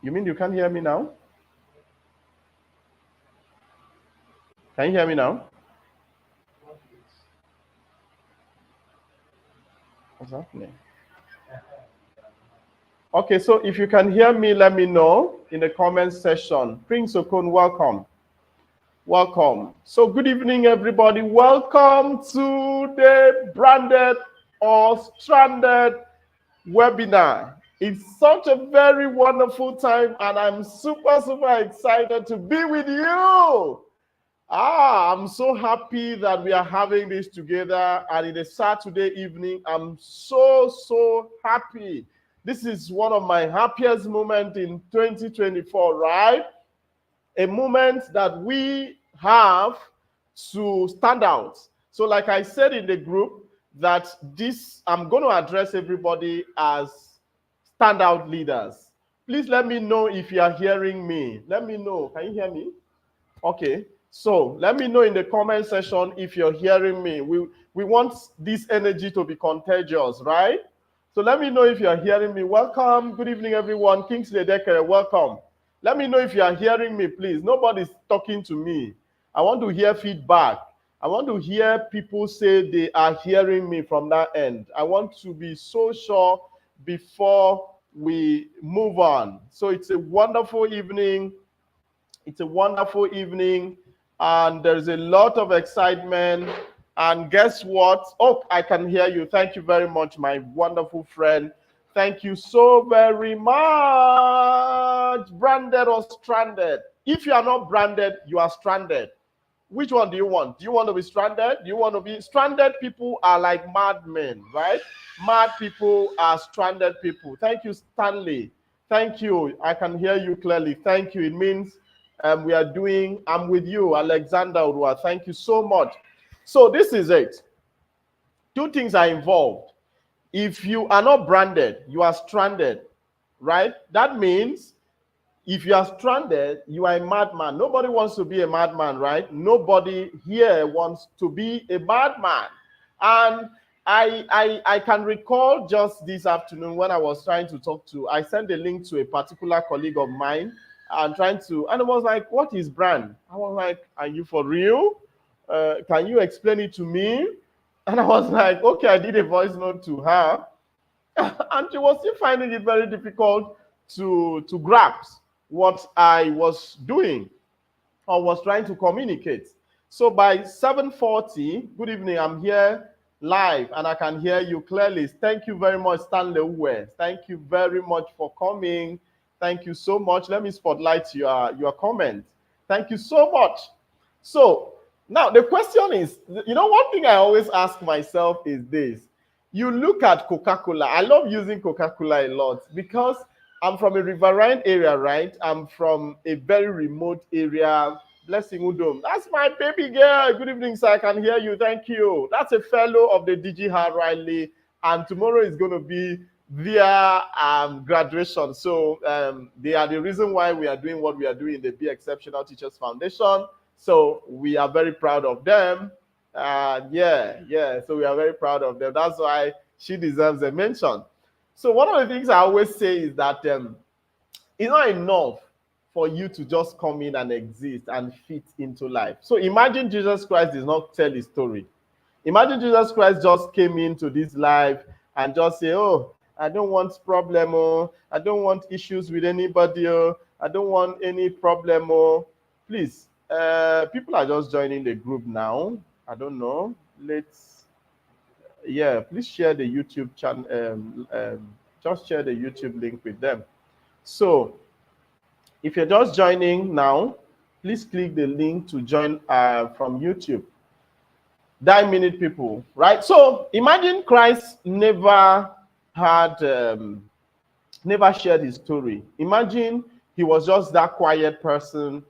You mean you can't hear me now? Can you hear me now? What's happening? Okay, so if you can hear me, let me know in the comments section. Prince Okon, welcome. Welcome. So good evening, everybody. Welcome to the branded or stranded webinar. It's such a very wonderful time, and I'm super, super excited to be with you. I'm so happy that we are having this together, and in a Saturday evening, I'm so happy. This is one of my happiest moments in 2024, right? A moment that we have to stand out. So like I said in the group, that I'm going to address everybody as standout leaders. Please let me know if you are hearing me. Let me know. Can you hear me? Okay. So let me know in the comment section if you're hearing me. We want this energy to be contagious, right? So let me know if you're hearing me. Welcome. Good evening, everyone. Kingsley Decker, welcome. Let me know if you are hearing me, please. Nobody's talking to me. I want to hear feedback. I want to hear people say they are hearing me from that end. I want to be so sure before we move on. So it's a wonderful evening. It's a wonderful evening, and there's a lot of excitement. And guess what? Oh, I can hear you. Thank you very much, my wonderful friend Thank you so very much. Branded or stranded? If you are not branded, you are stranded. Which one do you want? Do you want to be stranded? Do you want to be stranded? People are like madmen, right? Mad people are stranded people. Thank you, Stanley. Thank you. I can hear you clearly. Thank you. It means we are doing, I'm with you, Alexander Urwa. Thank you so much. So this is it. Two things are involved. If you are not branded, you are stranded, right? That means if you are stranded, you are a madman. Nobody wants to be a madman, right? Nobody here wants to be a madman. And I can recall just this afternoon when I was trying to talk to, I sent a link to a particular colleague of mine and and it was like, what is brand? I was like, are you for real? Can you explain it to me? And I was like, okay, I did a voice note to her. And she was still finding it very difficult to grasp what I was doing or was trying to communicate. So by 7:40, good evening, I'm here live and I can hear you clearly. Thank you very much, Stanley Uwe. Thank you very much for coming. Thank you so much. Let me spotlight your comment. Thank you so much. So now the question is, one thing I always ask myself is this. You look at Coca-Cola. I love using Coca-Cola a lot because I'm from a riverine area, right? I'm from a very remote area. Blessing Udom. That's my baby girl. Good evening, sir. I can hear you. Thank you. That's a fellow of the DG Riley. And tomorrow is going to be their graduation. So they are the reason why we are doing what we are doing in the Be Exceptional Teachers Foundation. So we are very proud of them. Yeah. So we are very proud of them. That's why she deserves a mention. So one of the things I always say is that it's not enough for you to just come in and exist and fit into life. So imagine Jesus Christ does not tell his story. Imagine Jesus Christ just came into this life and just say, oh, I don't want problem. Oh, I don't want issues with anybody. Oh, I don't want any problem. Oh, please. People are just joining the group now. I don't know. Please share the YouTube channel. Just share the YouTube link with them. So if you're just joining now, please click the link to join from YouTube. 9 minute people, right? So imagine Christ never shared his story. Imagine he was just that quiet person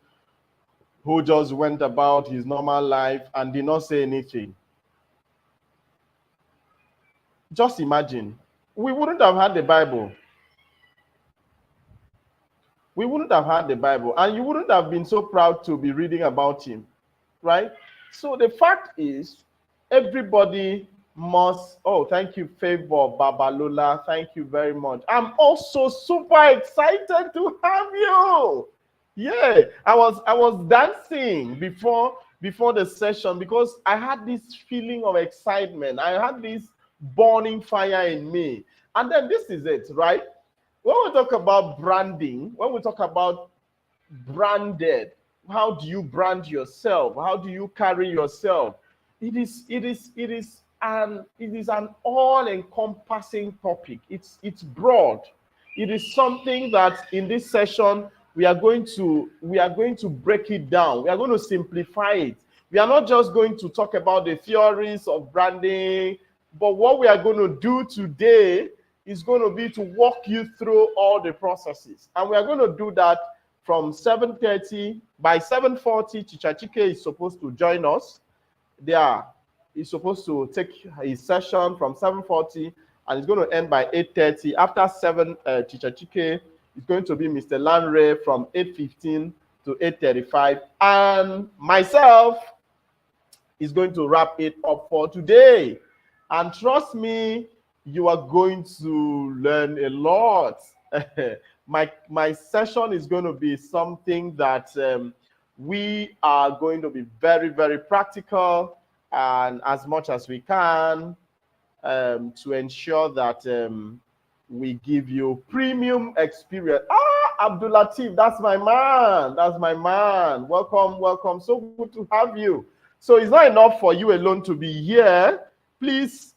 who just went about his normal life and did not say anything. Just imagine. We wouldn't have had the Bible. We wouldn't have had the Bible. And you wouldn't have been so proud to be reading about him, right? So the fact is, everybody must... Oh, thank you, Favor Babalola. Thank you very much. I'm also super excited to have you. Yeah, I was dancing before the session because I had this feeling of excitement. I had this burning fire in me. And then this is it, right? When we talk about branding, when we talk about branded, how do you brand yourself? How do you carry yourself? It is an all-encompassing topic. It's broad. It is something that in this session we are going to break it down. We are going to simplify it. We are not just going to talk about the theories of branding, but what we are going to do today is going to be to walk you through all the processes. And we are going to do that from 7:30. By 7:40, Teacher Chike is supposed to join us. He's supposed to take his session from 7:40, and it's going to end by 8:30. After 7, Teacher Chike is going to be Mr. Lanre from 8:15 to 8:35. And myself is going to wrap it up for today. And trust me, you are going to learn a lot. My session is going to be something that we are going to be very, very practical and as much as we can to ensure that we give you premium experience. Abdul Latif, that's my man. That's my man. Welcome, welcome. So good to have you. So it's not enough for you alone to be here. Please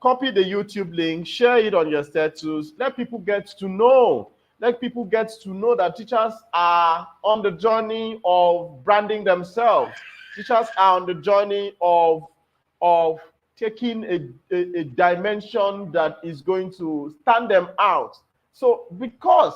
copy the YouTube link, share it on your status, let people get to know. Let people get to know that teachers are on the journey of branding themselves. Teachers are on the journey of taking a dimension that is going to stand them out. So because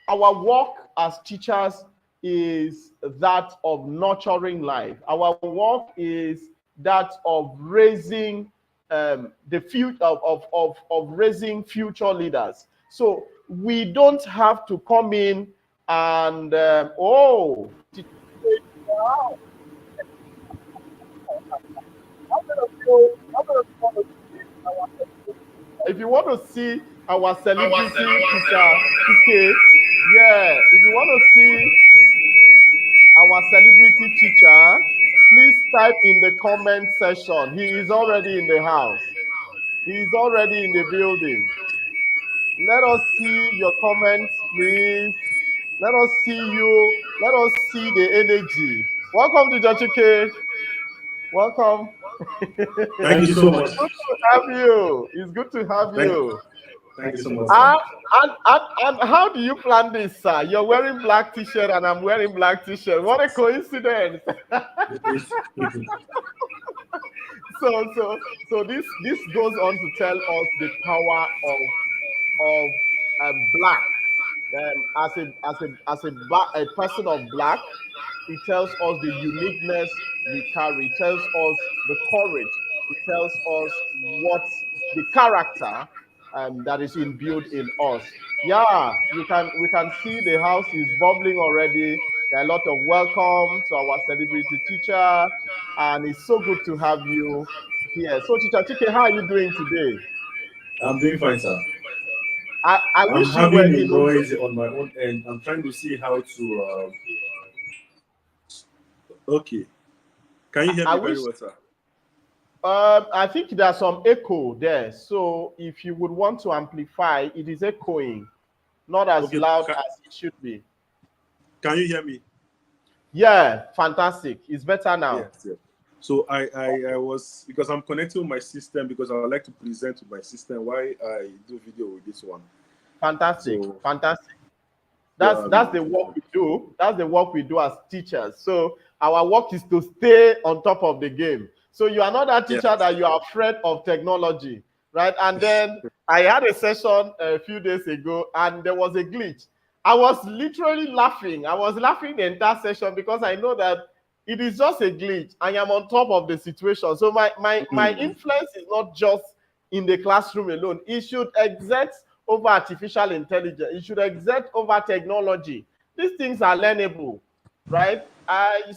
our work as teachers is that of nurturing life, our work is that of raising the future of raising future leaders. So we don't have to come in and if you want to see our celebrity teacher, TK, yeah, if you want to see our celebrity teacher, please type in the comment section. He is already in the house. He is already in the building. Let us see your comments, please. Let us see you. Let us see the energy. Welcome to Jochike. Welcome. Thank you so much. It's good to have you. It's good to have you. Thank you so much, And, sir. and how do you plan this, sir? You're wearing black t-shirt and I'm wearing black t-shirt. What a coincidence. So this goes on to tell us the power of black. As a person of black, it tells us the uniqueness we carry. It tells us the courage. It tells us what the character that is imbued in us. Yeah, we can see the house is bubbling already. There are a lot of welcome to our celebrity teacher, and it's so good to have you here. So, Teacher Chike, how are you doing today? I'm doing fine, sir. I I'm wish you were having a in Ondo. noise on my own end. I'm trying to see how to. Okay. Can you hear I me very wish well, sir? I think there's some echo there. So if you would want to amplify, it is echoing, not as Okay. loud as it should be. Can you hear me? Yeah, fantastic. It's better now. Yes. Yes. So I was, because I'm connecting with my system, because I would like to present with my system why I do video with this one. Fantastic. So Fantastic. so That's the work we do. That's the work we do as teachers. So our work is to stay on top of the game. So you are not that yeah. teacher that you are afraid of technology, right? And then I had a session a few days ago, and there was a glitch. I was literally laughing. I was laughing the entire session because I know that it is just a glitch. I am on top of the situation. So my influence is not just in the classroom alone. It should exert over artificial intelligence. It should exert over technology. These things are learnable, right?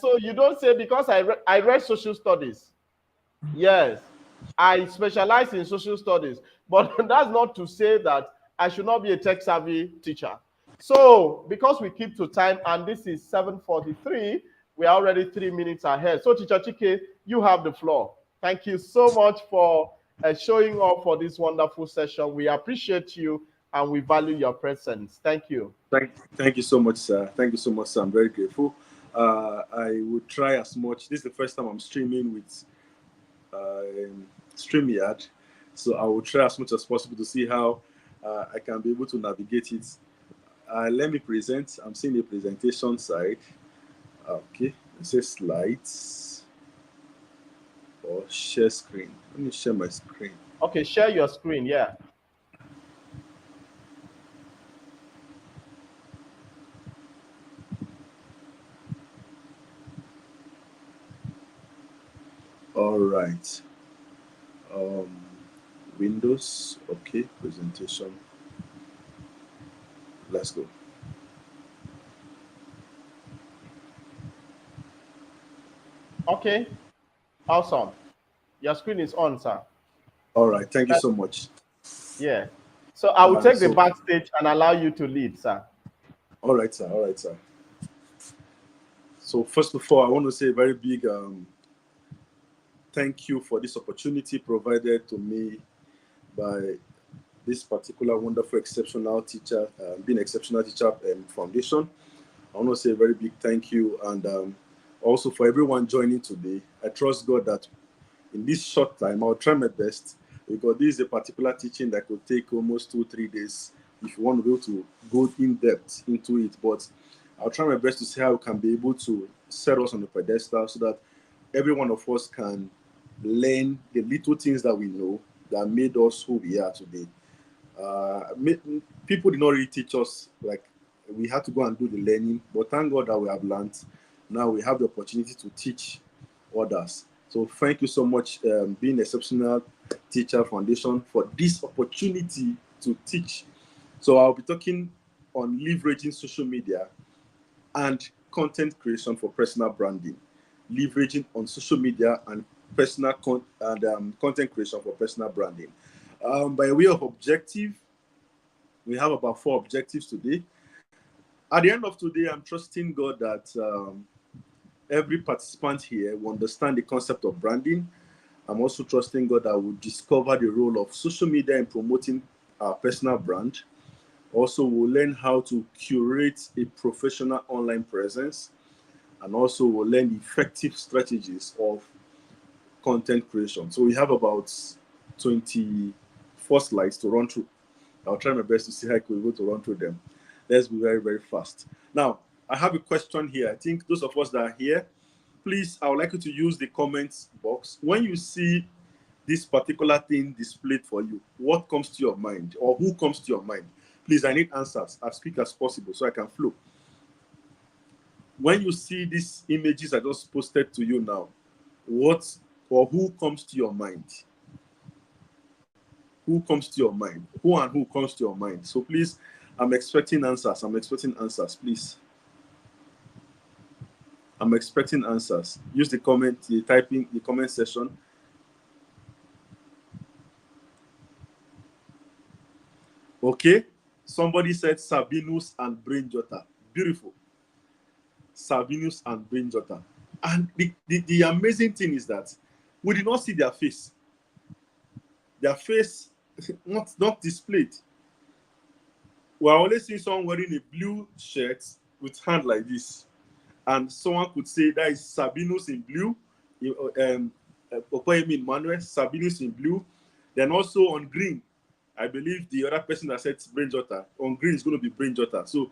So you don't say because I read social studies. Yes, I specialize in social studies, but that's not to say that I should not be a tech savvy teacher. So because we keep to time and this is 7:43, we are already 3 minutes ahead. So Teacher Chike, you have the floor. Thank you so much for showing up for this wonderful session. We appreciate you and we value your presence. Thank you. Thank you so much, sir. Thank you so much, sir. I'm very grateful. I will try as much. This is the first time I'm streaming with StreamYard, so I will try as much as possible to see how I can be able to navigate it. Let me present. I'm seeing the presentation side. Okay, it says slides or share screen. Let me share my screen. Okay, share your screen. Yeah. All right. Um, Windows. Okay, presentation. Let's go. Okay. Awesome. Your screen is on, sir. All right. Thank you so much. Yeah. So I will take the So, backstage and allow you to lead, sir. all right, sir. All right, sir. So first of all, I want to say a very big thank you for this opportunity provided to me by this particular wonderful, exceptional teacher, being exceptional teacher foundation. I want to say a very big thank you, and also for everyone joining today. I trust God that in this short time, I'll try my best because this is a particular teaching that could take almost 2-3 days if you want to be able to go in depth into it. But I'll try my best to see how we can be able to set us on the pedestal so that every one of us can learn the little things that we know that made us who we are today. People did not really teach us, like we had to go and do the learning, but thank God that we have learned. Now we have the opportunity to teach others. So thank you so much, being Exceptional Teacher Foundation, for this opportunity to teach. So I'll be talking on leveraging social media and content creation for personal branding. Leveraging on social media and content creation for personal branding. By way of objective, we have about 4 objectives today. At the end of today, I'm trusting God that every participant here will understand the concept of branding. I'm also trusting God that we'll discover the role of social media in promoting our personal brand. Also, we'll learn how to curate a professional online presence. And also, we'll learn effective strategies of content creation. So we have about 24 slides to run through. I'll try my best to see how I could be able to run through them. Let's be very, very fast. Now, I have a question here. I think those of us that are here, please, I would like you to use the comments box. When you see this particular thing displayed for you, what comes to your mind or who comes to your mind? Please, I need answers as quick as possible so I can flow. When you see these images I just posted to you now, what or who comes to your mind? Who comes to your mind? Who and who comes to your mind? So please, I'm expecting answers. I'm expecting answers, please. I'm expecting answers. Use the comment, the typing, the comment section. Okay. Somebody said Sabinus and Brain Jotter. Beautiful. Sabinus and Brain Jotter. And the amazing thing is that we did not see their face. Their face not displayed. We're always seeing someone wearing a blue shirt with hand like this. And someone could say that is Sabinus in blue. Okoyemi Manuel, Sabinus in blue. Then also on green, I believe the other person that said Brain Jotter, on green is going to be Brain Jotter. So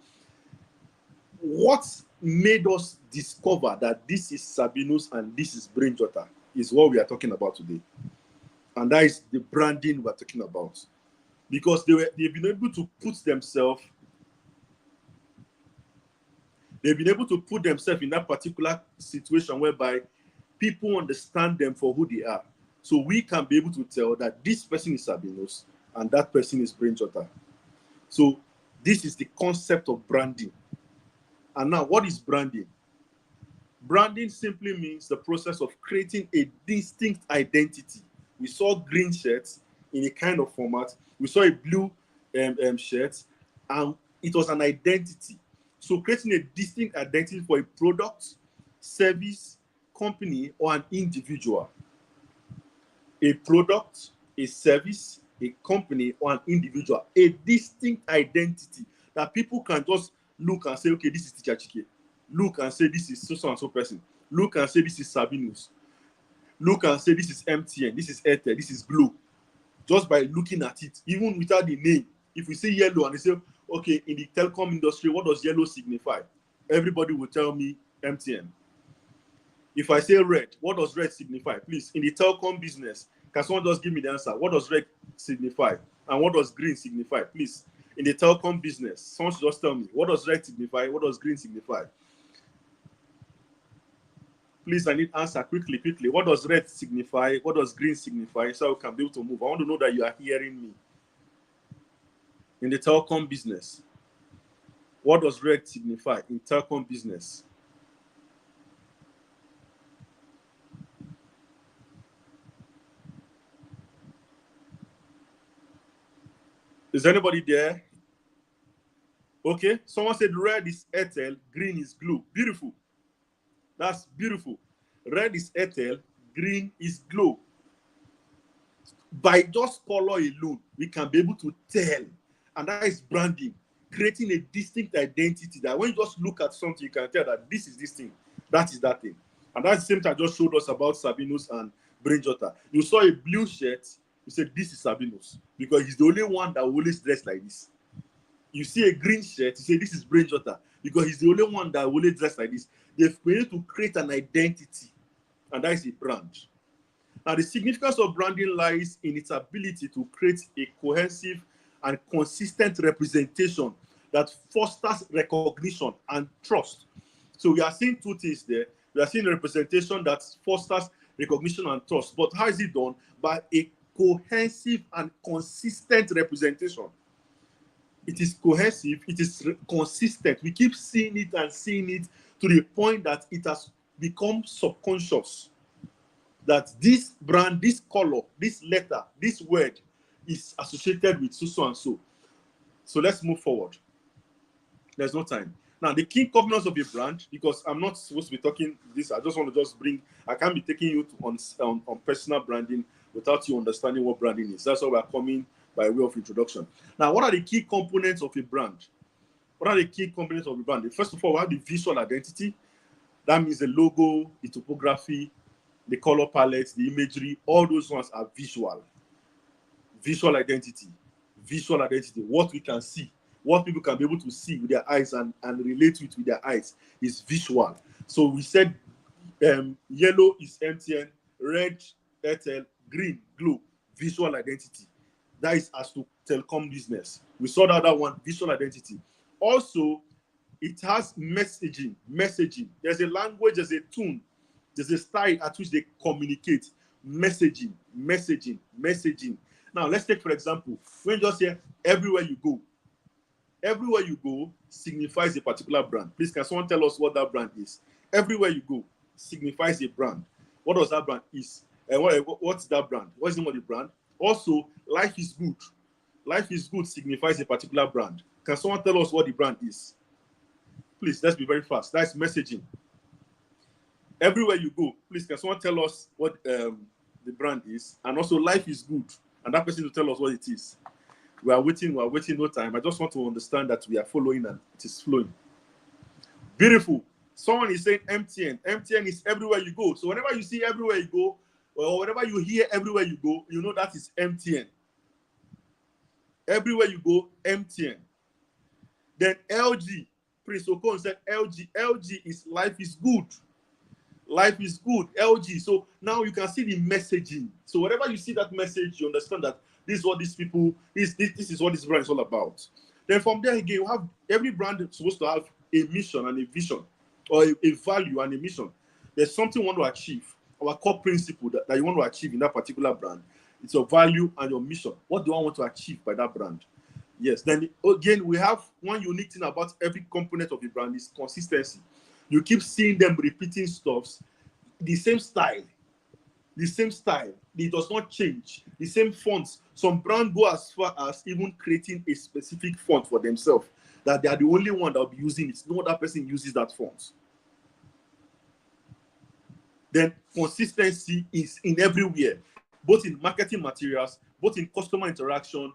what made us discover that this is Sabinus and this is Brain Jotter is what we are talking about today. And that is the branding we're talking about. Because they've been able to put themselves in that particular situation whereby people understand them for who they are. So we can be able to tell that this person is Sabinus and that person is Brain Jotter. So this is the concept of branding. And now, what is branding? Branding simply means the process of creating a distinct identity. We saw green shirts in a kind of format. We saw a blue shirt, and it was an identity. So creating a distinct identity for a product, service, company, or an individual. A product, a service, a company, or an individual. A distinct identity that people can just look and say, okay, this is Teacher Chike. Look and say, this is so and so person. Look and say, this is Sabinus. Look and say, this is MTN, this is Airtel, this is Glo. Just by looking at it, even without the name. If we say yellow and they say, okay, in the telecom industry, what does yellow signify? Everybody will tell me MTN. If I say red, what does red signify? Please, in the telecom business, can someone just give me the answer? What does red signify? And what does green signify? Please, in the telecom business, someone should just tell me, what does red signify? What does green signify? Please, I need answer quickly. What does red signify? What does green signify? So I can be able to move. I want to know that you are hearing me. In the telecom business, what does red signify in telecom business? Is anybody there? Okay, someone said red is Airtel, green is Glo. Beautiful. That's beautiful. Red is Airtel, green is Glo. By just color alone, we can be able to tell. And that is branding. Creating a distinct identity that when you just look at something, you can tell that this is this thing, that is that thing. And that's the same thing I just showed us about Sabinus and Brain Jotter. You saw a blue shirt you say this is Sabino's because he's the only one that will always dress like this. You see a green shirt, you say this is Brainjotter because he's the only one that will always dress like this. They've been able to create an identity, and that is a brand. Now, the significance of branding lies in its ability to create a cohesive and consistent representation that fosters recognition and trust. So we are seeing two things there. We are seeing a representation that fosters recognition and trust. But how is it done? By a cohesive and consistent representation. It is cohesive, it is consistent. We keep seeing it and seeing it to the point that it has become subconscious. That this brand, this color, this letter, this word is associated with so and so. So let's move forward. There's no time. Now, the key components of a brand, because I'm not supposed to be talking this, I just want to just bring, I can't be taking you on personal branding without you understanding what branding is. That's why we're coming by way of introduction. Now, what are the key components of a brand? What are the key components of a brand? First of all, we have the visual identity. That means the logo, the typography, the color palette, the imagery, all those ones are visual. Visual identity. Visual identity. What we can see, what people can be able to see with their eyes and relate with their eyes is visual. So we said yellow is MTN, red, Airtel, green, Glo. Visual identity. That is as to telecom business. We saw that other one, visual identity. Also, it has messaging. There's a language, there's a tune, there's a style at which they communicate. Messaging. Now, let's take, for example, when you just say everywhere you go signifies a particular brand. Please, can someone tell us what that brand is? Everywhere you go signifies a brand. What does that brand is? And what's that brand? What's the name of the brand? Also, life is good. Life is good signifies a particular brand. Can someone tell us what the brand is? Please, let's be very fast. That's messaging. Everywhere you go, please, can someone tell us what the brand is? And also, life is good. And that person will tell us what it is. We are waiting no time. I just want to understand that we are following and it is flowing. Beautiful. Someone is saying MTN. MTN is everywhere you go. So whenever you see everywhere you go, or whenever you hear everywhere you go, you know that is MTN. Everywhere you go, MTN. Then LG. Prince Okon said LG. LG is life is good. Life is good. LG. So now you can see the messaging. So whenever you see that message, you understand that this is what these people, this is what this brand is all about. Then from there again, you have every brand is supposed to have a mission and a vision, or a value and a mission. There's something you want to achieve, or a core principle that you want to achieve in that particular brand. It's your value and your mission. What do I want to achieve by that brand? Yes. Then again, we have one unique thing about every component of the brand is consistency. You keep seeing them repeating stuffs, the same style. It does not change. The same fonts. Some brands go as far as even creating a specific font for themselves, that they are the only one that will be using it. No other person uses that font. Then consistency is in everywhere, both in marketing materials, both in customer interaction.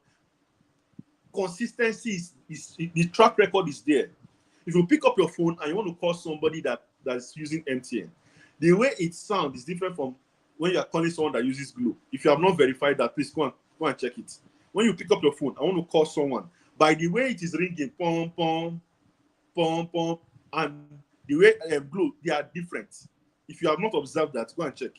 Consistency is the track record is there. If you pick up your phone and you want to call somebody that's using MTN, the way it sounds is different from when you are calling someone that uses Glo. If you have not verified that, please go and check it. When you pick up your phone, I want to call someone. By the way it is ringing, pom, pom, pom, pom, and the way Glo, they are different. If you have not observed that, go and check.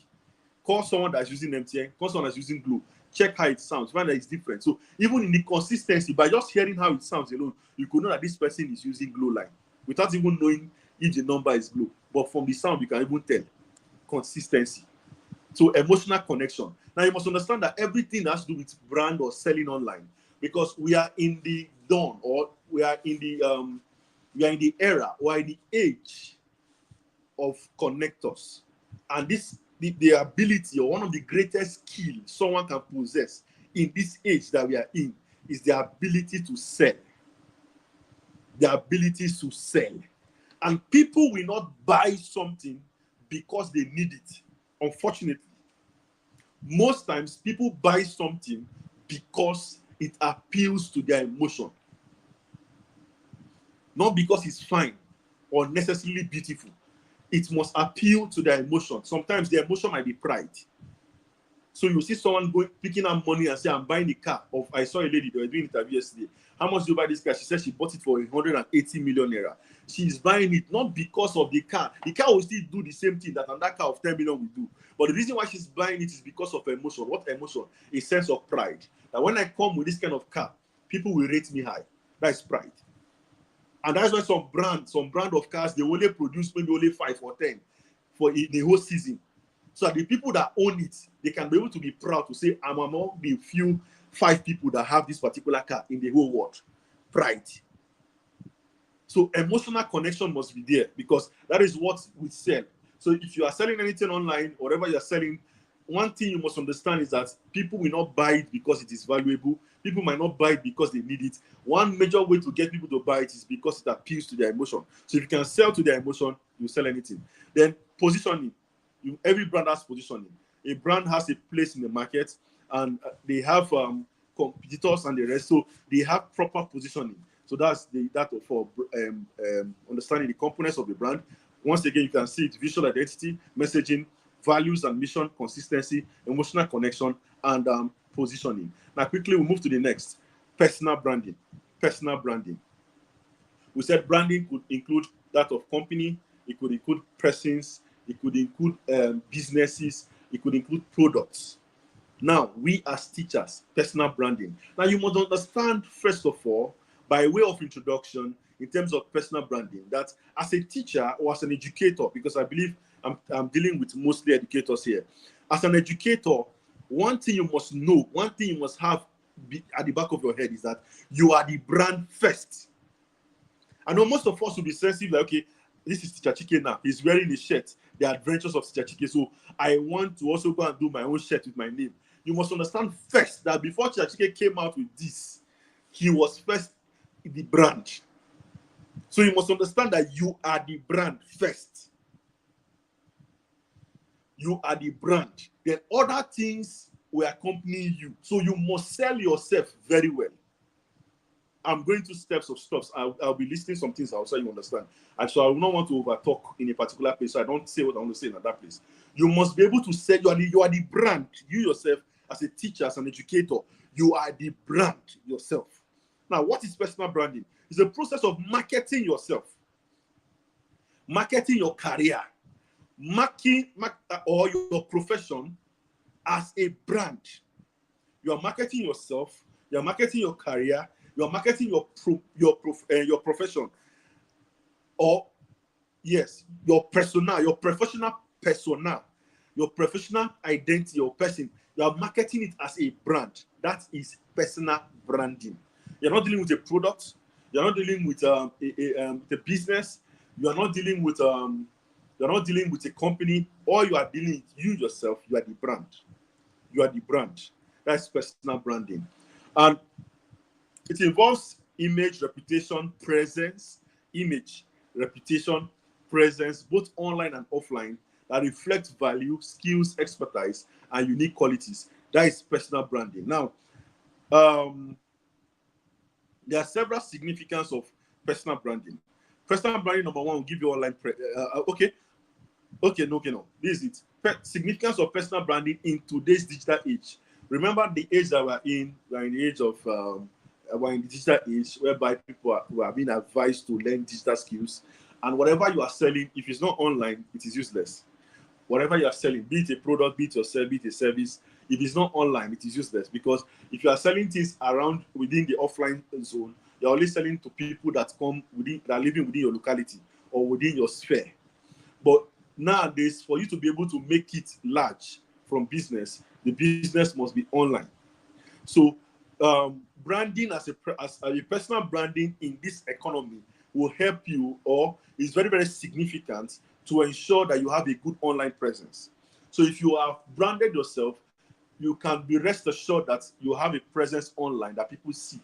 Call someone that's using MTN, call someone that's using Glo. Check how it sounds, find that it's different. So even in the consistency, by just hearing how it sounds alone, you could know that this person is using Glo line without even knowing if the number is Glo. But from the sound, you can even tell. Consistency. So emotional connection. Now you must understand that everything has to do with brand or selling online, because we are in the dawn, or we are in the era, or in the age of connectors, and the ability, or one of the greatest skills someone can possess in this age that we are in, is the ability to sell. The ability to sell. And people will not buy something because they need it. Unfortunately, most times people buy something because it appeals to their emotion, not because it's fine or necessarily beautiful. It must appeal to their emotion. Sometimes the emotion might be pride. So you see someone going picking up money and say, I'm buying a car. I saw a lady, they were doing an interview yesterday. How much do you buy this car? She said she bought it for 180 million naira. She's buying it not because of the car. The car will still do the same thing that another car of 10 million will do. But the reason why she's buying it is because of emotion. What emotion? A sense of pride. That when I come with this kind of car, people will rate me high. That is pride. And that's why some brand of cars, they only produce maybe only 5 or 10 for the whole season. So that the people that own it, they can be able to be proud to say, I'm among the few 5 people that have this particular car in the whole world. Pride. So emotional connection must be there, because that is what we sell. So if you are selling anything online, or whatever you're selling, one thing you must understand is that people will not buy it because it is valuable. People might not buy it because they need it. One major way to get people to buy it is because it appeals to their emotion. So if you can sell to their emotion, you sell anything. Then positioning. Every brand has positioning. A brand has a place in the market, and they have competitors and the rest. So they have proper positioning. So that's that for understanding the components of the brand. Once again, you can see it: visual identity, messaging, values and mission, consistency, emotional connection, and positioning. Now, quickly, we'll move to the next: personal branding. Personal branding. We said branding could include that of company. It could include persons. It could include businesses. It could include products. Now, we as teachers, personal branding. Now, you must understand, first of all, by way of introduction, in terms of personal branding, that as a teacher or as an educator, because I believe I'm dealing with mostly educators here, as an educator, one thing you must know, one thing you must have at the back of your head is that you are the brand first. I know most of us will be sensitive, like, okay, this is Teacher Chike now. He's wearing a shirt, The Adventures of Teacher Chike. So I want to also go and do my own shirt with my name. You must understand first that before Teacher Chike came out with this, he was first the brand. So you must understand that you are the brand first. You are the brand. Then other things will accompany you. So you must sell yourself very well. I'm going through steps of steps. I'll be listing some things so you understand. And so I will not want to overtalk in a particular place, so I don't say what I want to say in another place. You must be able to say you are the brand. You yourself, as a teacher, as an educator, you are the brand yourself. Now, what is personal branding? It's a process of marketing yourself, marketing your career, or your profession as a brand. You are marketing yourself, you are marketing your career, you are marketing your profession, or yes, your persona, your professional persona, your professional identity, your person. You are marketing it as a brand. That is personal branding. You're not dealing with a product. You're not dealing with the business. You are not dealing with a company. All you are dealing with you yourself. You are the brand. You are the brand. That's personal branding, and it involves image, reputation, presence, image, reputation, presence, both online and offline, that reflects value, skills, expertise, and unique qualities. That is personal branding. Now, there are several significance of personal branding. Personal branding, number one, will give you online. Okay. No. This is it. Significance of personal branding in today's digital age. Remember the age that we're in. We're in the age of we're in the digital age, whereby people are being advised to learn digital skills, and whatever you are selling, if it's not online, it is useless. Whatever you are selling, be it a product, be it yourself, be it a service, if it's not online, it is useless, because if you are selling things around within the offline zone, you're only selling to people that are living within your locality or within your sphere. But nowadays, for you to be able to make it large from business, the business must be online. So branding as a personal branding in this economy will help you, or is very, very significant to ensure that you have a good online presence. So if you have branded yourself, you can be rest assured that you have a presence online that people see.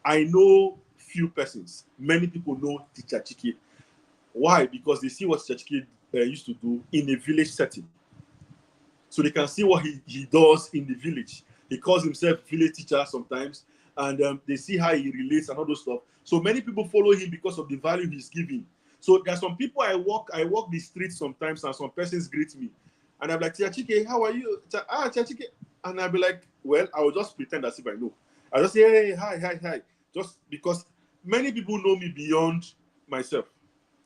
I know few persons, many people know Teacher Chike. Why? Because they see what Teacher Chike used to do in a village setting. So they can see what he does in the village. He calls himself village teacher sometimes, and they see how he relates and all those stuff. So many people follow him because of the value he's giving. So there are some people I walk the streets sometimes, and some persons greet me. And I'm like, Tia Chike, how are you? Tia Chike. And I'll be like, well, I will just pretend as if I know. I'll just say, hey, hi. Just because many people know me beyond myself.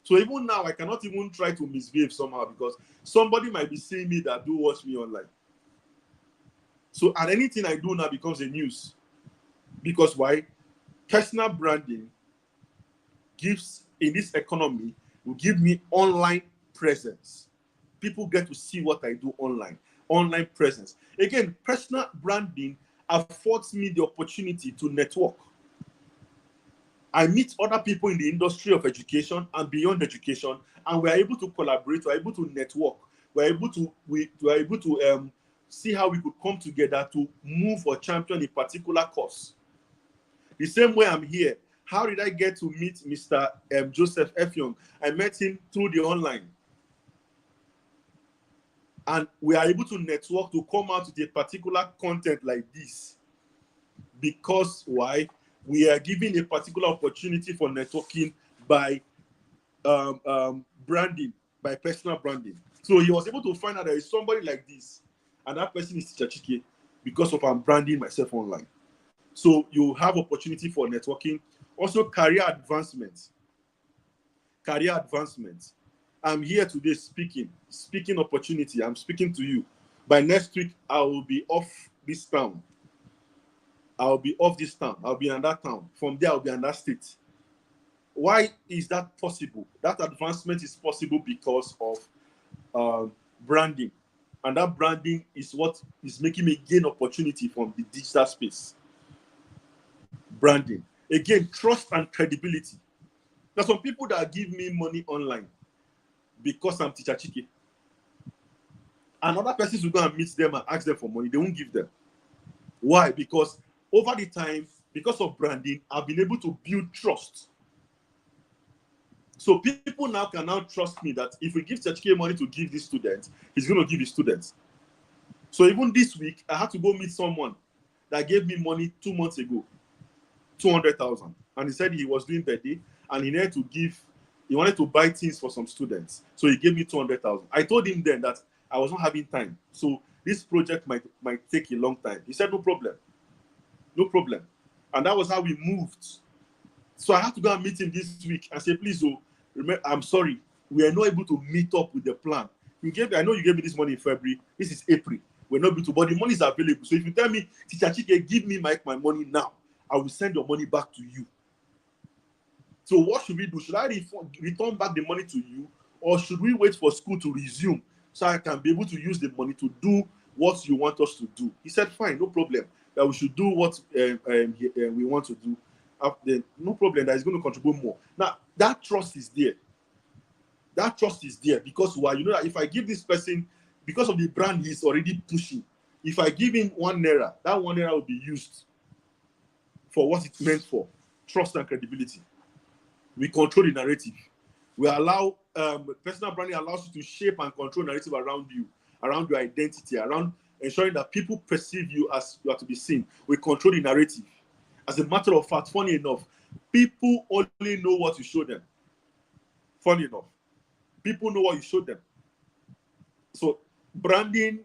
So even now, I cannot even try to misbehave somehow because somebody might be seeing me that do watch me online. So, and anything I do now becomes a news. Because why? Personal branding gives, in this economy, will give me online presence. People get to see what I do online presence. Again, personal branding affords me the opportunity to network. I meet other people in the industry of education and beyond education, and we're able to collaborate, we're able to network, we're able to see how we could come together to move or champion a particular cause. The same way I'm here. How did I get to meet Mr. Joseph F. Young? I met him through the online. And we are able to network to come out with a particular content like this. Because why? We are given a particular opportunity for networking by branding, by personal branding. So he was able to find out there is somebody like this, and that person is Teacher Chike because of I'm branding myself online. So you have opportunity for networking. Also, career advancement. Career advancement. I'm here today speaking opportunity. I'm speaking to you. By next week, I will be off this town. I'll be in another town. From there, I'll be in that state. Why is that possible? That advancement is possible because of branding. And that branding is what is making me gain opportunity from the digital space. Branding. Again, trust and credibility. There's some people that give me money online because I'm Teacher Chike. Another person will go and meet them and ask them for money. They won't give them. Why? Because over the time, because of branding, I've been able to build trust. So people now can trust me that if we give Teacher Chike money to give these students, he's going to give his students. So even this week, I had to go meet someone that gave me money 2 months ago, 200,000. And he said he was doing birthday and he wanted to buy things for some students. So he gave me 200,000. I told him then that I was not having time. So this project might take a long time. He said, no problem. No problem. And that was how we moved. So I had to go and meet him this week and say, please, remember, I'm sorry. We are not able to meet up with the plan. I know you gave me this money in February. This is April. We're not able to, but the money is available. So if you tell me, Teacher Chike, give me my money now, I will send your money back to you. So what should we do? Should I return back the money to you, or should we wait for school to resume so I can be able to use the money to do what you want us to do? He said, fine, no problem. That we should do what we want to do. Then no problem. That is going to contribute more. Now that trust is there. That trust is there because why? You know that if I give this person, because of the brand he's already pushing, if I give him 1 naira, that 1 naira will be used for what it's meant for. Trust and credibility. We control the narrative. We allow personal branding allows you to shape and control narrative around you, around your identity, around ensuring that people perceive you as you are to be seen. We control the narrative. As a matter of fact, funny enough, people only know what you show them. Funny enough, people know what you show them. So branding,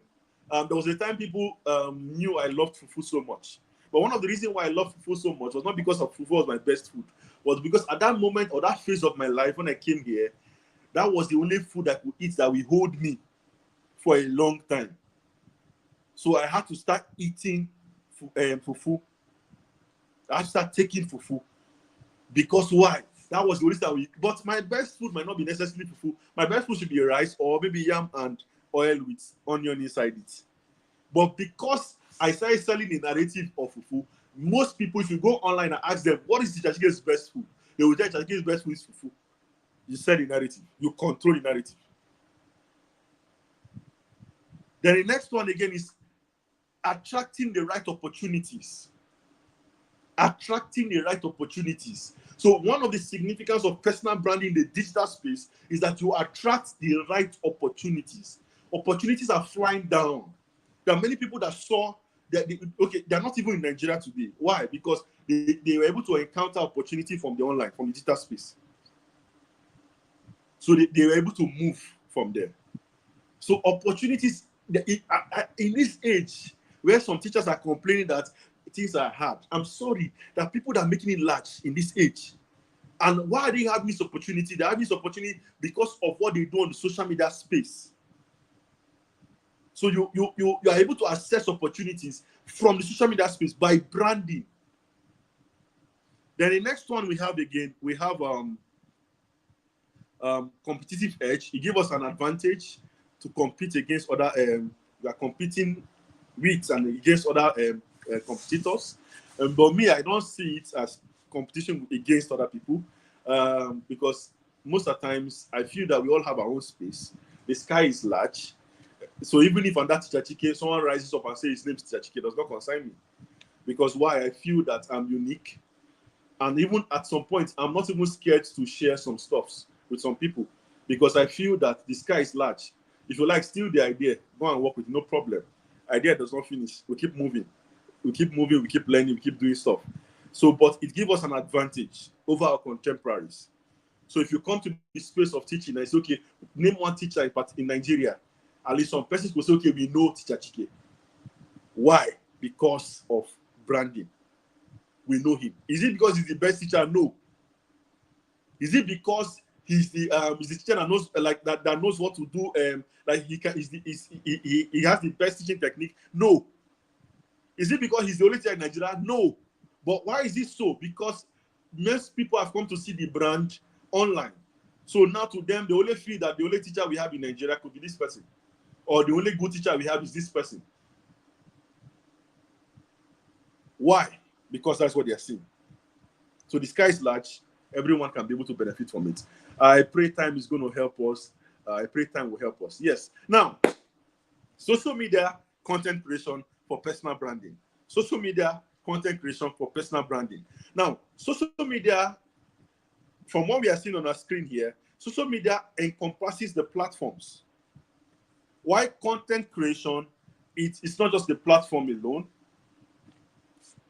there was a time people knew I loved fufu so much. But one of the reasons why I loved fufu so much was not because of fufu was my best food, was because at that moment or that phase of my life when I came here, that was the only food I could eat that would hold me for a long time. So I had to start eating fufu. I had to start taking fufu. Because why? That was the only that we. But my best food might not be necessarily fufu. My best food should be rice or maybe yam and oil with onion inside it. But because I started selling the narrative of fufu, most people, if you go online and ask them, what is Teacher Chike's best food? They will tell you Teacher Chike's best food is fufu. You sell the narrative. You control the narrative. Then the next one again is attracting the right opportunities. Attracting the right opportunities. So one of the significance of personal branding in the digital space is that you attract the right opportunities. Opportunities are flying down. There are many people that saw that they're not even in Nigeria today. Why? Because they were able to encounter opportunity from the online, from the digital space. So they were able to move from there. So opportunities in this age where some teachers are complaining that things are hard. I'm sorry that people that are making it large in this age. And why are they having this opportunity? They have this opportunity because of what they do on the social media space. So you are able to access opportunities from the social media space by branding. Then the next one we have competitive edge. It gives us an advantage to compete against other. We are competing with and against other competitors. But me, I don't see it as competition against other people, because most of the times I feel that we all have our own space. The sky is large. So even if on that Teacher Chike, someone rises up and says his name is Teacher Chike, does not concern me. Because why? I feel that I'm unique. And even at some point, I'm not even scared to share some stuffs with some people, because I feel that the sky is large. If you like, steal the idea, go and work with it, no problem. Idea does not finish. We keep moving. We keep moving, we keep learning, we keep doing stuff. So, but it gives us an advantage over our contemporaries. So if you come to the space of teaching and it's okay, name one teacher in Nigeria, at least some persons will say, okay, we know Teacher Chike. Why? Because of branding. We know him. Is it because he's the best teacher? No. Is it because he's the teacher that knows that knows what to do? Like he has the best teaching technique? No. Is it because he's the only teacher in Nigeria? No. But why is it so? Because most people have come to see the brand online. So now to them, they only feel that the only teacher we have in Nigeria could be this person, or the only good teacher we have is this person. Why? Because that's what they are seeing. So the sky is large. Everyone can be able to benefit from it. I pray time is going to help us. I pray time will help us. Yes. Now, social media content creation for personal branding. Social media content creation for personal branding. Now, social media, from what we are seeing on our screen here, social media encompasses the platforms. Why content creation? It's not just the platform alone.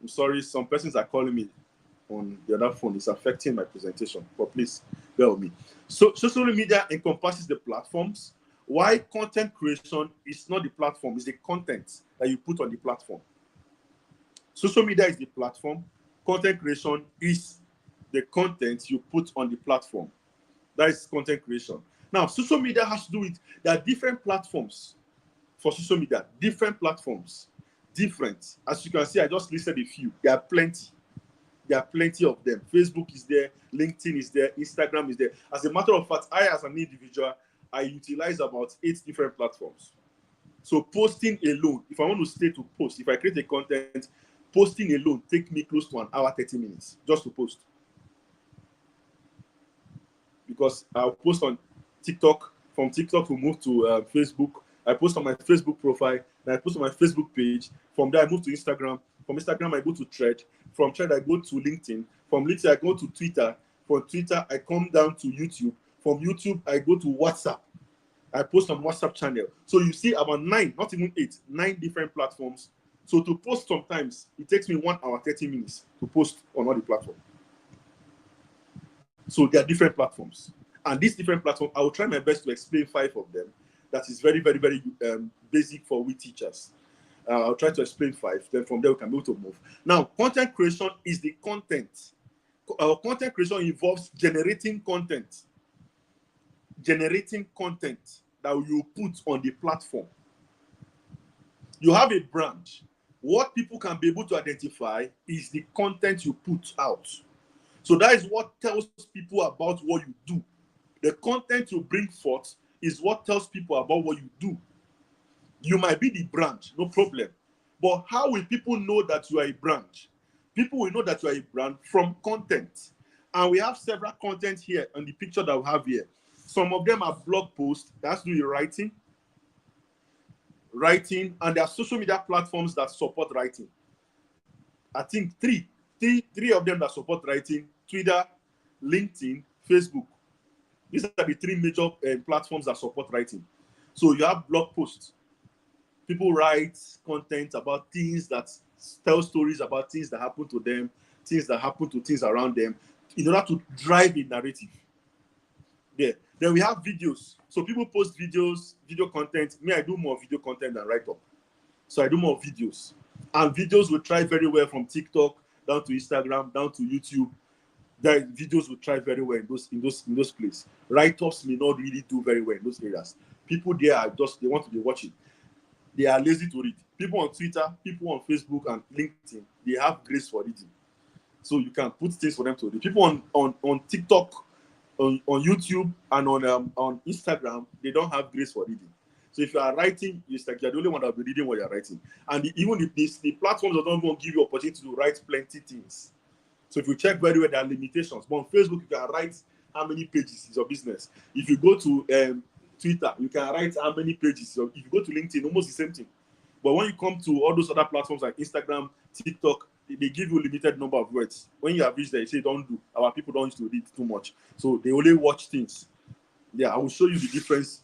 I'm sorry, some persons are calling me on the other phone. It's affecting my presentation, but please bear with me. So social media encompasses the platforms. Why content creation is not the platform, it's the content that you put on the platform. Social media is the platform. Content creation is the content you put on the platform. That is content creation. Now, social media has to do with, there are different platforms for social media, different platforms, different. As you can see, I just listed a few. There are plenty. There are plenty of them. Facebook is there, LinkedIn is there, Instagram is there. As a matter of fact, I, as an individual, I utilize about 8 different platforms. So posting alone, if I want to stay to post, if I create a content, posting alone take me close to 1 hour, 30 minutes just to post. Because I'll post on TikTok, from TikTok we move to Facebook. I post on my Facebook profile, then I post on my Facebook page. From there I move to Instagram. From Instagram I go to Thread. From Thread I go to LinkedIn. From LinkedIn I go to Twitter. From Twitter I come down to YouTube. From YouTube I go to WhatsApp. I post on WhatsApp channel. So you see about 9, not even 8, 9 different platforms. So to post sometimes, it takes me 1 hour, 30 minutes to post on all the platforms. So there are different platforms. And these different platforms, I will try my best to explain 5 of them. That is very, very, very basic for we teachers. I'll try to explain 5. Then from there, we can be able to move. Now, content creation is the content. Content creation involves generating content. Generating content that you put on the platform. You have a brand. What people can be able to identify is the content you put out. So that is what tells people about what you do. The content you bring forth is what tells people about what you do. You might be the brand, no problem. But how will people know that you are a brand? People will know that you are a brand from content. And we have several content here on the picture that we have here. Some of them are blog posts. That's do your writing, and there are social media platforms that support writing. I think three of them that support writing: Twitter, LinkedIn, Facebook. These are the 3 major platforms that support writing. So you have blog posts. People write content about things that tell stories about things that happen to them, things that happen to things around them, in order to drive a narrative. Yeah. Then we have videos. So people post videos, video content. Me, I do more video content than write up. So I do more videos. And videos will try very well from TikTok down to Instagram, down to YouTube. The videos will try very well in those places. Write-ups may not really do very well in those areas. People there are just, they want to be watching. They are lazy to read. People on Twitter, people on Facebook and LinkedIn, they have grace for reading. So you can put things for them to read. People on TikTok, on YouTube, and on Instagram, they don't have grace for reading. So if you are writing, it's like you're the only one that will be reading what you're writing. And even if the platforms don't even give you opportunity to write plenty things. So if you check very well, there are limitations. But on Facebook, you can write how many pages is your business. If you go to Twitter, you can write how many pages. So if you go to LinkedIn, almost the same thing. But when you come to all those other platforms like Instagram, TikTok, they give you a limited number of words. When you have reached there, you say don't do. Our people don't used to read too much. So they only watch things. Yeah, I will show you the difference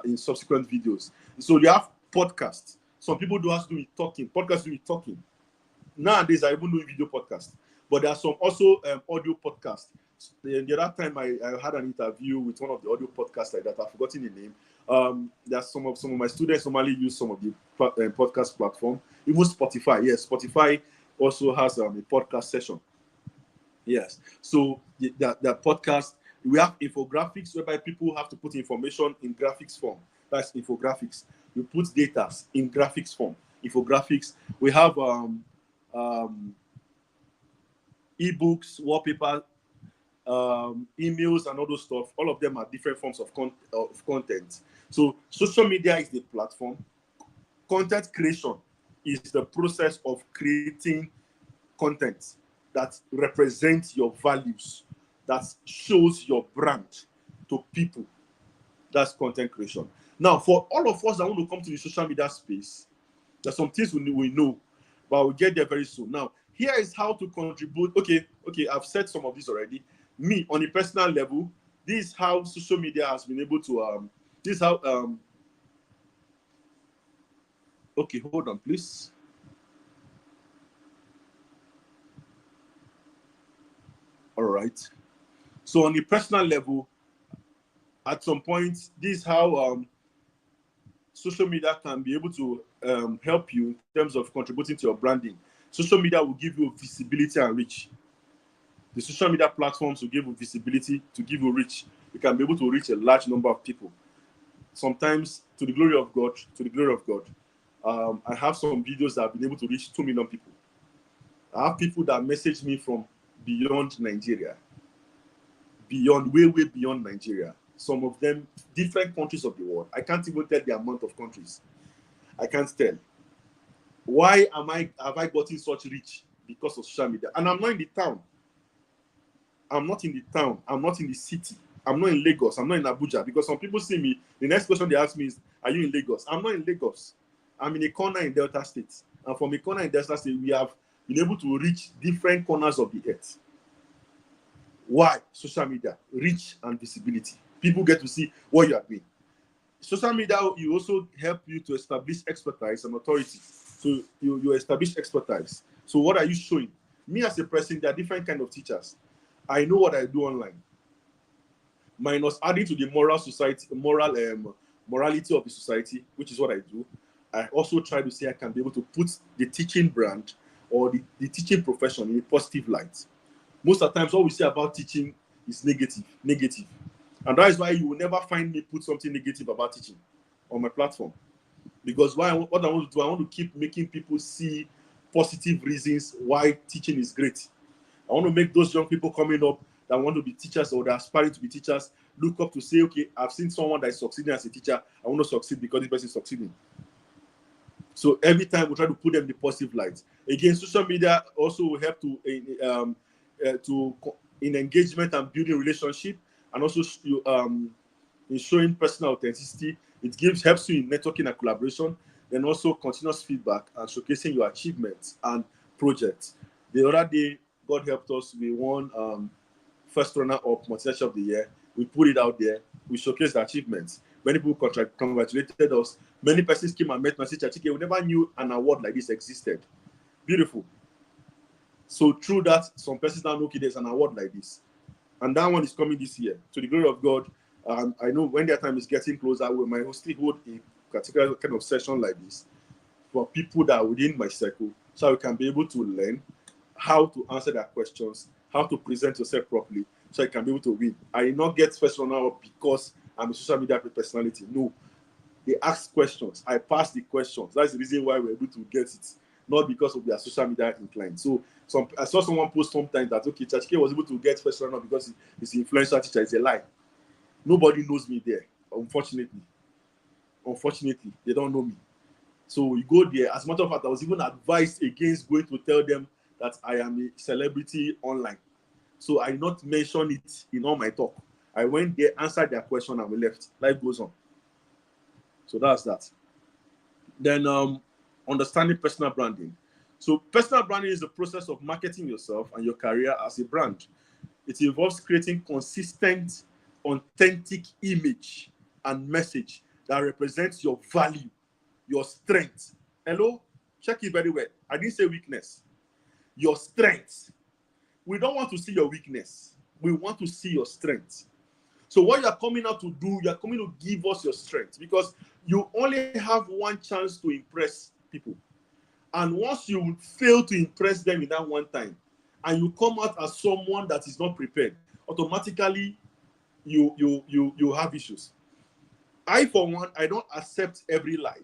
in subsequent videos. So they have podcasts. Some people do have to do with talking. Podcasts do with talking. Nowadays, I even do video podcasts. But there are some also audio podcasts. The other time I had an interview with one of the audio podcasts like that. I've forgotten the name. There's some of my students normally use some of the podcast platform. Even Spotify. Yes, Spotify also has a podcast session. Yes. So the podcast, we have infographics whereby people have to put information in graphics form. That's infographics. We put data in graphics form. Infographics. We have ebooks, wallpaper, emails, and all those stuff. All of them are different forms of content. So social media is the platform. Content creation is the process of creating content that represents your values, that shows your brand to people. That's content creation. Now, for all of us that want to come to the social media space, there's some things we know, but we'll get there very soon. Now, here is how to contribute. Okay, I've said some of this already. Me, on a personal level, this is how social media has been able to, this is how, okay, hold on, please. All right. So on a personal level, at some point, this is how social media can be able to help you in terms of contributing to your branding. Social media will give you visibility and reach. The social media platforms will give you visibility to give you reach. You can be able to reach a large number of people. Sometimes, to the glory of God, I have some videos that have been able to reach 2 million people. I have people that message me from beyond Nigeria, way beyond Nigeria. Some of them, different countries of the world. I can't even tell the amount of countries. I can't tell. Why have I gotten such reach? Because of social media. And I'm not in the town. I'm not in the town. I'm not in the city. I'm not in Lagos. I'm not in Abuja. Because some people see me, the next question they ask me is, are you in Lagos? I'm not in Lagos. I'm in a corner in Delta State. And from a corner in Delta State, we have been able to reach different corners of the earth. Why? Social media, reach and visibility. People get to see what you are doing. Social media will also help you to establish expertise and authority. So you establish expertise. So what are you showing? Me as a person, there are different kind of teachers. I know what I do online. Minus adding to the morality of the society, which is what I do. I also try to say I can be able to put the teaching brand or the teaching profession in a positive light. Most of the times, what we say about teaching is negative. And that is why you will never find me put something negative about teaching on my platform. Because what I want to do, I want to keep making people see positive reasons why teaching is great. I want to make those young people coming up that want to be teachers or that are aspiring to be teachers look up to say, okay, I've seen someone that is succeeding as a teacher. I want to succeed because this person is succeeding. So every time we try to put them in the positive light. Again, social media also will help in engagement and building relationship, and also in showing personal authenticity. It helps you in networking and collaboration, and also continuous feedback and showcasing your achievements and projects. The other day, God helped us. We won first runner-up multinational of the year. We put it out there. We showcased the achievements. Many people congratulated us. Many persons came and met my sister. We never knew an award like this existed. Beautiful. So through that, some persons now know, okay, there's an award like this. And that one is coming this year. To the glory of God, I know when their time is getting closer, we might still hold a particular kind of session like this for people that are within my circle, so we can be able to learn how to answer their questions, how to present yourself properly, so you can be able to win. I did not get first runner because I'm a social media personality. No, they ask questions. I pass the questions. That's the reason why we're able to get it, not because of their social media inclined. So I saw someone post sometimes that okay, Chachike was able to get first runner because he's an influential teacher. It's a lie. Nobody knows me there, unfortunately. Unfortunately, they don't know me. So you go there. As a matter of fact, I was even advised against going to tell them that I am a celebrity online. So I not mention it in all my talk. I went there, answered their question, and we left. Life goes on. So that's that. Then understanding personal branding. So personal branding is the process of marketing yourself and your career as a brand. It involves creating consistent, authentic image and message that represents your value, your strength. Hello? Check it very well. I didn't say weakness. Your strength. We don't want to see your weakness. We want to see your strength. So what you're coming out to do, you're coming to give us your strength, because you only have one chance to impress people. And once you fail to impress them in that one time, and you come out as someone that is not prepared, automatically you have issues. I, for one, I don't accept every live.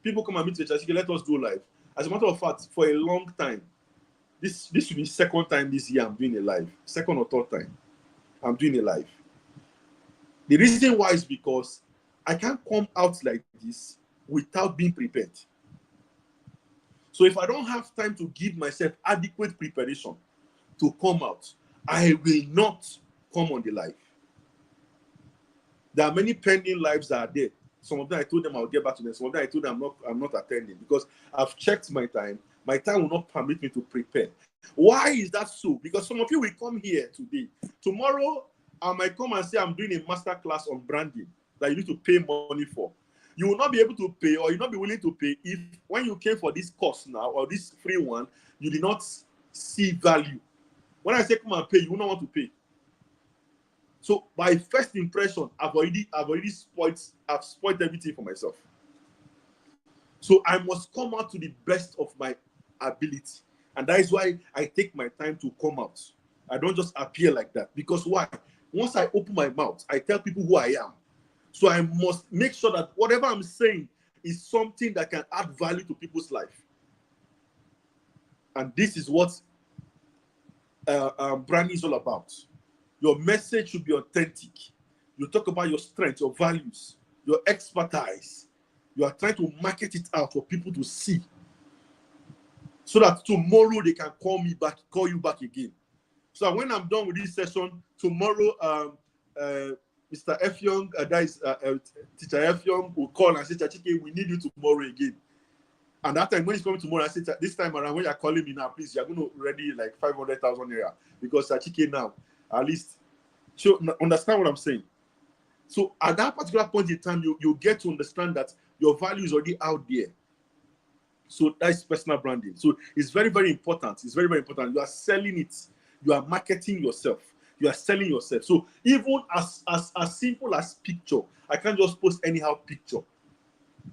People come and meet the church, let us do live. As a matter of fact, for a long time, this should be second time this year I'm doing a live. Second or third time I'm doing a live. The reason why is because I can't come out like this without being prepared. So if I don't have time to give myself adequate preparation to come out, I will not come on the live. There are many pending lives that are there. Some of them I told them I'll get back to them. Some of them I told them I'm not attending because I've checked my time. My time will not permit me to prepare. Why is that so? Because some of you will come here today. Tomorrow, I might come and say I'm doing a master class on branding that you need to pay money for. You will not be able to pay, or you'll not be willing to pay if when you came for this course now or this free one, you did not see value. When I say come and pay, you will not want to pay. So by first impression, I've spoiled everything for myself. So I must come out to the best of my ability. And that is why I take my time to come out. I don't just appear like that. Because why? Once I open my mouth, I tell people who I am. So I must make sure that whatever I'm saying is something that can add value to people's life. And this is what branding is all about. Your message should be authentic. You talk about your strengths, your values, your expertise. You are trying to market it out for people to see, so that tomorrow they can call you back again. So when I'm done with this session, tomorrow, Mr. F. Young, that is Teacher F. Young, will call and say, Chachike, we need you tomorrow again. And that time, when he's coming tomorrow, I said, this time around, when you're calling me now, please, you're going to ready like 500,000 naira. Because Chachike now, at least, understand what I'm saying. So at that particular point in time, you get to understand that your value is already out there. So that's personal branding. So it's very, very important. It's very, very important. You are selling it. You are marketing yourself. You are selling yourself. So even as simple as picture, I can't just post anyhow picture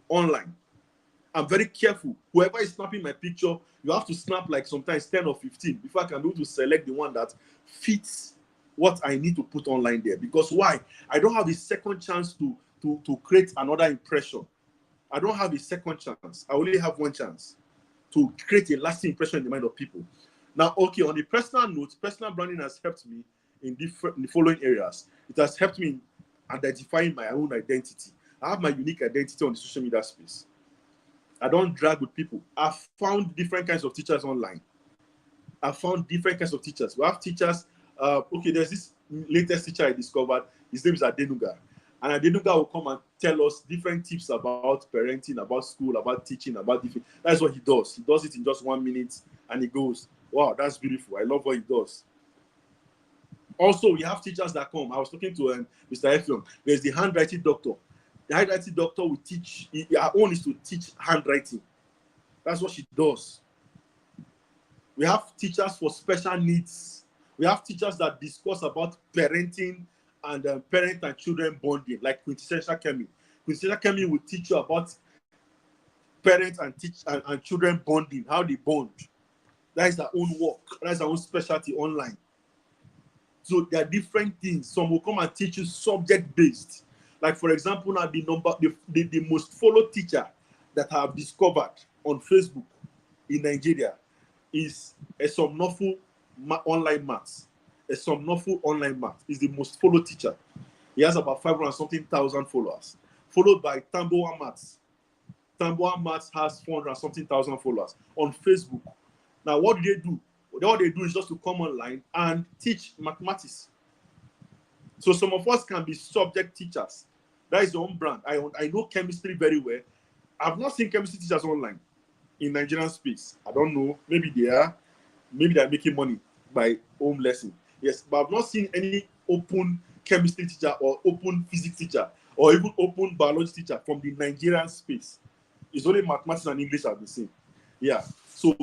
online. I'm very careful. Whoever is snapping my picture, you have to snap like sometimes 10 or 15 before I can be able to select the one that fits what I need to put online there. Because why? I don't have a second chance to create another impression. I don't have a second chance. I only have one chance to create a lasting impression in the mind of people. Now, okay, on the personal note, personal branding has helped me in the following areas. It has helped me in identifying my own identity. I have my unique identity on the social media space. I don't drag with people. I've found different kinds of teachers online. I've found different kinds of teachers. We have teachers. Okay, there's this latest teacher I discovered. His name is Adenuga. And Adenuga will come and tell us different tips about parenting, about school, about teaching, about different. That's what he does. He does it in just 1 minute and he goes, wow, that's beautiful. I love what he does. Also, we have teachers that come. I was talking to Mr. F. Young. There's the handwriting doctor. The handwriting doctor will teach. Her own is to teach handwriting. That's what she does. We have teachers for special needs. We have teachers that discuss about parenting and parent and children bonding, like quintessential chemistry. Quintessential chemistry will teach you about parents and children bonding, how they bond. That is their own work. That is their own specialty online. So there are different things. Some will come and teach you subject based. Like for example, now the most followed teacher that I have discovered on Facebook in Nigeria is a Somnofu online maths. A Somnofu online maths is the most followed teacher. He has about 500 something thousand followers, followed by Tamboa Maths. Tamboa Maths has 400 something thousand followers on Facebook. Now, what do they do? All they do is just to come online and teach mathematics. So some of us can be subject teachers. That is your own brand. I know chemistry very well. I've not seen chemistry teachers online in Nigerian space. I don't know. Maybe they are. Maybe they're making money by home lesson. Yes, but I've not seen any open chemistry teacher or open physics teacher or even open biology teacher from the Nigerian space. It's only mathematics and English I've been seeing. Yeah. So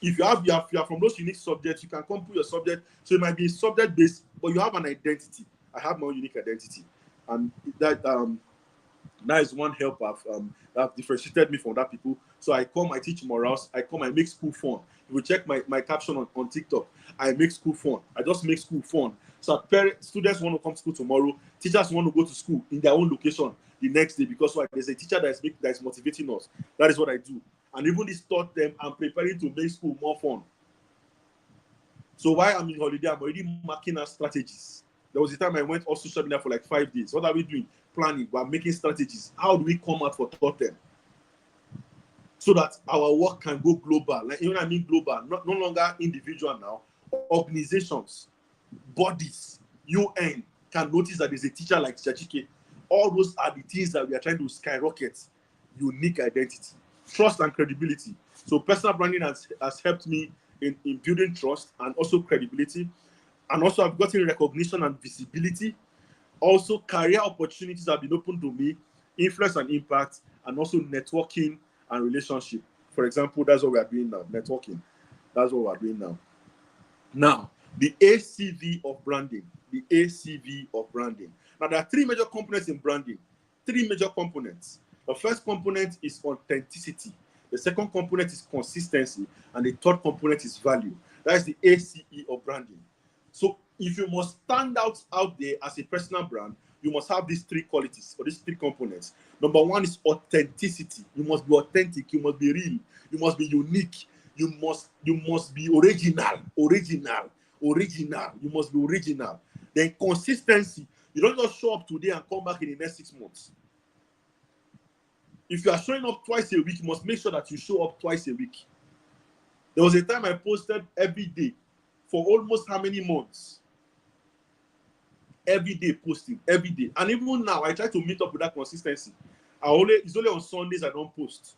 if you are from those unique subjects, you can come put your subject. So it might be subject based, but you have an identity. I have my own unique identity, and that is one help that differentiated me from that people. So I come, I teach morals. I come, I make school fun. If you check my caption on TikTok, I make school fun. I just make school fun. So students want to come to school tomorrow. Teachers want to go to school in their own location the next day because there's a teacher that is motivating us. That is what I do. And even this taught them I'm preparing to make school more fun. So while I'm in holiday, I'm already marking out strategies. There was a time I went off social media for like 5 days. What are we doing? Planning. We're making strategies. How do we come out for them? So that our work can go global. Like, even I mean global, no longer individual now. Organizations, bodies, UN can notice that there's a teacher like Chachike. All those are the things that we are trying to skyrocket. Unique identity, trust and credibility. So personal branding has helped me in building trust and also credibility. And also I've gotten recognition and visibility. Also career opportunities have been opened to me, influence and impact, and also networking and relationship. For example, that's what we are doing now, networking. That's what we are doing now. Now, the ACV of branding. The ACV of branding. Now, there are three major components in branding. Three major components. The first component is authenticity. The second component is consistency. And the third component is value. That is the ACE of branding. So if you must stand out there as a personal brand, you must have these three qualities or these three components. Number one is authenticity. You must be authentic. You must be real. You must be unique. You must be original. You must be original. Then consistency. You don't just show up today and come back in the next 6 months. If you are showing up twice a week, you must make sure that you show up twice a week. There was a time I posted every day for almost how many months? Every day posting, every day. And even now, I try to meet up with that consistency. It's only on Sundays I don't post.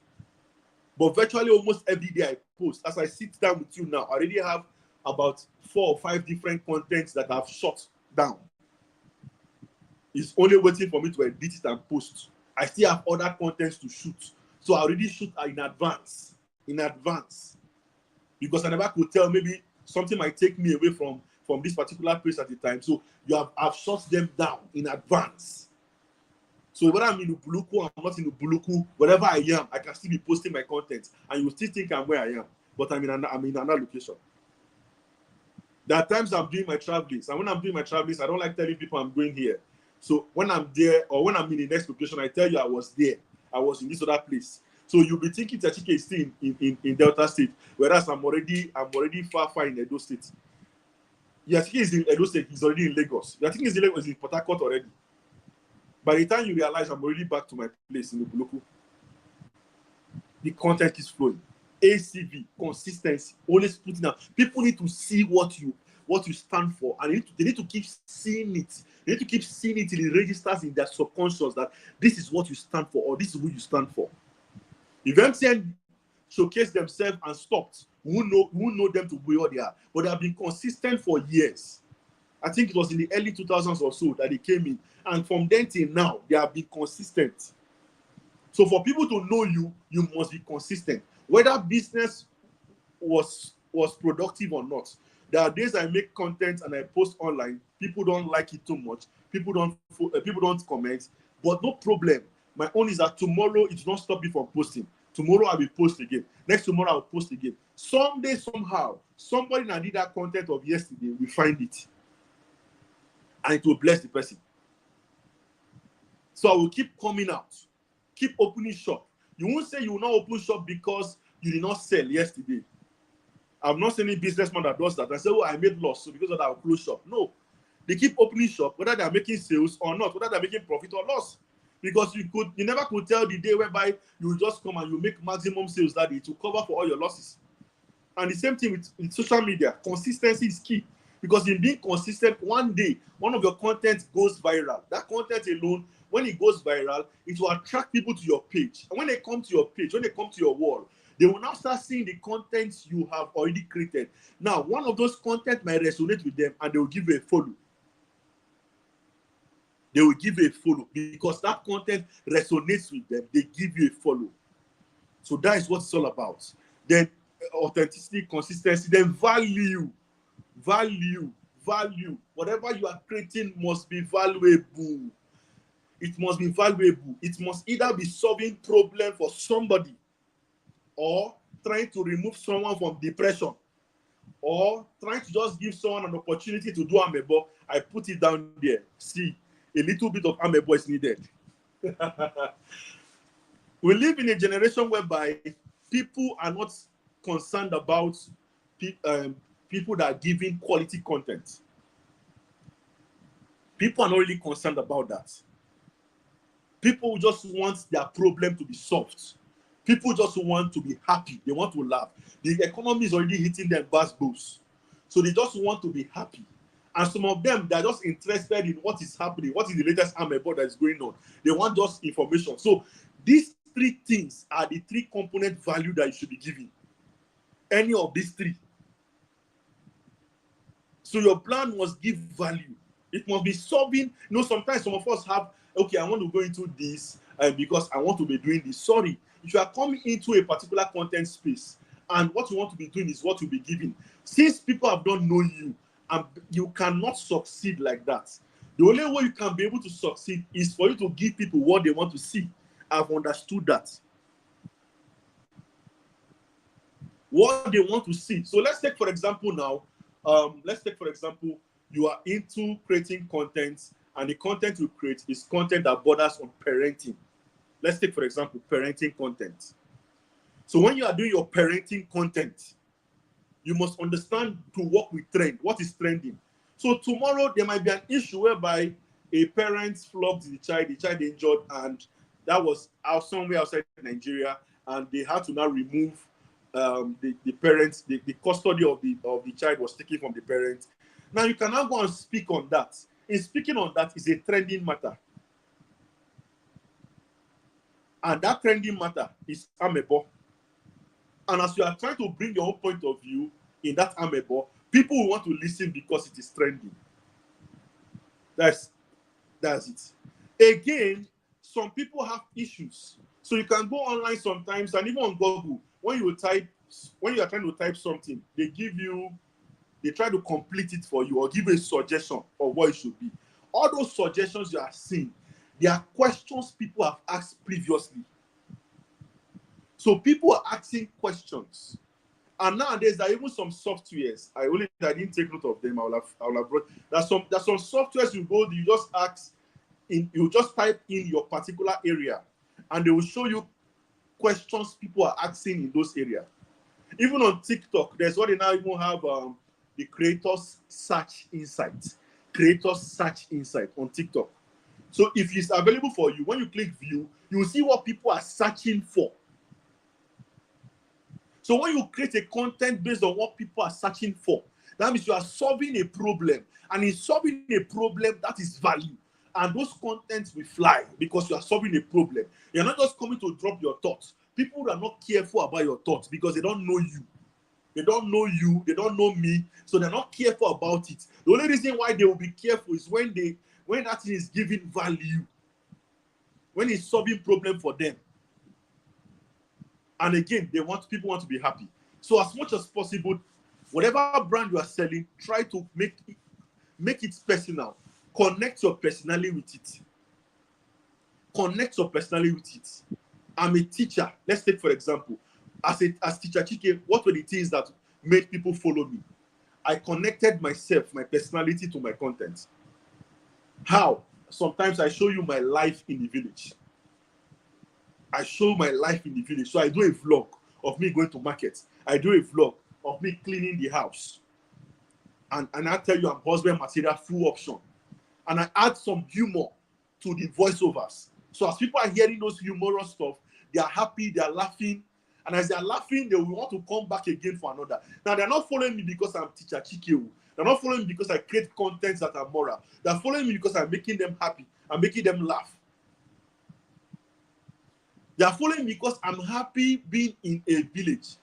But virtually almost every day I post. As I sit down with you now, I already have about 4 or 5 different contents that I've shot down. It's only waiting for me to edit it and post. I still have other contents to shoot. So I already shoot in advance. Because I never could tell, maybe something might take me away from this particular place at the time. So I've shot them down in advance. So whether I'm in Ubuluku, I'm not in Ubuluku, wherever I am, I can still be posting my content. And you still think I'm where I am. But I'm in another location. There are times I'm doing my travelings. And when I'm doing my travelings, I don't like telling people I'm going here. So when I'm there or when I'm in the next location, I tell you I was there. I was in this other place. So you'll be thinking Chachike is still in Delta State, whereas I'm already far in Edo State. Yes, he is in Edo State, he's already in Lagos. I think he's in Port Harcourt already. By the time you realize I'm already back to my place in Ubuluku, the content is flowing. ACV, consistency, always putting out. People need to see what you stand for, and they need to keep seeing it. They need to keep seeing it till it registers in their subconscious that this is what you stand for, or this is who you stand for. If MTN showcase themselves and stopped, who know them to be what they are, but they have been consistent for years. I think it was in the early 2000s or so that they came in, and from then till now, they have been consistent. So for people to know you, you must be consistent. Whether business was productive or not. There are days I make content and I post online. People don't like it too much. people don't comment, but no problem. My own is that tomorrow it will not stop me from posting. Tomorrow I will post again. Next tomorrow I will post again. Someday, somehow, somebody that did that content of yesterday will find it. And it will bless the person. So I will keep coming out. Keep opening shop. You won't say you will not open shop because you did not sell yesterday. I'm not saying any businessman that does that. I say, oh, I made loss, so because of that I'll close shop. No. They keep opening shop, whether they're making sales or not, whether they're making profit or loss. Because you never could tell the day whereby you just come and you make maximum sales that day to cover for all your losses. And the same thing with social media. Consistency is key. Because in being consistent, one day, one of your content goes viral. That content alone, when it goes viral, it will attract people to your page. And when they come to your page, when they come to your wall, they will now start seeing the content you have already created. Now, one of those content might resonate with them and they will give you a follow. They will give you a follow because that content resonates with them. They give you a follow. So that is what it's all about. Then authenticity, consistency, then value. Whatever you are creating must be valuable. It must be valuable. It must either be solving problem for somebody or trying to remove someone from depression or trying to just give someone an opportunity to do amebo. I put it down there. See, a little bit of amebo is needed. We live in a generation whereby people are not concerned about people that are giving quality content. People are not really concerned about that. People just want their problem to be solved. People just want to be happy. They want to laugh. The economy is already hitting them bass. So they just want to be happy. And some of them, they're just interested in what is happening, what is the latest amebo that is going on. They want just information. So these three things are the three component value that you should be giving. Any of these three. So your plan must give value. It must be solving. You know, sometimes some of us have, okay, I want to go into this because I want to be doing this. Sorry, if you are coming into a particular content space and what you want to be doing is what you'll be giving, since people have don't know you, and you cannot succeed like that. The only way you can be able to succeed is for you to give people what they want to see. I've understood that. What they want to see. So let's take, for example, now, you are into creating content, and the content you create is content that borders on parenting. Let's take, for example, parenting content. So when you are doing your parenting content, you must understand to work with trend. What is trending? So tomorrow there might be an issue whereby a parent flogged the child injured, and that was out somewhere outside Nigeria, and they had to now remove the parents, the custody of the child was taken from the parents. Now you can now go and speak on that. In speaking on that is a trending matter. And that trending matter is amebo. And as you are trying to bring your own point of view in that amebo, people will want to listen because it is trending. That's it. Again, some people have issues. So you can go online sometimes, and even on Google, when you are trying to type something, they try to complete it for you or give a suggestion of what it should be. All those suggestions you are seeing, they are questions people have asked previously. So people are asking questions. And nowadays, there are even some softwares. I didn't take note of them. I will have brought. There's some softwares you just ask, you just type in your particular area, and they will show you questions people are asking in those areas. Even on TikTok, there's what they now even have the creators search insight. Creators search insight on TikTok. So if it's available for you, when you click view, you will see what people are searching for. So when you create a content based on what people are searching for, that means you are solving a problem. And in solving a problem, that is value. And those contents will fly because you are solving a problem. You're not just coming to drop your thoughts. People are not careful about your thoughts because they don't know you. They don't know you. They don't know me. So they're not careful about it. The only reason why they will be careful is when that thing is giving value. When it's solving problem for them. And again, people want to be happy. So as much as possible, whatever brand you are selling, try to make it personal. Connect your personality with it. Connect your personality with it. I'm a teacher. Let's take, for example, as teacher Chike, what were the things that made people follow me? I connected myself, my personality to my content. How? Sometimes I show you my life in the village. I show my life in the village. So I do a vlog of me going to market. I do a vlog of me cleaning the house. And I tell you I'm husband material full option. And I add some humor to the voiceovers. So as people are hearing those humorous stuff, they are happy, they are laughing. And as they are laughing, they will want to come back again for another. Now, they're not following me because I'm teacher Chike. They're not following me because I create contents that are moral. They're following me because I'm making them happy. I'm making them laugh. They are following me because I'm happy being in a village.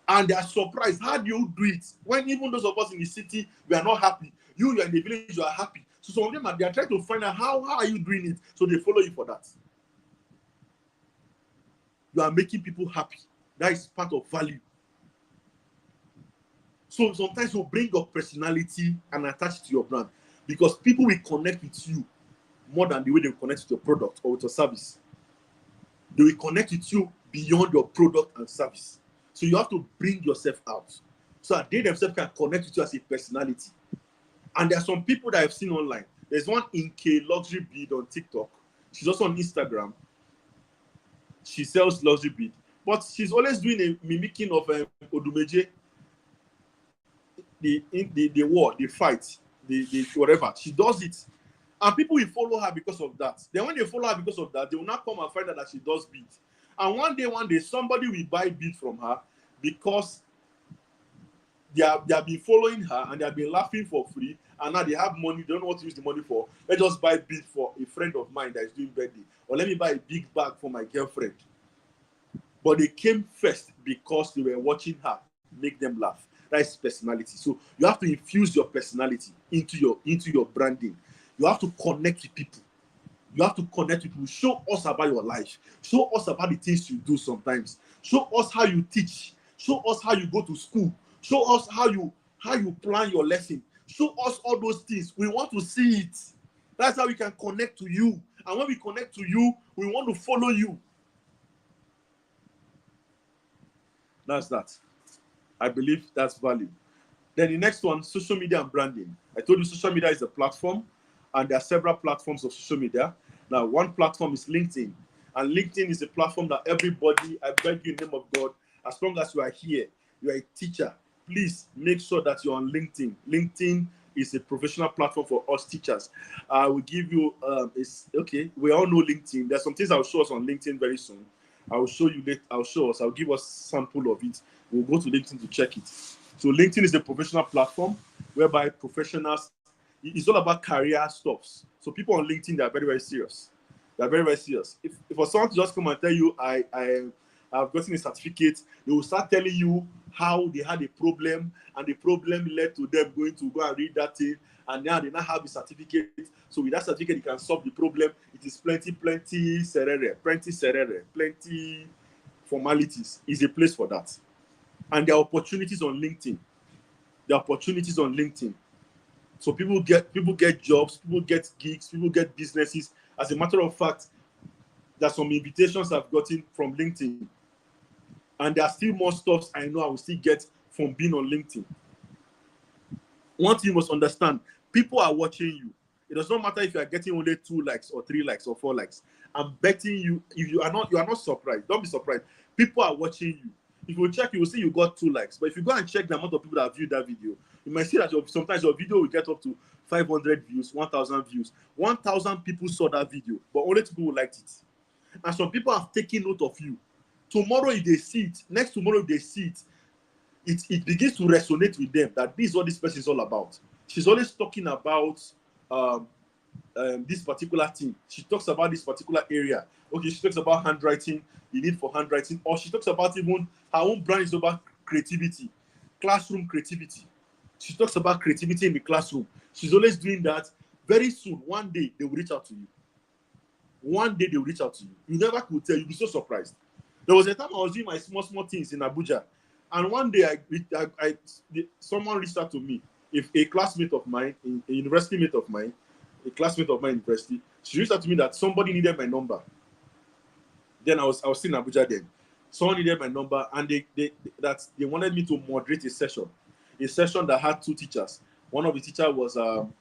And they are surprised. How do you do it? When even those of us in the city, we are not happy. You're in the village, you are happy. So some of them they are trying to find out how are you doing it. So they follow you for that. You are making people happy. That is part of value. So sometimes you bring your personality and attach it to your brand because people will connect with you more than the way they connect with your product or with your service. They will connect with you beyond your product and service. So you have to bring yourself out so that they themselves can connect with you as a personality. And there are some people that I've seen online. There's one Inke luxury bead on TikTok. She's also on Instagram. She sells luxury bead, but she's always doing a mimicking of Odumeje, the war, the fight, the whatever. She does it, and people will follow her because of that. Then when they follow her because of that, they will not come and find out that she does bead. And one day, somebody will buy bead from her because they have been following her and they have been laughing for free, and now they have money. They don't know what to use the money for. Let's just buy bead for a friend of mine that is doing birthday, or let me buy a big bag for my girlfriend. But they came first because they were watching her make them laugh. That is personality. So you have to infuse your personality into your branding. You have to connect with people. You have to connect with people. Show us about your life. Show us about the things you do sometimes. Show us how you teach. Show us how you go to school. Show us how you plan your lesson. Show us all those things. We want to see it. That's how we can connect to you. And when we connect to you, we want to follow you. That's that. I believe that's value. Then the next one, social media and branding. I told you social media is a platform, and there are several platforms of social media. Now, one platform is LinkedIn. And LinkedIn is a platform that everybody, I beg you in the name of God, as long as you are here, you are a teacher, please make sure that you're on LinkedIn. LinkedIn is a professional platform for us teachers. I will give you, okay, we all know LinkedIn. There's some things I'll show us on LinkedIn very soon. I'll show you later. I'll give us a sample of it. We'll go to LinkedIn to check it. So LinkedIn is a professional platform whereby professionals, it's all about career stuffs. So people on LinkedIn, they are very, very serious. They are very, very serious. If for someone to just come and tell you, I've gotten a certificate, they will start telling you how they had a problem, and the problem led to them going to go and read that thing, and now they now have the certificate. So with that certificate, you can solve the problem. It is plenty serere, plenty formalities. Is a place for that. And there are opportunities on LinkedIn. So people get jobs, people get gigs, people get businesses. As a matter of fact, there's some invitations I've gotten from LinkedIn. And there are still more stuff I know I will still get from being on LinkedIn. One thing you must understand, people are watching you. It does not matter if you are getting only 2 likes or 3 likes or 4 likes. I'm betting you, if you are not surprised. Don't be surprised. People are watching you. If you check, you will see you got 2 likes. But if you go and check the amount of people that have viewed that video, you might see that sometimes your video will get up to 500 views, 1,000 views. 1,000 people saw that video, but only 2 people liked it. And some people have taken note of you. Tomorrow, if they see it, next tomorrow, if they see it, it begins to resonate with them that this is what this person is all about. She's always talking about this particular thing. She talks about this particular area. Okay, she talks about handwriting, the need for handwriting, or she talks about even her own brand is about creativity, classroom creativity. She talks about creativity in the classroom. She's always doing that. Very soon, one day, they will reach out to you. One day, they will reach out to you. You never could tell. You'll be so surprised. There was a time I was doing my small things in Abuja, and one day someone reached out to me. if a classmate of mine, a university mate of mine, a classmate of mine in university, she reached out to me that somebody needed my number. Then I was still in Abuja then. Someone needed my number, and they wanted me to moderate a session that had two teachers. One of the teacher was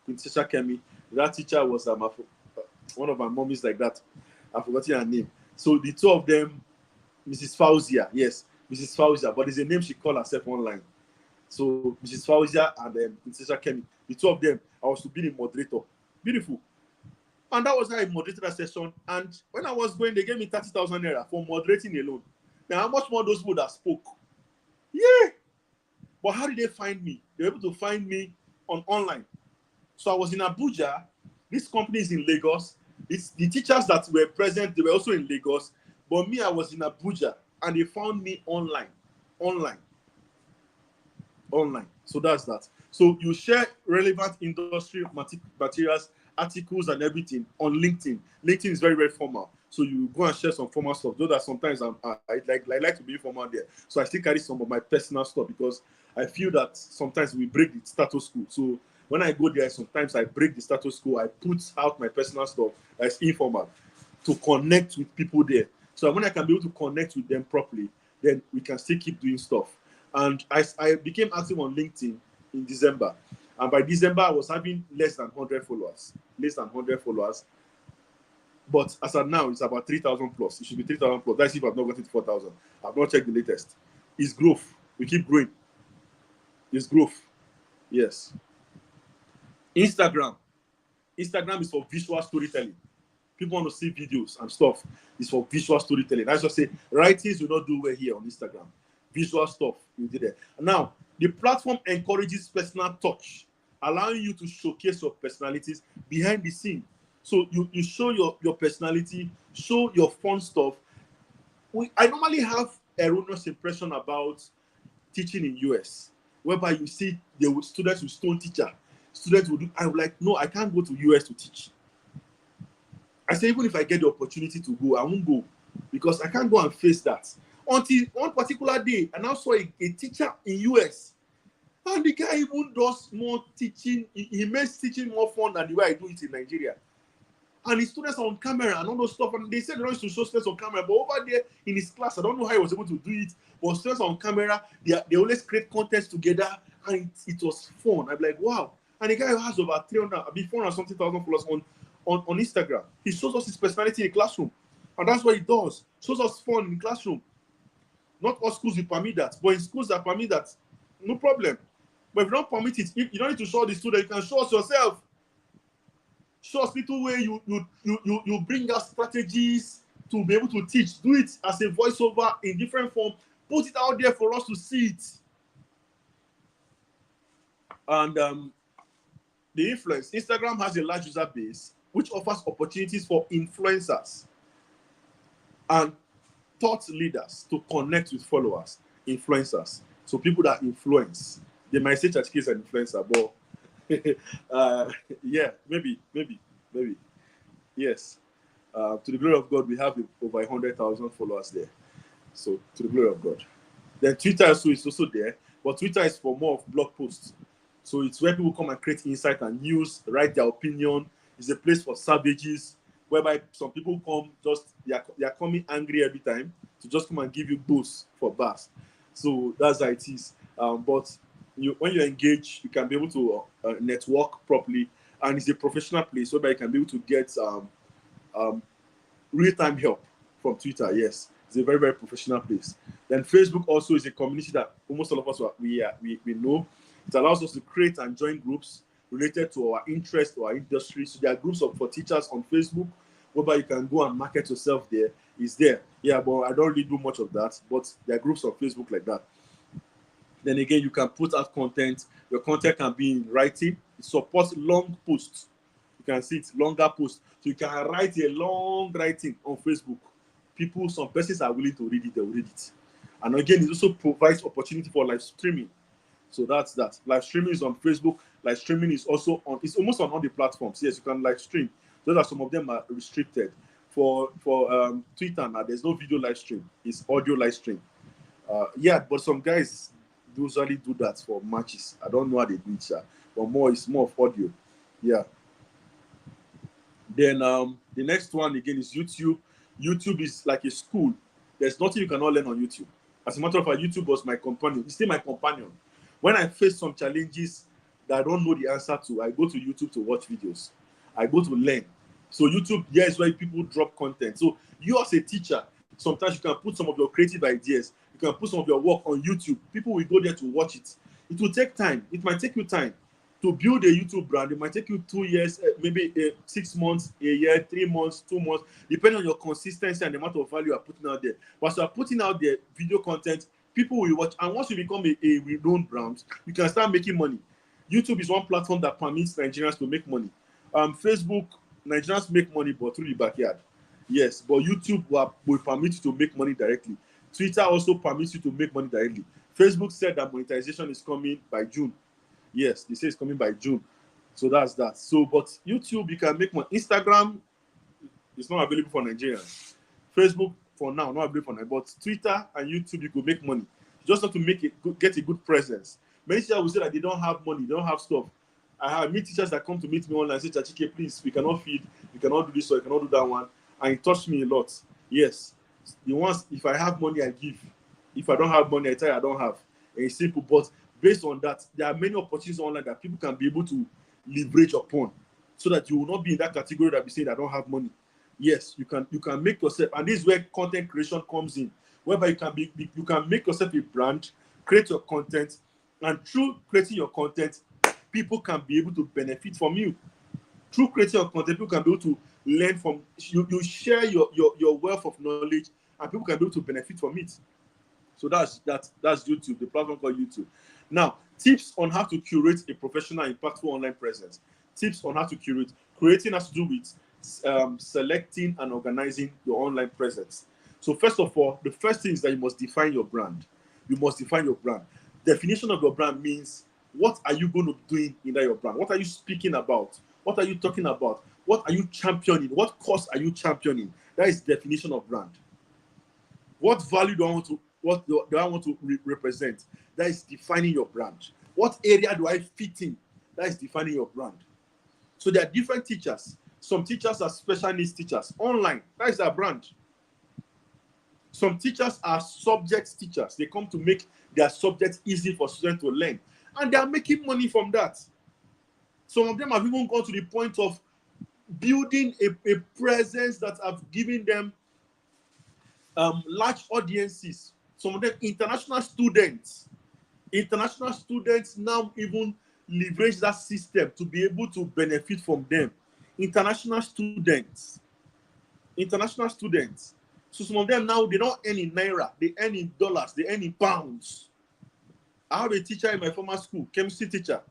Quintessential Kemi. That teacher was one of my mommies like that. I've forgotten her name. So the two of them, Mrs. Fauzia, yes, Mrs. Fauzia, but it's a name she called herself online. So Mrs. Fauzia and Quintessential Kemi, the two of them, I was to be the moderator. Beautiful. And that was how I moderated that session. And when I was going, they gave me 30,000 naira for moderating alone. Now, how much more those people that spoke? Yeah. But how did they find me? They were able to find me online. So I was in Abuja. This company is in Lagos. It's the teachers that were present, they were also in Lagos. But me, I was in Abuja. And they found me online. So that's that. So you share relevant industry materials, articles, and everything on LinkedIn. LinkedIn is very, very formal. So you go and share some formal stuff. Though that sometimes I like to be formal there. So I still carry some of my personal stuff because I feel that sometimes we break the status quo. So when I go there, sometimes I break the status quo. I put out my personal stuff that's informal to connect with people there. So when I can be able to connect with them properly, then we can still keep doing stuff. And I became active on LinkedIn in December. And by December, I was having less than 100 followers. But as of now, it's about 3,000 plus. It should be 3,000 plus. That's if I've not gotten to 4,000. I've not checked the latest. It's growth. We keep growing. It's growth. Yes. Instagram is for visual storytelling. People want to see videos and stuff. It's for visual storytelling. I just say writings will not do well here on Instagram. Visual stuff you did there. Now, the platform encourages personal touch, allowing you to showcase your personalities behind the scene. So you show your personality, show your fun stuff. I normally have erroneous impression about teaching in US, whereby you see students with stone teacher. Students will do, I'm like, no, I can't go to US to teach. I say, even if I get the opportunity to go, I won't go because I can't go and face that. Until one particular day, I now saw a teacher in US, and the guy even does more teaching. He makes teaching more fun than the way I do it in Nigeria. And his students are on camera and all those stuff. And they said they don't used to show students on camera, but over there in his class, I don't know how he was able to do it. But students on camera, they always create content together, and it was fun. I'm like, wow. And the guy has over 400 something thousand followers on Instagram. He shows us his personality in the classroom, and that's what he does. Shows us fun in the classroom. Not all schools will permit that, but in schools that permit that, no problem. But if you don't permit it, you don't need to show the student. You can show us yourself. Show us little way you bring out strategies to be able to teach. Do it as a voiceover in different form. Put it out there for us to see it. And the influence. Instagram has a large user base, which offers opportunities for influencers and thought leaders to connect with followers, influencers. So people that influence. They might say Church is an influencer, but yeah, maybe. Yes. To the glory of God, we have over 100,000 followers there. So to the glory of God. Then Twitter is also there, but Twitter is for more of blog posts. So it's where people come and create insight and news, write their opinion. It's a place for savages, whereby some people come they are coming angry every time to just come and give you boosts for bars. So that's how it is. But when you engage, you can be able to network properly, and it's a professional place whereby you can be able to get real-time help from Twitter. Yes, it's a very, very professional place. Then Facebook also is a community that almost all of us we know. It allows us to create and join groups related to our interest or our industry. So there are groups for teachers on Facebook, whereby you can go and market yourself there. It's there. Yeah, but I don't really do much of that. But there are groups on Facebook like that. Then again, you can put out content. Your content can be in writing. It supports long posts. You can see it's longer posts. So you can write a long writing on Facebook. Some persons are willing to read it, they'll read it. And again, it also provides opportunity for live streaming. So that's that. Live streaming is on Facebook. Live streaming is also it's almost on all the platforms. Yes, you can live stream. Those are some of them are restricted. For Twitter now, there's no video live stream. It's audio live stream. Yeah, but some guys usually do that for matches. I don't know how they do it, sir. but more is more of audio. Yeah. Then the next one again is YouTube. YouTube is like a school. There's nothing you cannot learn on YouTube. As a matter of fact, YouTube was my companion. It's still my companion. When I face some challenges that I don't know the answer to, I go to YouTube to watch videos. I go to learn. So YouTube, here is where people drop content. So you as a teacher, sometimes you can put some of your creative ideas, you can put some of your work on YouTube. People will go there to watch it. It will take time. It might take you time to build a YouTube brand. It might take you 2 years, maybe 6 months, a year, 3 months, 2 months, depending on your consistency and the amount of value you are putting out there. But as you are putting out there video content, people will watch. And once you become a renowned brand, you can start making money. YouTube is one platform that permits Nigerians to make money. Facebook, Nigerians make money, but through the backyard. Yes, but YouTube will permit you to make money directly. Twitter also permits you to make money directly. Facebook said that monetization is coming by June. Yes, they say it's coming by June. So that's that. So, but YouTube, you can make money. Instagram is not available for Nigerians. Facebook, for now, not available for Nigerians. But Twitter and YouTube, you could make money. You just have to get a good presence. Many teachers will say that they don't have money, they don't have stuff. I have meet teachers that come to meet me online and say, Chachike, please, we cannot feed, we cannot do this or we cannot do that one. And it touched me a lot. Yes. The ones, if I have money, I give. If I don't have money, I tell you I don't have. And it's simple. But based on that, there are many opportunities online that people can be able to leverage upon so that you will not be in that category that be saying I don't have money. Yes, you can make yourself, and this is where content creation comes in, whereby you can make yourself a brand, create your content, and through creating your content, people can be able to benefit from you. Through creating your content, people can be able to learn from you share your wealth of knowledge, and people can be able to benefit from it. So that's YouTube, the platform called YouTube. Now, tips on how to curate a professional, impactful online presence. Tips on how to curate. Creating has to do with selecting and organizing your online presence. So first of all, the first thing is that you must define your brand. You must define your brand. Definition of your brand means what are you going to be doing in that your brand? What are you speaking about? What are you talking about? What are you championing? What cause are you championing? That is definition of brand. What value do I want to represent? That is defining your brand. What area do I fit in? That is defining your brand. So there are different teachers. Some teachers are special needs teachers. Online, that is their brand. Some teachers are subject teachers. They come to make their subjects easy for students to learn. And they are making money from that. Some of them have even gone to the point of building a presence that have given them large audiences. Some of them international students now even leverage that system to be able to benefit from them. International students. So some of them now, they don't earn in naira, they earn in dollars, they earn in pounds. I have a teacher in my former school, chemistry teacher.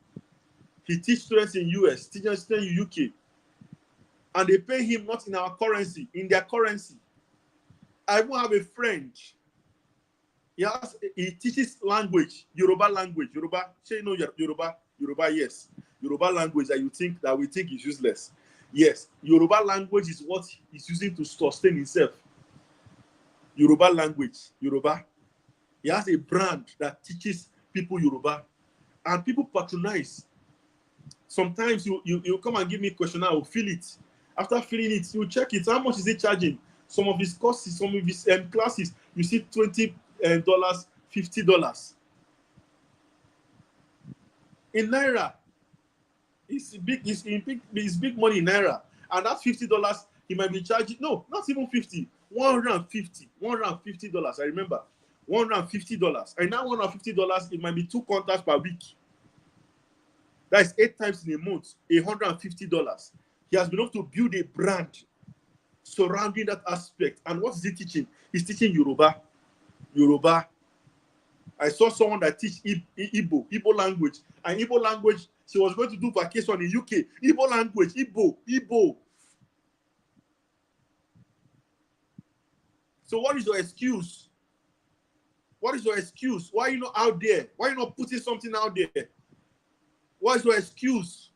He teaches students in US, teaches students in UK, and they pay him not in our currency, in their currency. I even have a friend. He teaches language, Yoruba language. Yoruba, say you know Yoruba, yes. Yoruba language that we think is useless. Yes, Yoruba language is what he's using to sustain himself. Yoruba language, Yoruba. He has a brand that teaches people Yoruba, and people patronize. Sometimes you come and give me a question, I will fill it. After filling it, you check it. How much is it charging? Some of his courses, some of his classes, you see $20, $50. In naira, it's big money in naira. And that $50, he might be charging, no, not even 50, $150. I remember, $150. And now $150, it might be 2 contacts per week. That is 8 times in a month, $150. He has been able to build a brand surrounding that aspect. And what is he teaching? He's teaching Yoruba. I saw someone that teach Igbo language. And Igbo language, she was going to do vacation in UK. Igbo language, Igbo. So what is your excuse? Why are you not out there? Why are you not putting something out there? What is your excuse?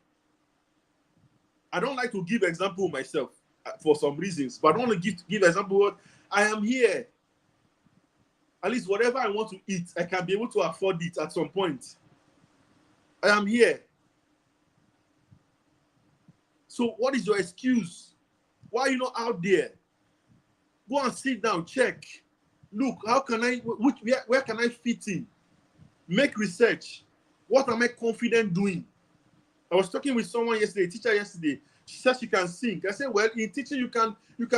I don't like to give example myself for some reasons, but I don't want to give example what I am here. At least whatever I want to eat, I can be able to afford it at some point. I am here. So what is your excuse? Why are you not out there? Go and sit down, check. Look, how can I, where can I fit in? Make research. What am I confident doing? I was talking with someone yesterday, a teacher yesterday. She said she can sing. I said, well, in teaching, you can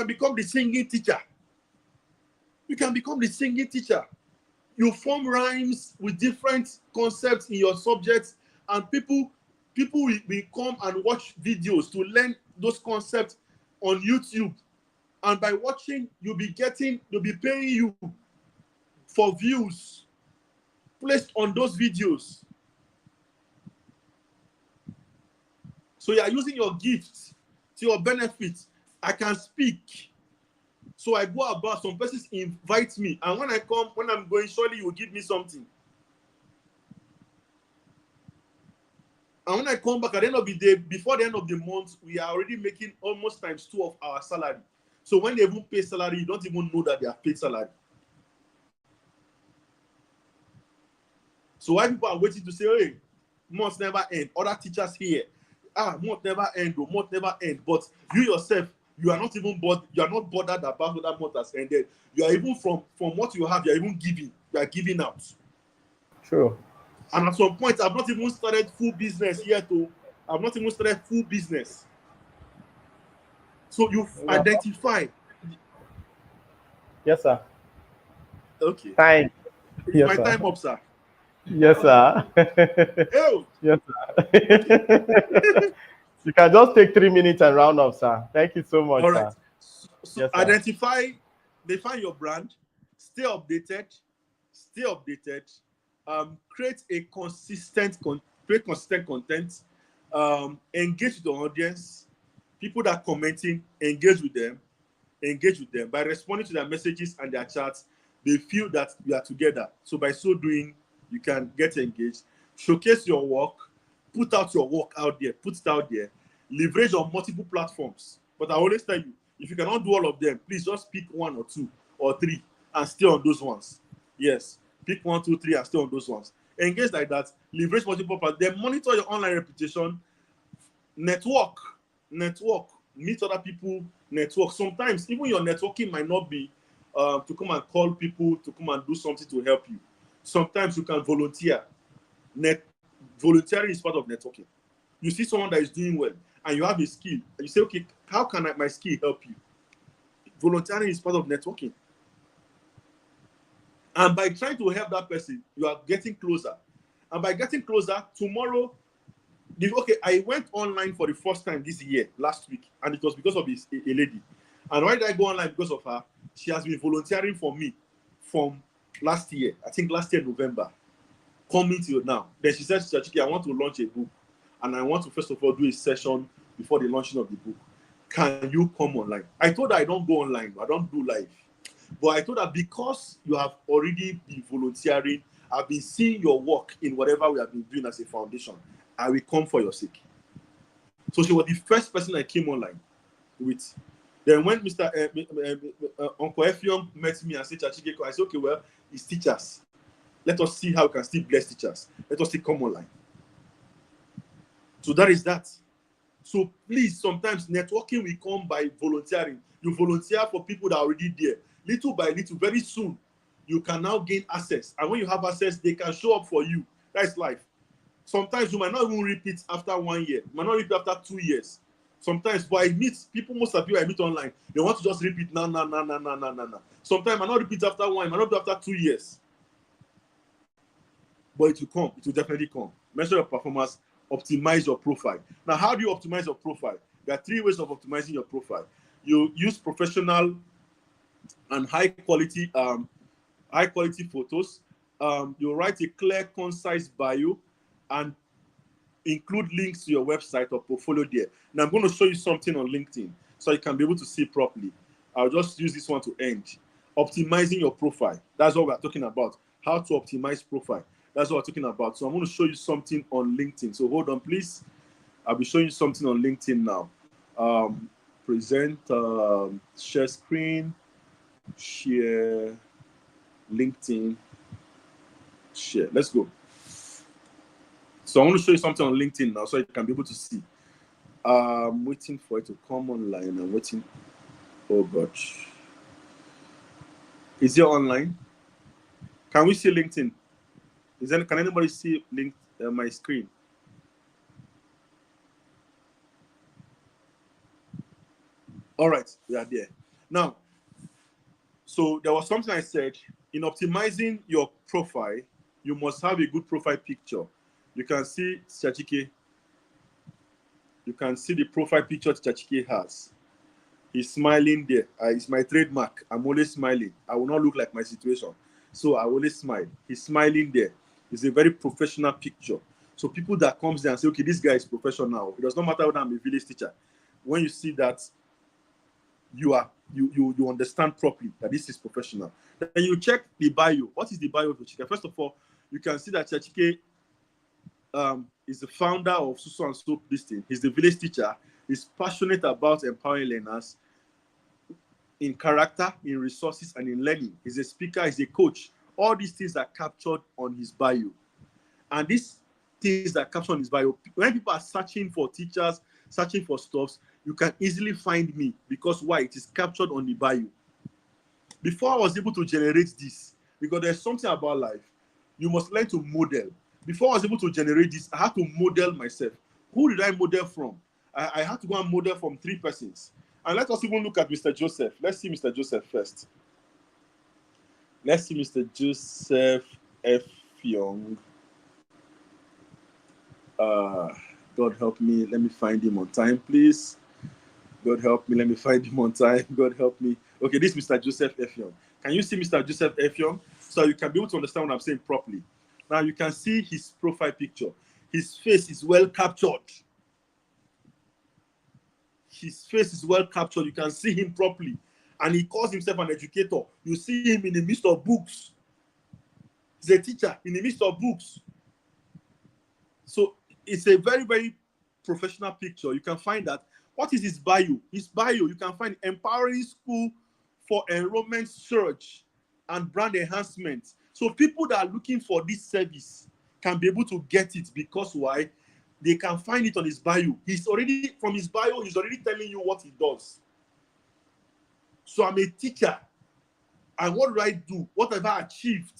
become the singing teacher. You can become the singing teacher. You form rhymes with different concepts in your subjects, and people will come and watch videos to learn those concepts on YouTube. And by watching, they'll be paying you for views placed on those videos. So you are using your gifts to your benefit. I can speak. So I go about, some persons invite me. And when I'm going, surely you will give me something. And when I come back at the end of the day, before the end of the month, we are already making almost times 2 of our salary. So when they even pay salary, you don't even know that they have paid salary. So why people are waiting to say, hey, months never end. Other teachers here, month never end, or month never end. But you yourself, you are not even bothered about whether month has ended. You are even from what you have, you are even giving. You are giving out. True. And at some point, I've not even started full business yet. I've not even started full business. So you identify. Yes, sir. Okay. Time. Is Yes, my sir. time up, sir? Yes, sir. Oh. Yes, sir. Okay. You can just take 3 minutes and round up, sir. Thank you so much, All right. sir. So Yes, sir. define your brand, stay updated. Create consistent content. Engage with your audience. People that are commenting, engage with them. By responding to their messages and their chats. They feel that we are together. So by so doing, you can get engaged. Showcase your work. Put out your work out there. Put it out there. Leverage on multiple platforms. But I always tell you, if you cannot do all of them, please just pick 1 or 2 or 3 and stay on those ones. Yes, pick 1, 2, 3 and stay on those ones. Engage like that. Leverage multiple platforms. Then monitor your online reputation. Network. Meet other people. Network. Sometimes even your networking might not be to come and call people to come and do something to help you. Sometimes you can volunteer. Volunteering is part of networking. You see someone that is doing well and you have a skill and you say, okay, how can my skill help you? Volunteering is part of networking. And by trying to help that person, you are getting closer. And by getting closer, tomorrow, I went online for the first time this year, last week, and it was because of a lady. And why did I go online? Because of her. She has been volunteering for me from last year. I think last year, November. Coming to now. Then she said, Chachiki, I want to launch a book. And I want to, first of all, do a session before the launching of the book. Can you come online? I told her I don't go online. I don't do live. But I told her because you have already been volunteering, I've been seeing your work in whatever we have been doing as a foundation. I will come for your sake. So she was the first person I came online with. Then when Mr. Uncle Effiong met me and said, Chachiki, I said, okay, well, it's teachers. Let us see how we can still bless teachers. Let us still come online. So that is that. So please, sometimes networking will come by volunteering. You volunteer for people that are already there. Little by little, very soon, you can now gain access. And when you have access, they can show up for you. That's life. Sometimes you might not even repeat after 1 year. You might not repeat after 2 years. Sometimes, but I meet people, most of you I meet online, they want to just repeat now. Sometimes I might not repeat after 1, I might not repeat after 2 years. But it will come. It will definitely come. Measure your performance. Optimize your profile. Now, how do you optimize your profile? There are 3 ways of optimizing your profile. You use professional and high quality photos. You write a clear, concise bio and include links to your website or portfolio there. Now, I'm going to show you something on LinkedIn so you can be able to see properly. I'll just use this one to end. Optimizing your profile. That's what we're talking about. How to optimize profile. That's what we're talking about. So I'm going to show you something on LinkedIn. So hold on, please. I'll be showing you something on LinkedIn now. Present, share screen, share LinkedIn, share. Let's go. So I want to show you something on LinkedIn now so you can be able to see. I'm waiting for it to come online. I'm waiting. Oh God. Is it online? Can we see LinkedIn? Can anybody see my screen? All right, we are there. Now, so there was something I said. In optimizing your profile, you must have a good profile picture. You can see Chachike. You can see the profile picture Chachike has. He's smiling there. It's my trademark. I'm always smiling. I will not look like my situation. So I always smile. He's smiling there. It's a very professional picture. So people that comes there and say, okay, this guy is professional. It does not matter whether I'm a village teacher. When you see that, you understand properly that this is professional. Then you check the bio. What is the bio of Chachike? First of all, you can see that Chachike is the founder of so and so this thing. He's the village teacher. He's passionate about empowering learners in character, in resources, and in learning. He's a speaker, he's a coach. All these things are captured on his bio. And these things that are captured on his bio, when people are searching for teachers, searching for stuffs, you can easily find me because why? It is captured on the bio. Before I was able to generate this, because there's something about life, you must learn to model. Before I was able to generate this, I had to model myself. Who did I model from? I had to go and model from 3 persons. And let us even look at Mr. Joseph. Let's see Mr. Joseph first. Let's see Mr. Joseph F. Young. God help me. Let me find him on time, please. God help me. Let me find him on time. God help me. Okay, this is Mr. Joseph F. Young. Can you see Mr. Joseph F. Young? So you can be able to understand what I'm saying properly. Now you can see his profile picture. His face is well captured. His face is well captured. You can see him properly. And he calls himself an educator. You see him in the midst of books. He's a teacher in the midst of books. So it's a very, very professional picture. You can find that. What is his bio? His bio, you can find empowering school for enrollment search and brand enhancement. So people that are looking for this service can be able to get it because why? They can find it on his bio. He's already, from his bio, he's already telling you what he does. So I'm a teacher. And what do I do? What have I achieved?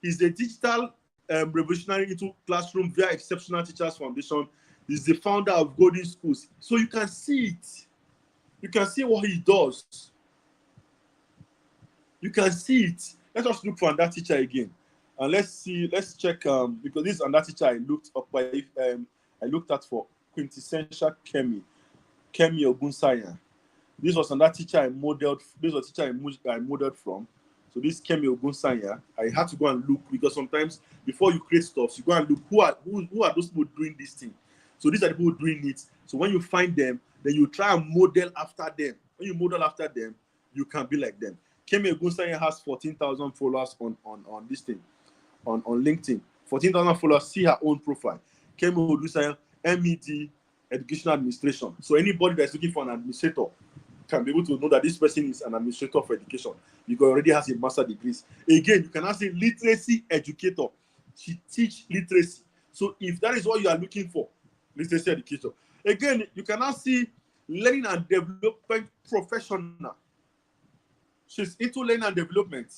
He's a digital revolutionary into classroom via Exceptional Teachers Foundation. He's the founder of Golden Schools. So you can see it. You can see what he does. You can see it. Let us look for another teacher again. And let's check, because this is another teacher I looked up by, I looked at for quintessential Kemi Ogunsanya. This was another teacher I modeled. This was a teacher I modeled from. So this Kemi Ogunsanya, I had to go and look because sometimes before you create stuff, you go and look who are those people doing this thing. So these are the people doing it. So when you find them, then you try and model after them. When you model after them, you can be like them. Kemi Ogunsanya has 14,000 followers on this thing, on LinkedIn. 14,000 followers. See her own profile. Kemi Ogunsanya, MED, Educational Administration. So anybody that's looking for an administrator can be able to know that this person is an administrator for education because already has a master degrees. Again, you can say literacy educator. She teach literacy. So if that is what you are looking for, literacy educator. Again, you can see learning and development professional. She's into learning and development.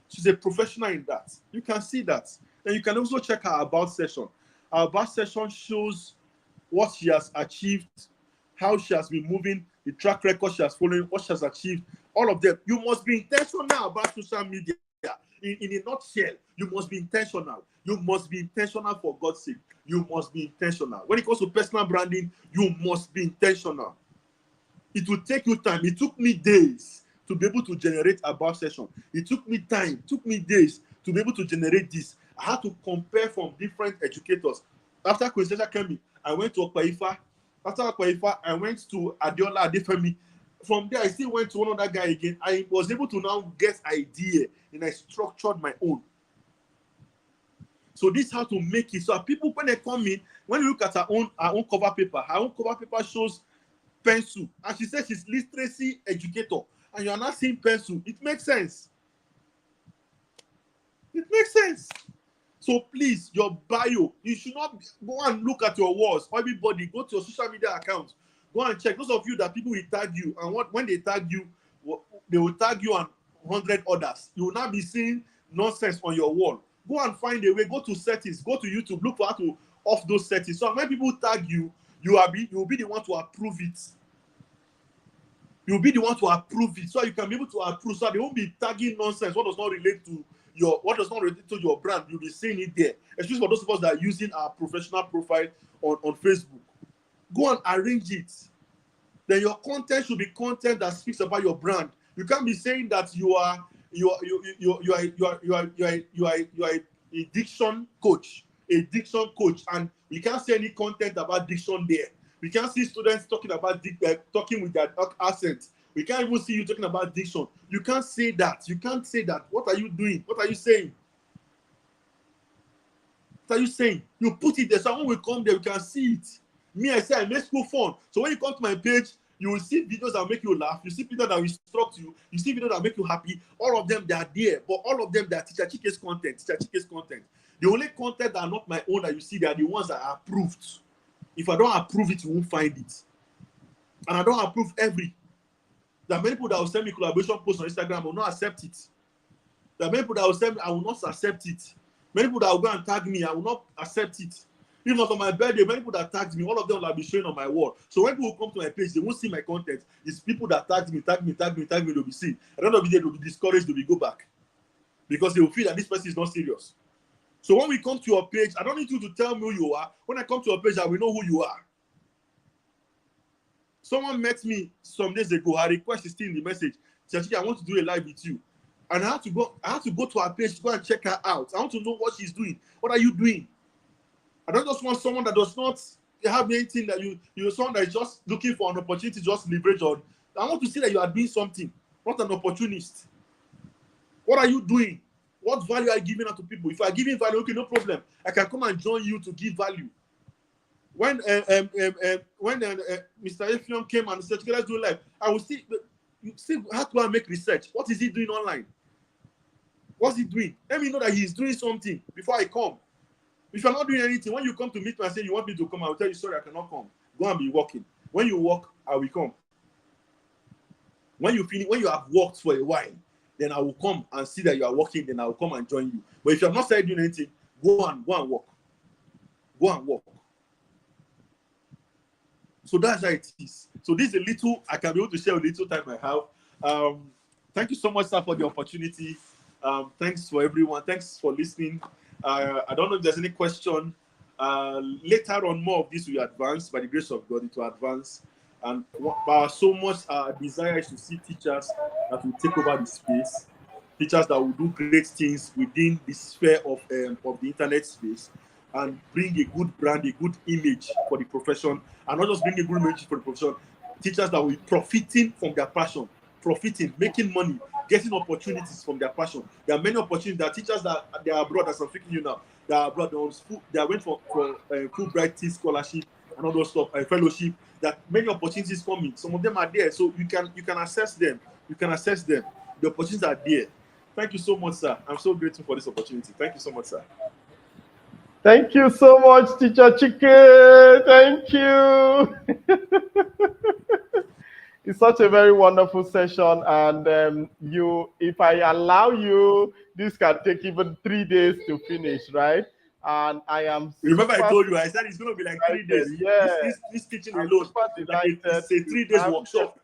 She's a professional in that. You can see that. And you can also check her about session. Her about session shows what she has achieved, how she has been moving, the track record she has followed, what she has achieved, all of them. You must be intentional about social media. In a nutshell, you must be intentional. You must be intentional for God's sake. You must be intentional. When it comes to personal branding, you must be intentional. It will take you time. It took me days to be able to generate about session. It took me time, took me days to be able to generate this. I had to compare from different educators. After Quintessential Kemi, I went to Okpaifa. After Okpaifa, I went to Adiola Adefemi. From there, I still went to one other guy again. I was able to now get idea, and I structured my own. So this is how to make it. So people, when they come in, when you look at her own cover paper shows pencil, and she says she's literacy educator, and you are not seeing pencil. It makes sense. It makes sense. So please, your bio, you should not go and look at your walls. Everybody, go to your social media accounts. Go and check. Those of you that people will tag you, and when they tag you, they will tag you and 100 others. You will not be seeing nonsense on your wall. Go and find a way. Go to settings. Go to YouTube. Look for how to off those settings. So when people tag you, you will be the one to approve it. You'll be the one to approve it, so you can be able to approve. So they won't be tagging nonsense. What does not relate to your brand, you'll be seeing it there. Especially for those of us that are using our professional profile on Facebook. Go and arrange it. Then your content should be content that speaks about your brand. You can't be saying that you are a diction coach, and you can't say any content about diction there. We can't see students talking about talking with their accent. We can't even see you talking about diction. You can't say that. You can't say that. What are you doing? What are you saying? What are you saying? You put it there. Someone will come there. We can see it. Me, I say I make school fun. So when you come to my page, you will see videos that make you laugh. You see videos that will instruct you. You see videos that make you happy. All of them, they are there. But all of them, they are Teacher Chike's content. Teacher Chike's content. The only content that are not my own that you see, they are the ones that are approved. If I don't approve it, you won't find it. And I don't approve every. There are many people that will send me collaboration posts on Instagram. I will not accept it. There are many people that will send me, I will not accept it. Many people that will go and tag me, I will not accept it. Even on my birthday, many people that tagged me, all of them will be showing on my wall. So when people come to my page, they won't see my content. It's people that tagged me, they'll be seen. At the end of the day, they'll be discouraged, they'll be go back. Because they will feel that this person is not serious. So when we come to your page, I don't need you to tell me who you are. When I come to your page, I will know who you are. Someone met me some days ago. Her request is still in the message. She said, I want to do a live with you. And I have to go to her page to go and check her out. I want to know what she's doing. What are you doing? I don't just want someone that does not have anything that you're someone that is just looking for an opportunity to just leverage on. I want to see that you are doing something, not an opportunist. What are you doing? What value are you giving out to people? If you are giving value, okay, no problem. I can come and join you to give value. When Mr. Effiong came and said, okay, let's do live, I will see. You still have to go and make research. What is he doing online? What's he doing? Let me know that he's doing something before I come. If you're not doing anything, when you come to meet me and say you want me to come, I will tell you, sorry, I cannot come. Go and be working. When you work, I will come. When you finish, when you have worked for a while, then I will come and see that you are working, then I will come and join you. But if you have not started doing anything, go and work. Go and work. So that's how it is. So this is a little, I can be able to share a little time I have. Thank you so much, sir, for the opportunity. Thanks for everyone. Thanks for listening. I don't know if there's any question. Later on, more of this will advance by the grace of God. It will advance. And so much desire is to see teachers that will take over the space, teachers that will do great things within the sphere of the internet space, and bring a good brand, a good image for the profession, and not just bring a good image for the profession. Teachers that will be profiting from their passion, making money, getting opportunities from their passion. There are many opportunities. There are teachers that they are abroad, as I'm speaking you now. They are abroad. They went for Fulbright scholarship and all those stuff, fellowship. That many opportunities coming. Some of them are there, so you can assess them. You can assess them. The opportunities are there. Thank you so much, sir. I'm so grateful for this opportunity. Thank you so much, sir. Thank you so much, Teacher Chike. Thank you. It's such a very wonderful session, and if I allow you, this can take even 3 days to finish, right? And I am. Remember, I told you, I said it's going to be like 3 days. Yeah. This teaching alone, it's a 3 days workshop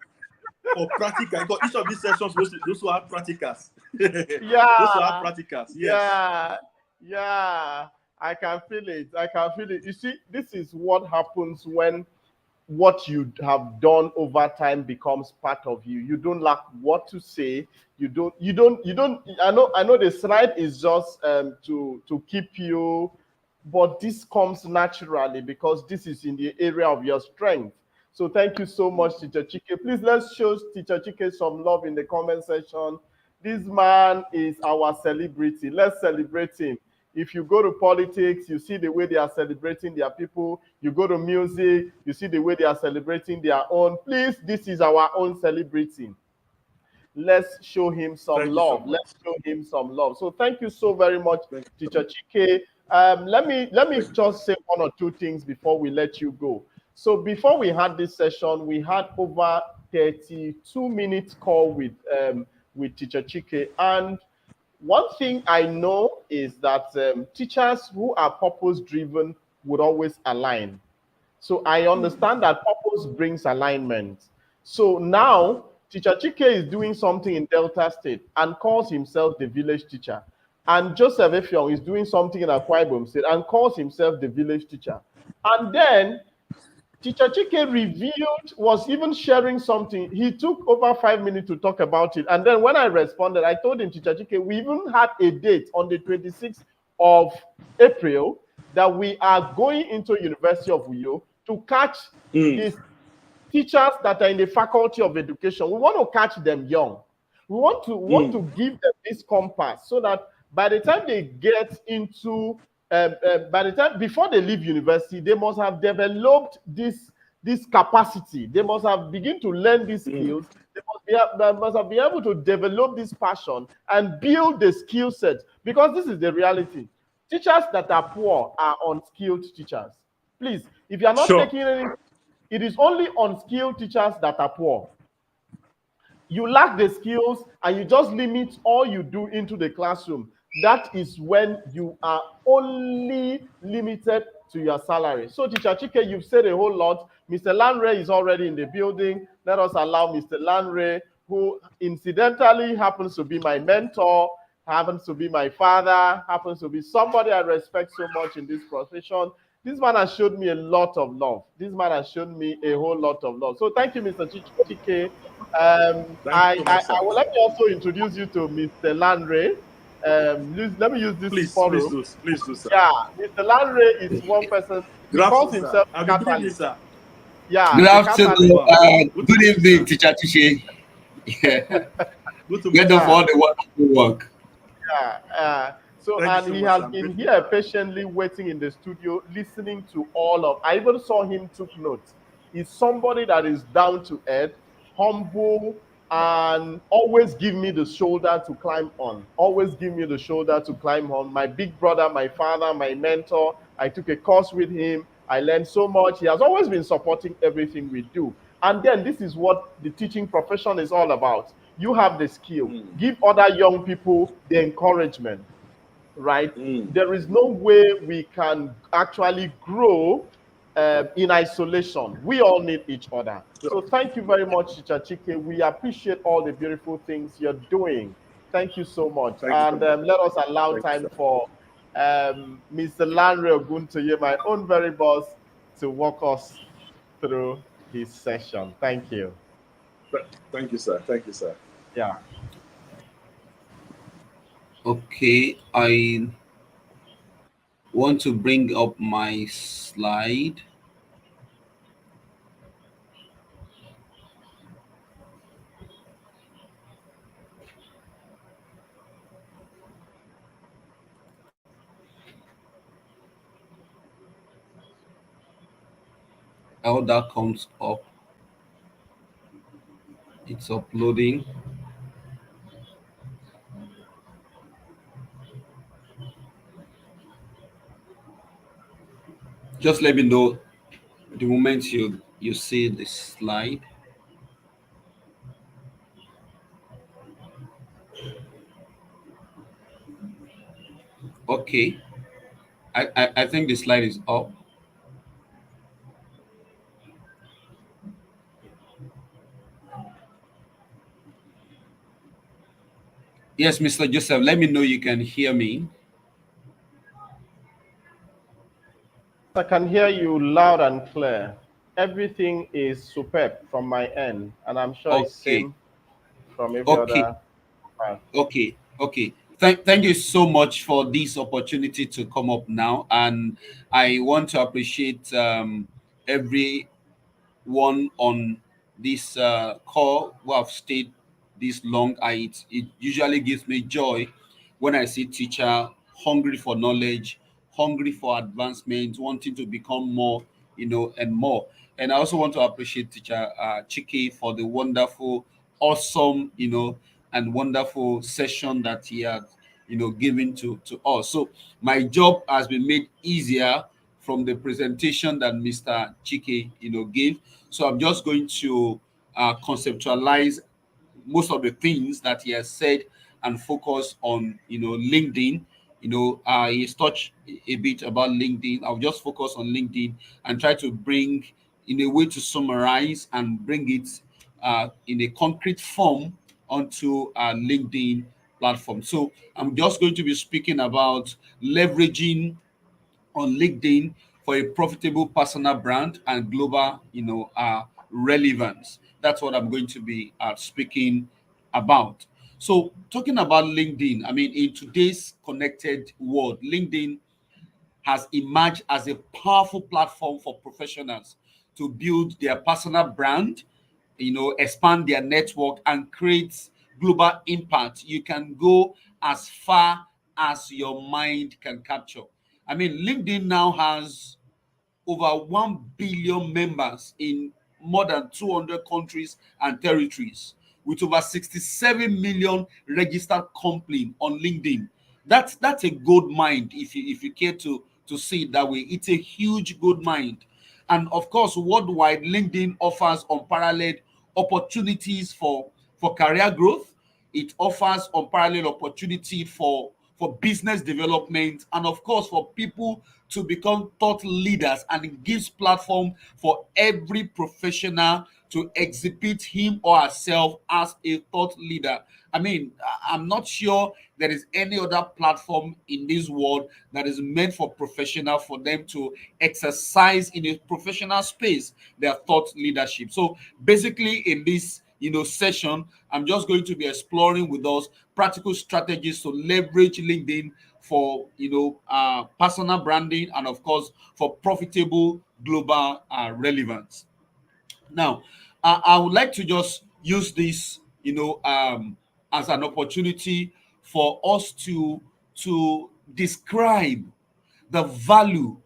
for practical. Because each of these sessions, those who have practicals. Yeah. Those who have practicals. Yes. Yeah. I can feel it. You see, this is what happens when what you have done over time becomes part of you. You don't lack what to say. You don't. I know the slide is just to keep you, but this comes naturally because this is in the area of your strength. So thank you so much, Teacher Chike. Please let's show Teacher Chike some love in the comment section. This man is our celebrity. Let's celebrate him. If you go to politics, you see the way they are celebrating their people. You go to music, you see the way they are celebrating their own. Please, this is our own celebrating. let's show him some Thank you so love. much. Let's show him some love. So thank you so very much, Thank you so Teacher much. Chike. Let me Thank you so just much. say one or two things before we let you go. So before we had this session, we had over 32 minutes call with Teacher Chike, and one thing I know is that teachers who are purpose driven would always align. So I Mm, understand that purpose brings alignment. So now Teacher Chike is doing something in Delta State and calls himself the village teacher. And Joseph Effiong is doing something in Akwa Ibom State and calls himself the village teacher. And then Teacher Chike revealed, was even sharing something. He took over 5 minutes to talk about it. And then when I responded, I told him, Teacher Chike, we even had a date on the 26th of April that we are going into University of Uyo to catch mm, these teachers that are in the faculty of education. We want to catch them young. We want to mm, give them this compass so that by the time they get into by the time before they leave university, they must have developed this capacity. They must have begin to learn these mm. skills. They must have been able to develop this passion and build the skill set, because this is the reality. Teachers that are poor are unskilled teachers. Please, if you are not Sure. taking any, it is only unskilled teachers that are poor. You lack the skills and you just limit all you do into the classroom. That is when you are only limited to your salary. So, Teacher Chike, you've said a whole lot. Mr. Lanre is already in the building. Let us allow Mr. Lanre, who incidentally happens to be my mentor, happens to be my father, happens to be somebody I respect so much in this profession. This man has showed me a lot of love. This man has shown me a whole lot of love. So thank you, Mr. Chike. Thank you so much, sir. I will let me also introduce you to Mr. Lanre. Let me use this Please forum. do, please do, sir. Yeah, Mr. Lanre is one person. Good He calls afternoon, sir. himself I mean, good evening, Catalyst. sir. Yeah, Good the afternoon. Catalyst. Wow. Good to Good meet you, evening, sir. Teacher Tishe. Yeah. Good to Get meet you, up for Yeah, all sir. the wonderful work. yeah. So, Thank you and so he much, has sir. I'm been grateful, here sir. patiently waiting in the studio, listening to all of. I even saw him took notes. He's somebody that is down to earth, humble, and always give me the shoulder to climb on. Always give me the shoulder to climb on. My big brother, my father, my mentor. I took a course with him. I learned so much. He has always been supporting everything we do. And then this is what the teaching profession is all about. You have the skill. Mm, Give other young people the encouragement, right? mm. There is no way we can actually grow in isolation. We all need each other. Sure. So thank you very much, Chicha Chike. We appreciate all the beautiful things you're doing. Thank you so much. Thank you so And much. let us allow Thank you, time sir. for Mr. Lanre Oguntoye, my own very boss, to walk us through his session. Thank you. Thank you, sir. Thank you, sir. Yeah. Okay, I want to bring up my slide. How that comes up. It's uploading. Just let me know the moment you see the slide. Okay. I think the slide is up. Yes, Mr. Joseph, let me know you can hear me. I can hear you loud and clear. Everything is superb from my end, and I'm sure it's Okay. same from every Okay. other part. Okay. Thank you so much for this opportunity to come up now. And I want to appreciate everyone on this call who have stayed this long. It usually gives me joy when I see teacher hungry for knowledge, hungry for advancement, wanting to become more, and more. And I also want to appreciate teacher Chiki for the wonderful awesome, and wonderful session that he had, given to us. So my job has been made easier from the presentation that Mr. Chike, gave. So I'm just going to conceptualize most of the things that he has said and focus on, LinkedIn. He's touched a bit about LinkedIn. I'll just focus on LinkedIn and try to bring in a way to summarize and bring it in a concrete form onto our LinkedIn platform. So I'm just going to be speaking about leveraging on LinkedIn for a profitable personal brand and global, relevance. That's what I'm going to be speaking about. So, talking about LinkedIn, I mean, in today's connected world, LinkedIn has emerged as a powerful platform for professionals to build their personal brand, expand their network, and create global impact. You can go as far as your mind can capture. I mean, LinkedIn now has over 1 billion members in more than 200 countries and territories, with over 67 million registered companies on LinkedIn. That's a gold mine if you care to see it that way. It's a huge gold mine. And of course, worldwide, LinkedIn offers unparalleled opportunities for career growth. It offers unparalleled opportunity for business development, and of course for people to become thought leaders, and it gives platform for every professional to exhibit him or herself as a thought leader. I mean, I'm not sure there is any other platform in this world that is meant for professional, for them to exercise in a professional space their thought leadership. So basically in this session, I'm just going to be exploring with us practical strategies to leverage LinkedIn for personal branding, and of course for profitable global relevance. Now, I would like to just use this, as an opportunity for us to describe the value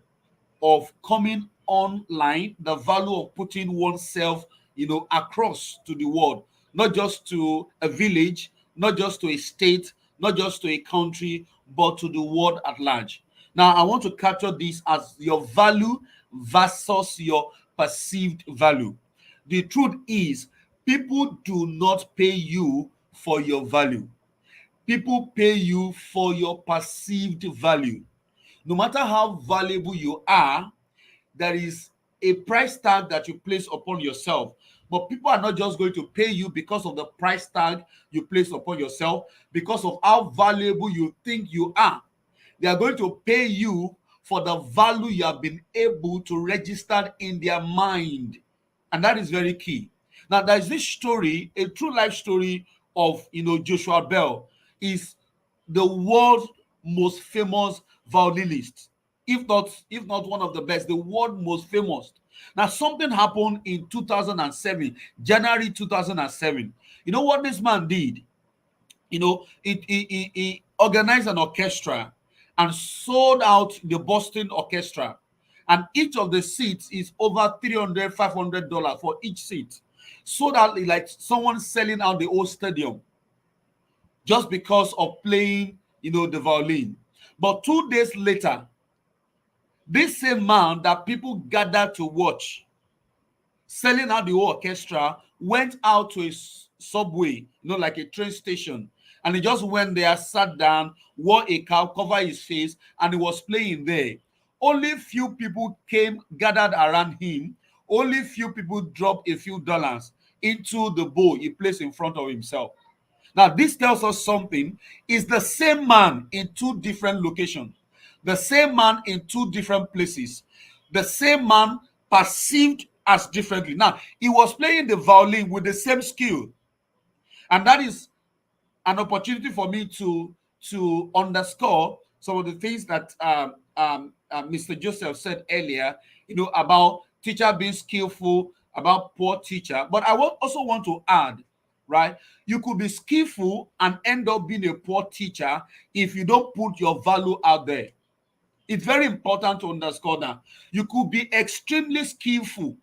of coming online, the value of putting oneself, across to the world, not just to a village, not just to a state, not just to a country, but to the world at large. Now, I want to capture this as your value versus your perceived value. The truth is, people do not pay you for your value. People pay you for your perceived value. No matter how valuable you are, there is a price tag that you place upon yourself. But people are not just going to pay you because of the price tag you place upon yourself, because of how valuable you think you are. They are going to pay you for the value you have been able to register in their mind. And that is very key. Now, there is this story, a true life story of Joshua Bell. Is the world's most famous violinist, if not one of the best, the world most famous. Now, something happened in 2007, January 2007. You know what this man did? He organized an orchestra and sold out the Boston Orchestra, and each of the seats is over $300-$500 for each seat. Sold out like someone selling out the whole stadium just because of playing, the violin. But 2 days later, this same man that people gathered to watch selling out the whole orchestra went out to a subway, like a train station, and he just went there, sat down, wore a cap, covered his face, and he was playing there. Only few people came, gathered around him. Only few people dropped a few dollars into the bowl he placed in front of himself. Now, this tells us something. Is the same man in two different locations, the same man in two different places, the same man perceived as differently. Now, he was playing the violin with the same skill, and that is an opportunity for me to underscore some of the things that Mr. Joseph said earlier, about teacher being skillful, about poor teacher. But I also want to add, right? You could be skillful and end up being a poor teacher if you don't put your value out there. It's very important to underscore that. You could be extremely skillful,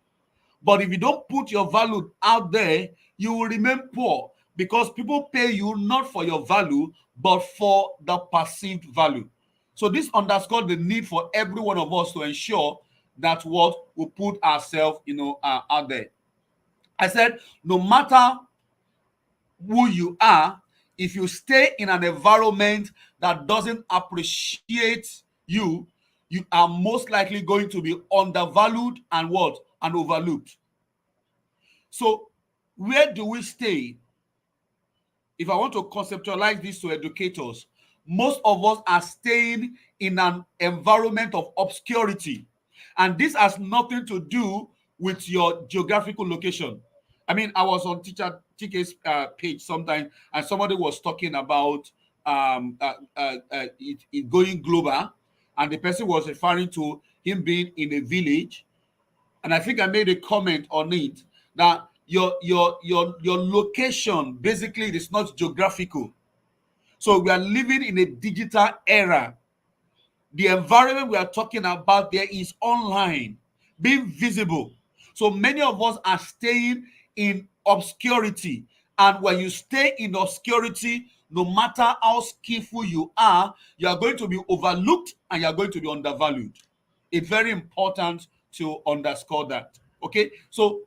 but if you don't put your value out there, you will remain poor because people pay you not for your value, but for the perceived value. So this underscores the need for every one of us to ensure that what we put ourselves, out there. I said, no matter who you are, if you stay in an environment that doesn't appreciate you, you are most likely going to be undervalued and what? And overlooked. So, where do we stay? If I want to conceptualize this to educators, most of us are staying in an environment of obscurity. And this has nothing to do with your geographical location. I mean, I was on Teacher TK's page sometime, and somebody was talking about it going global, and the person was referring to him being in a village, and I think I made a comment on it that your location basically it is not geographical. So we are living in a digital era. The environment we are talking about there is online, being visible. So many of us are staying in obscurity. And when you stay in obscurity, no matter how skillful you are going to be overlooked and you're going to be undervalued. It's very important to underscore that. Okay, so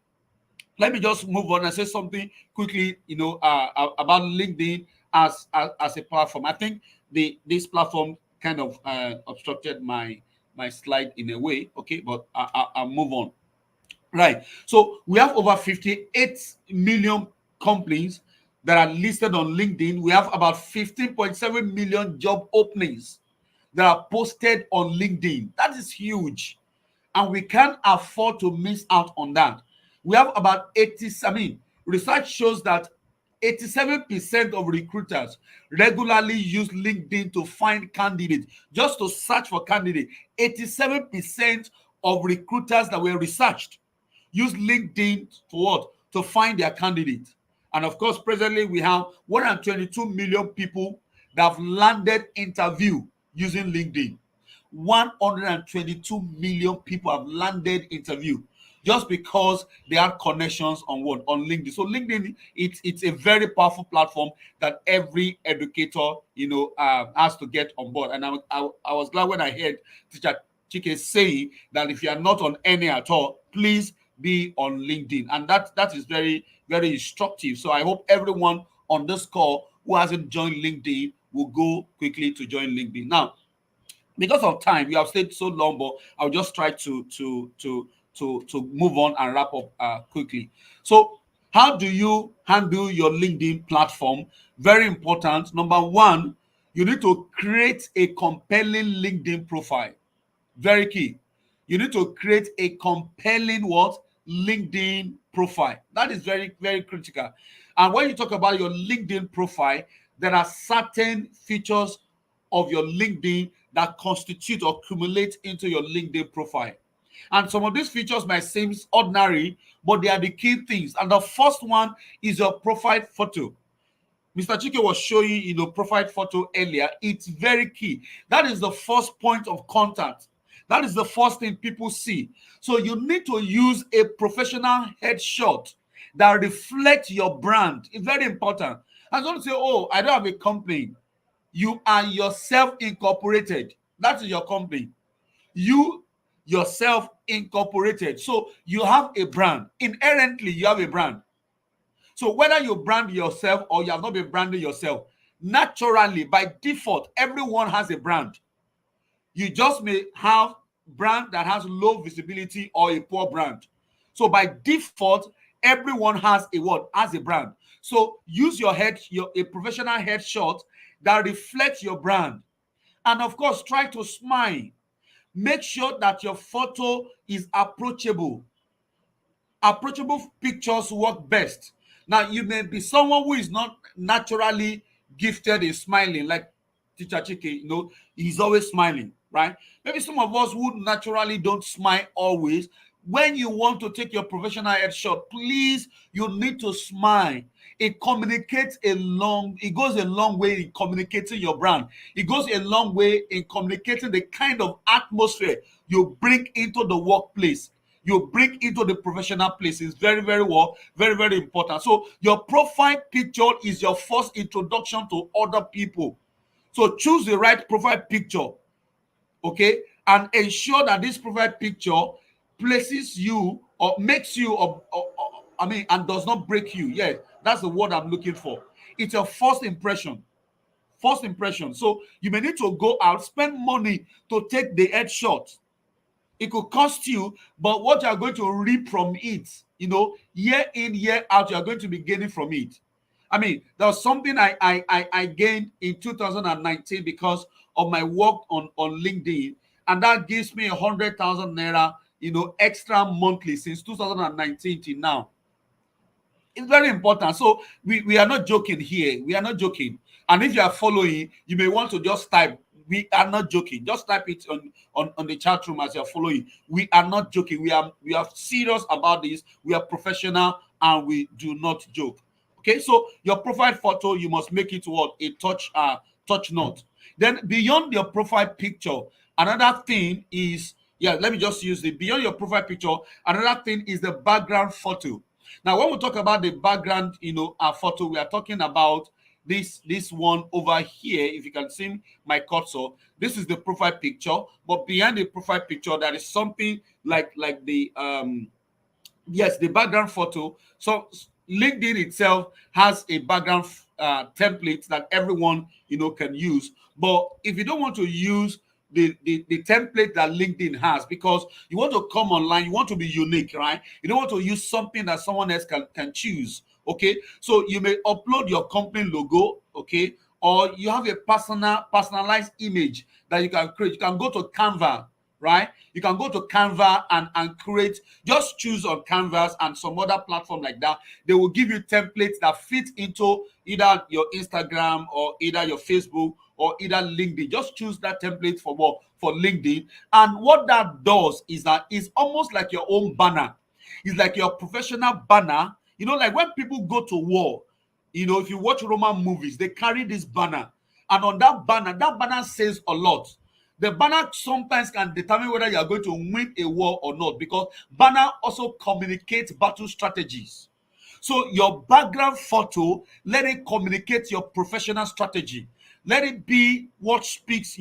let me just move on and say something quickly, about LinkedIn as a platform. I think this platform kind of obstructed my slide in a way. Okay, but I'll move on. Right. So we have over 58 million companies that are listed on LinkedIn. We have about 15.7 million job openings that are posted on LinkedIn. That is huge. And we can't afford to miss out on that. We have about research shows that 87% of recruiters regularly use LinkedIn to find candidates, just to search for candidates. 87% of recruiters that were researched use LinkedIn to what? To find their candidate. And of course, presently we have 122 million people that have landed interview using LinkedIn. 122 million people have landed interview just because they have connections on what? On LinkedIn. So LinkedIn, it's a very powerful platform that every educator, has to get on board. And I was glad when I heard Teacher Chike saying that if you are not on any at all, please be on LinkedIn. And that is very, very instructive. So I hope everyone on this call who hasn't joined LinkedIn will go quickly to join LinkedIn. Now, because of time, we have stayed so long, but I'll just try to move on and wrap up quickly. So, how do you handle your LinkedIn platform? Very important. Number one, you need to create a compelling LinkedIn profile. Very key. You need to create a compelling what? LinkedIn profile. That is very, very critical. And when you talk about your LinkedIn profile, there are certain features of your LinkedIn that constitute or accumulate into your LinkedIn profile. And some of these features might seem ordinary, but they are the key things. And the first one is your profile photo. Mr. Chike was showing, profile photo earlier. It's very key. That is the first point of contact. That is the first thing people see. So you need to use a professional headshot that reflects your brand. It's very important. I don't say, oh, I don't have a company. You are yourself incorporated. That is your company. You yourself incorporated. So you have a brand. Inherently, you have a brand. So whether you brand yourself or you have not been branding yourself, naturally, by default, everyone has a brand. You just may have brand that has low visibility or a poor brand. So by default, everyone has a what? Has a brand. So use a professional headshot that reflects your brand. And of course, try to smile. Make sure that your photo is approachable. Approachable pictures work best. Now, you may be someone who is not naturally gifted in smiling, like Teacher Chike, he's always smiling, right? Maybe some of us who naturally don't smile always. When you want to take your professional headshot, please, you need to smile. It goes a long way in communicating your brand. It goes a long way in communicating the kind of atmosphere you bring into the workplace. you bring into the professional place is very, very well, very, very important. So your profile picture is your first introduction to other people. So choose the right profile picture, okay, and ensure that this profile picture places you or makes you I mean, and does not break you. Yes, that's the word I'm looking for. It's your first impression. First impression. So you may need to go out, spend money to take the headshot. It could cost you, but what you are going to reap from it, year in, year out, you are going to be gaining from it. I mean, there was something I gained in 2019 because of my work on LinkedIn, and that gives me 100,000 naira, extra monthly since 2019 till now. It's very important. So we are not joking here. We are not joking. And if you are following, you may want to just type, we are not joking. Just type it on the chat room as you're following. We are not joking. We are serious about this. We are professional and we do not joke. Okay, so your profile photo, you must make it what? A touch note. Then beyond your profile picture, another thing is, yeah, let me just use it. Beyond your profile picture, another thing is the background photo. Now, when we talk about the background, photo, we are talking about this one over here. If you can see my cursor, this is the profile picture. But behind the profile picture, there is something like the yes, the background photo. So LinkedIn itself has a background template that everyone can use. But if you don't want to use the template that LinkedIn has, because you want to come online, you want to be unique, right? You don't want to use something that someone else can choose. Okay, so you may upload your company logo, okay, or you have a personalized image that you can create. You can go to Canva, right? You can go to Canva and create, just choose on Canvas and some other platform like that. They will give you templates that fit into either your Instagram or either your Facebook or either LinkedIn. Just choose that template for what? For LinkedIn. And what that does is that it's almost like your own banner. It's like your professional banner. Like when people go to war, if you watch Roman movies, they carry this banner. And on that banner says a lot. The banner sometimes can determine whether you are going to win a war or not, because banner also communicates battle strategies. So your background photo, let it communicate your professional strategy. Let it be what speaks,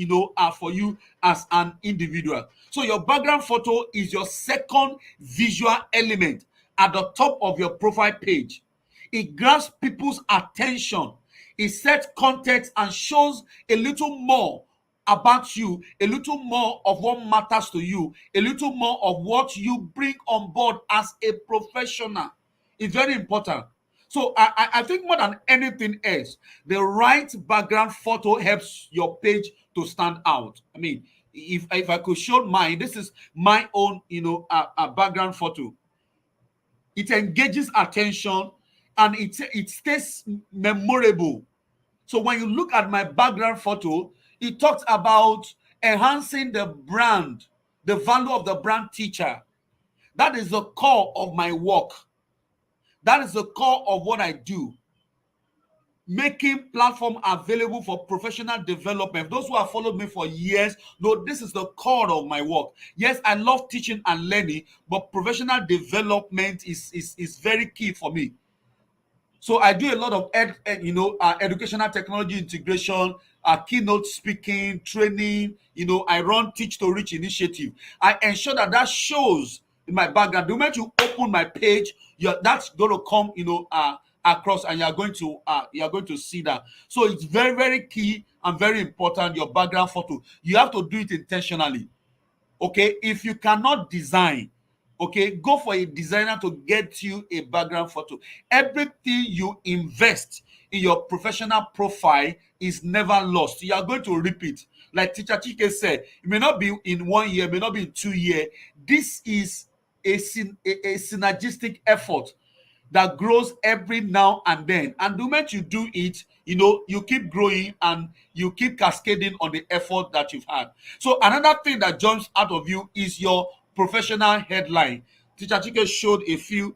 for you as an individual. So your background photo is your second visual element at the top of your profile page. It grabs people's attention. It sets context and shows a little more about you, a little more of what matters to you, a little more of what you bring on board as a professional. It's very important. So I think more than anything else, the right background photo helps your page to stand out. I mean, if I could show mine, this is my own, background photo. It engages attention and it stays memorable. So when you look at my background photo, it talks about enhancing the brand, the value of the brand teacher. That is the core of my work. That is the core of what I do. Making platform available for professional development. Those who have followed me for years know this is the core of my work. Yes, I love teaching and learning, but professional development is very key for me. So I do a lot of educational technology integration, keynote speaking, training. I run Teach to Reach initiative. I ensure that shows in my background. The moment you open my page, that's going to come, across, and you're going to see that. So it's very, very key and very important. Your background photo, you have to do it intentionally. Okay, if you cannot design, okay, go for a designer to get you a background photo. Everything you invest in your professional profile is never lost. You are going to repeat. Like Teacher Chike said, it may not be in 1 year, it may not be in 2 years. This is a synergistic effort that grows every now and then. And the moment you do it, you keep growing and you keep cascading on the effort that you've had. So another thing that jumps out of you is your professional headline. Teacher Chike showed a few,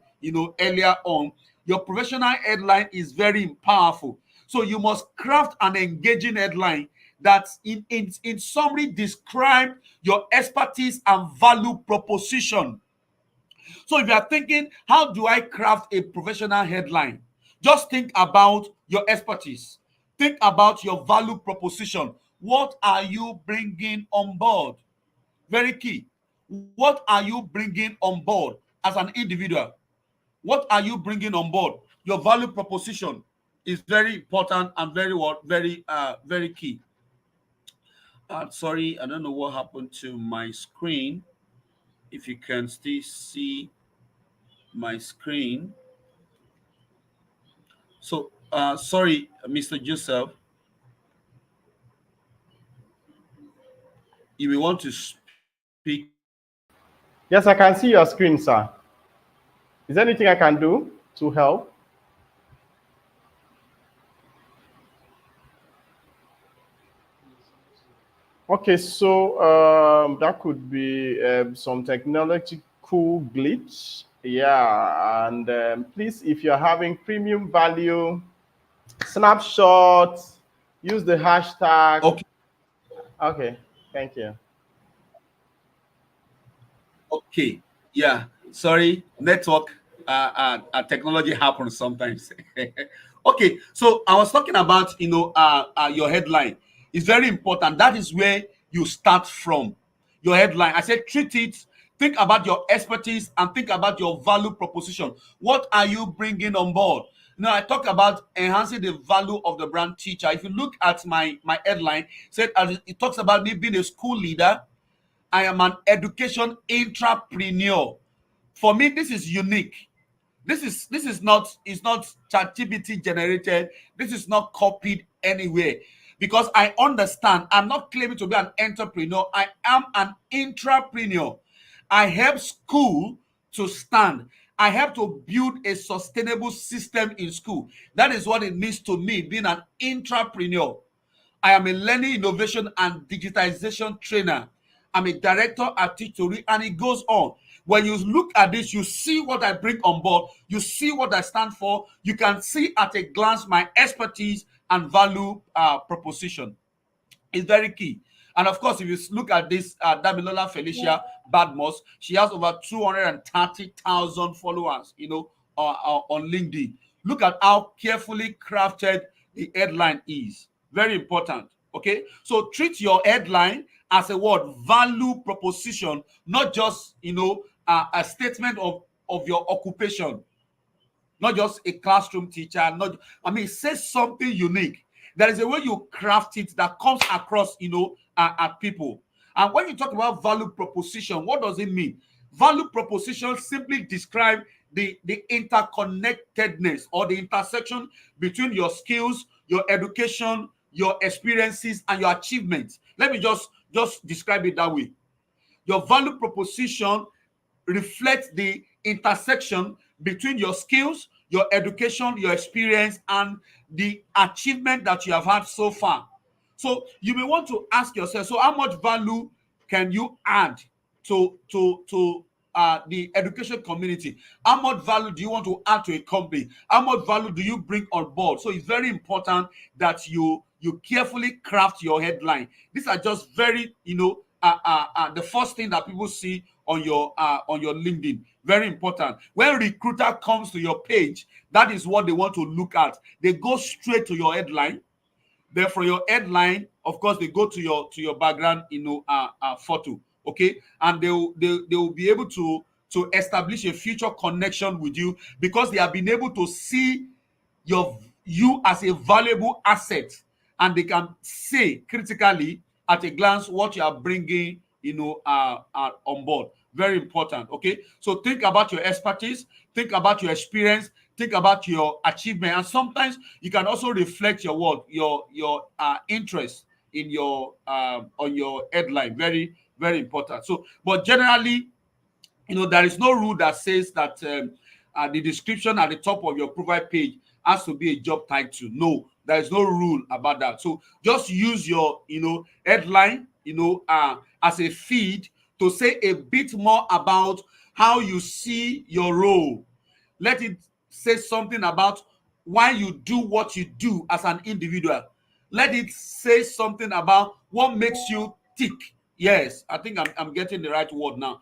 earlier on. Your professional headline is very powerful. So you must craft an engaging headline that in summary describe your expertise and value proposition. So if you are thinking, how do I craft a professional headline? Just think about your expertise. Think about your value proposition. What are you bringing on board? Very key. What are you bringing on board as an individual? What are you bringing on board? Your value proposition is very important and very key. Sorry, I don't know what happened to my screen. If you can still see my screen. So, sorry, Mr. Joseph, you may want to speak. Yes, I can see your screen, sir. Is there anything I can do to help? Okay, so that could be some technological glitch. Yeah, and please, if you're having premium value snapshots, use the hashtag. Okay. Okay, thank you. Okay. Yeah. Sorry. Network technology happens sometimes. Okay. So I was talking about, your headline. It's very important. That is where you start from. Your headline. I said treat it. Think about your expertise and think about your value proposition. What are you bringing on board? I talk about enhancing the value of the brand teacher. If you look at my headline, said it talks about me being a school leader. I am an education entrepreneur. For me, this is unique. This is not ChatGPT generated. This is not copied anywhere because I understand. I'm not claiming to be an entrepreneur. I am an entrepreneur. I help school to stand. I help to build a sustainable system in school. That is what it means to me being an entrepreneur. I am a learning innovation and digitization trainer. I'm a director at Teachori, and it goes on. When you look at this, you see what I bring on board. You see what I stand for. You can see at a glance my expertise and value proposition is very key. And of course, if you look at this, Damilola Felicia Badmos, she has over 230,000 followers, on LinkedIn. Look at how carefully crafted the headline is. Very important. Okay. So treat your headline as a word value proposition, not just, a statement of your occupation, not just a classroom teacher. Not, I mean, say something unique. There is a way you craft it that comes across, at people. And when you talk about value proposition, what does it mean? Value proposition simply describe the interconnectedness or the intersection between your skills, your education, your experiences, and your achievements. Let me just describe it that way. Your value proposition reflects the intersection between your skills, your education, your experience, and the achievement that you have had so far. So you may want to ask yourself, so how much value can you add to the education community? How much value do you want to add to a company? How much value do you bring on board? So it's very important that you carefully craft your headline. These are just very, the first thing that people see on your LinkedIn. Very important. When recruiter comes to your page, that is what they want to look at. They go straight to your headline. Then from your headline, of course, they go to your background, photo. Okay, and they will be able to establish a future connection with you because they have been able to see you as a valuable asset, and they can say critically at a glance what you are bringing, on board. Very important. Okay, so think about your expertise, think about your experience, think about your achievement, and sometimes you can also reflect your work, your interest in your on your headline. Very important. So, but generally, there is no rule that says that the description at the top of your profile page has to be a job title. No, there is no rule about that. So just use your, headline, as a feed to say a bit more about how you see your role. Let it say something about why you do what you do as an individual. Let it say something about what makes you tick. Yes, I think I'm getting the right word now.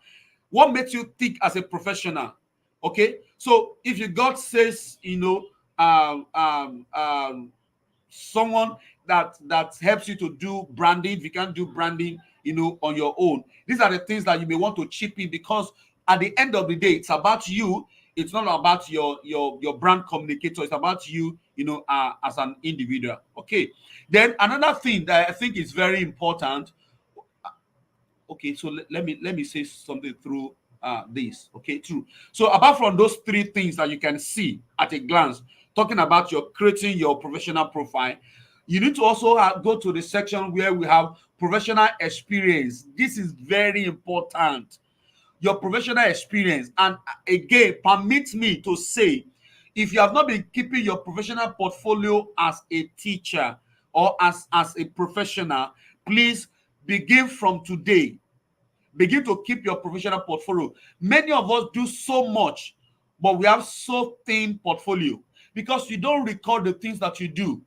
What makes you tick as a professional? Okay, so if you God says, someone that helps you to do branding, if you can't do branding, on your own, these are the things that you may want to chip in, because at the end of the day, it's about you. It's not about your brand communicator. It's about you, as an individual. Okay. Then another thing that I think is very important. Okay, so let me say something through this. Okay, true. So apart from those three things that you can see at a glance, talking about your creating your professional profile, you need to also go to the section where we have professional experience. This is very important. Your professional experience. And again, permit me to say, if you have not been keeping your professional portfolio as a teacher or as a professional, please begin from today. Begin to keep your professional portfolio. Many of us do so much, but we have so thin portfolio because you don't record the things that you do.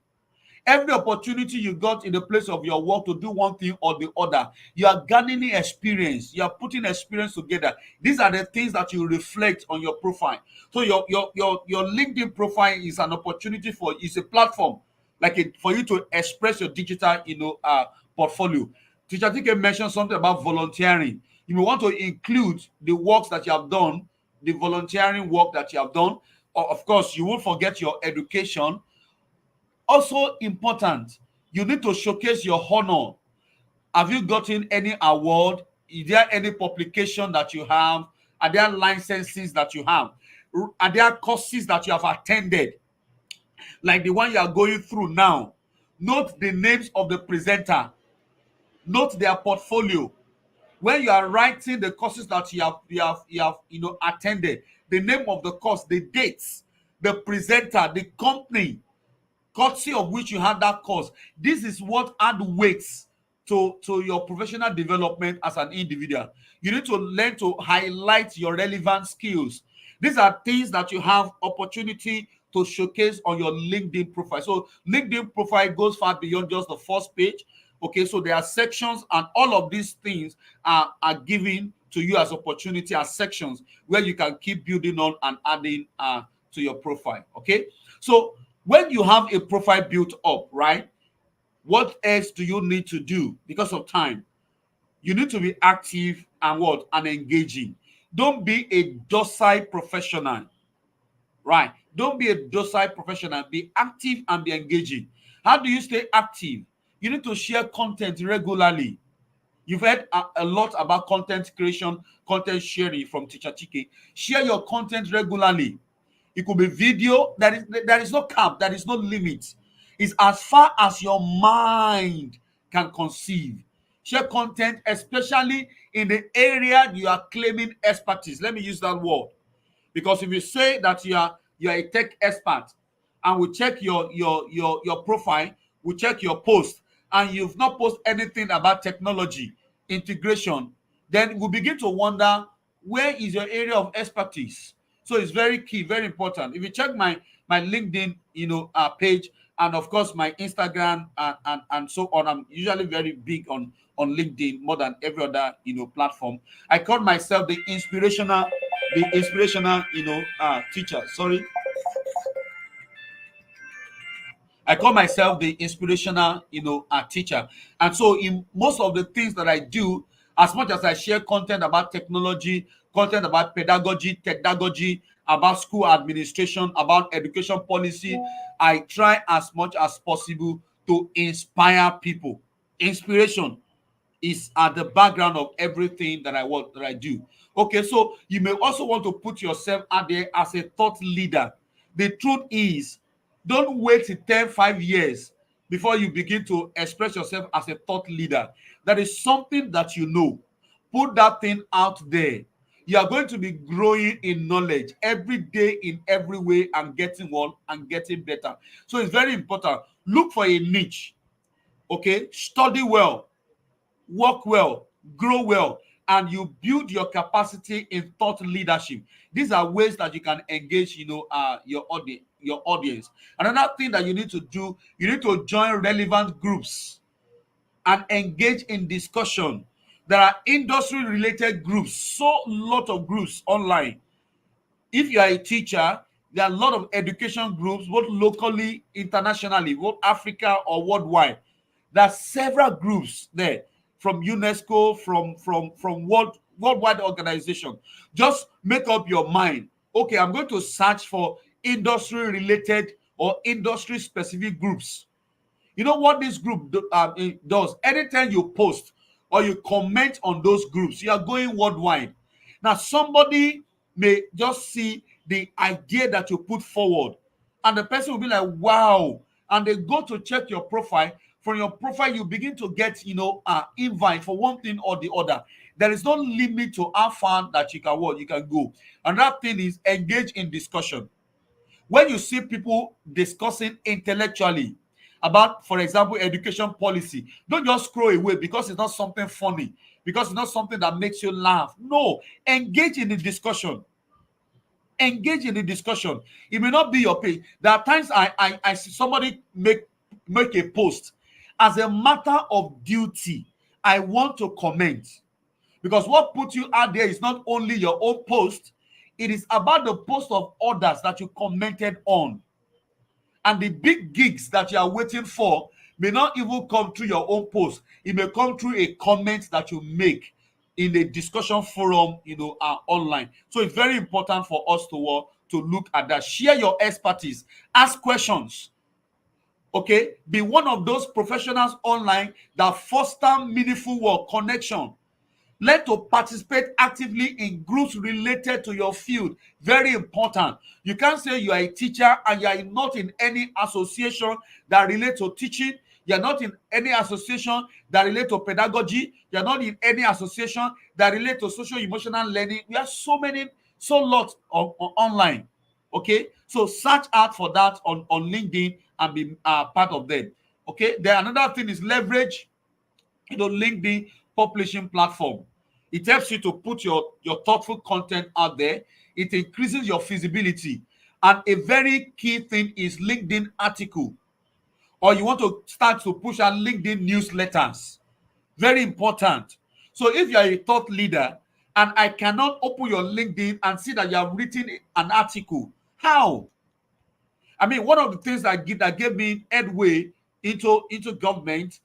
Every opportunity you got in the place of your work to do one thing or the other, you are gaining experience. You are putting experience together. These are the things that you reflect on your profile. So your LinkedIn profile is an opportunity is a platform for you to express your digital portfolio. Teacher Tike mentioned something about volunteering. You may want to include the works that you have done, the volunteering work that you have done. Or of course, you won't forget your education. Also important, you need to showcase your honor. Have you gotten any award? Is there any publication that you have? Are there licenses that you have? Are there courses that you have attended, like the one you are going through now? Note the names of the presenter. Note their portfolio. When you are writing the courses that you have attended, the name of the course, the dates, the presenter, the company courtesy of which you had that course. This is what add weights to your professional development as an individual. You need to learn to highlight your relevant skills. These are things that you have opportunity to showcase on your LinkedIn profile. So LinkedIn profile goes far beyond just the first page. Okay, so there are sections, and all of these things are given to you as opportunity, as sections where you can keep building on and adding to your profile. Okay, so when you have a profile built up, right, what else do you need to do? Because of time, you need to be active and engaging. Don't be a docile professional, right? Don't be a docile professional. Be active and be engaging. How do you stay active? You need to share content regularly. You've heard a lot about content creation, content sharing from Teacher Chike. Share your content regularly. It could be video. There is no cap. There is no limit. It's as far as your mind can conceive. Share content, especially in the area you are claiming expertise. Let me use that word, because if you say that you are a tech expert, and we check your profile, we check your post, and you've not posted anything about technology integration, then we begin to wonder, where is your area of expertise? So it's very key, very important. If you check my LinkedIn page, and of course my Instagram, and so on, I'm usually very big on LinkedIn more than every other platform. I call myself the inspirational teacher. Sorry, I call myself the inspirational teacher. And so in most of the things that I do, as much as I share content about technology, content about pedagogy, about school administration, about education policy, I try as much as possible to inspire people. Inspiration is at the background of everything that I do. Okay, so you may also want to put yourself out there as a thought leader. The truth is, don't wait till 5 years before you begin to express yourself as a thought leader. That is something that you know. Put that thing out there. You are going to be growing in knowledge every day in every way, and getting and getting better. So it's very important. Look for a niche. Okay, study well, work well, grow well, and you build your capacity in thought leadership. These are ways that you can engage, your audience. Another thing that you need to do, you need to join relevant groups and engage in discussion. There are industry related groups, so lot of groups online. If you are a teacher, there are a lot of education groups, both locally, internationally, both Africa or worldwide. There are several groups there from UNESCO, from worldwide organization. Just make up your mind. Okay, I'm going to search for industry related or industry specific groups. You know what this group does? Anytime you post or you comment on those groups, you are going worldwide. Now, somebody may just see the idea that you put forward, and the person will be like, wow. And they go to check your profile. From your profile, you begin to get, invite for one thing or the other. There is no limit to how far that you can go. Another thing is engage in discussion. When you see people discussing intellectually about, for example, education policy, don't just scroll away because it's not something funny, because it's not something that makes you laugh. No, engage in the discussion. Engage in the discussion. It may not be your page. There are times I see somebody make a post. As a matter of duty, I want to comment, because what puts you out there is not only your own post, it is about the post of others that you commented on. And the big gigs that you are waiting for may not even come through your own post. It may come through a comment that you make in a discussion forum, online. So it's very important for us to look at that. Share your expertise, ask questions. Okay, be one of those professionals online that foster meaningful work connection. Learn to participate actively in groups related to your field. Very important. You can't say you are a teacher and you are not in any association that relates to teaching. You're not in any association that relates to pedagogy. You're not in any association that relates to social emotional learning. We have so lots online. Okay, so search out for that on LinkedIn and be part of them. Okay, then another thing is leverage LinkedIn publishing platform. It helps you to put your thoughtful content out there. It increases your visibility. And a very key thing is LinkedIn article, or you want to start to push out LinkedIn newsletters. Very important. So if you are a thought leader and I cannot open your LinkedIn and see that you have written an article, how? I mean, one of the things that gave me headway into government,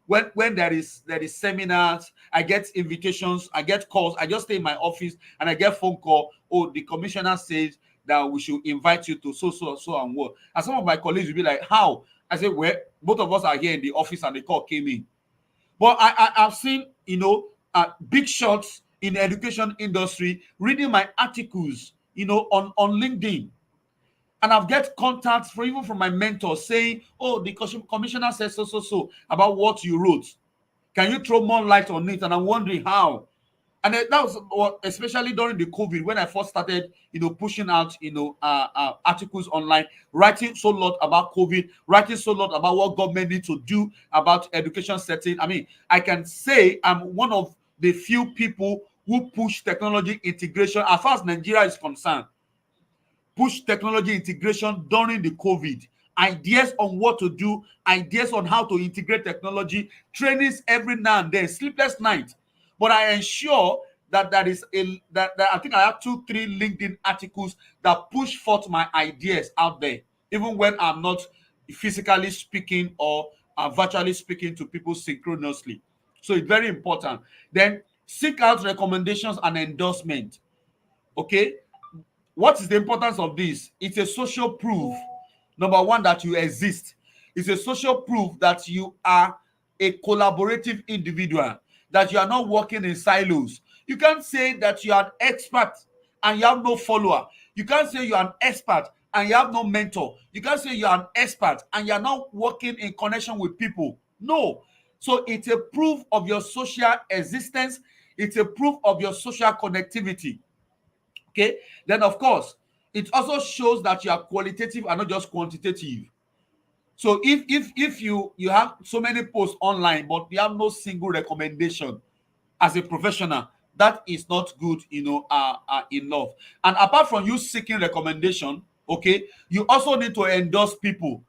when there is seminars, I get invitations, I get calls. I just stay in my office and I get phone call. Oh, the commissioner says that we should invite you to so and what. And some of my colleagues will be like, how? I said, well, both of us are here in the office and the call came in. But I've seen, big shots in the education industry reading my articles, on LinkedIn. And I've get contacts even from my mentors saying, oh, the commissioner says so about what you wrote. Can you throw more light on it? And I'm wondering how. And that was especially during the COVID, when I first started, pushing out, articles online, writing so lot about COVID, writing so lot about what government needs to do about education setting. I mean, I can say I'm one of the few people who push technology integration as far as Nigeria is concerned. Push technology integration during the COVID. Ideas on what to do, ideas on how to integrate technology, trainings every now and then, sleepless night. But I ensure that that I think I have 2-3 LinkedIn articles that push forth my ideas out there, even when I'm not physically speaking or virtually speaking to people synchronously. So it's very important. Then seek out recommendations and endorsement. Okay, what is the importance of this? It's a social proof. Number one, that you exist. It's a social proof that you are a collaborative individual, that you are not working in silos. You can't say that you are an expert and you have no follower. You can't say you are an expert and you have no mentor. You can't say you are an expert and you are not working in connection with people. No. So it's a proof of your social existence. It's a proof of your social connectivity. Okay, then of course it also shows that you are qualitative and not just quantitative. So if you have so many posts online but you have no single recommendation as a professional, that is not good, enough. And apart from you seeking recommendation, okay, you also need to endorse people.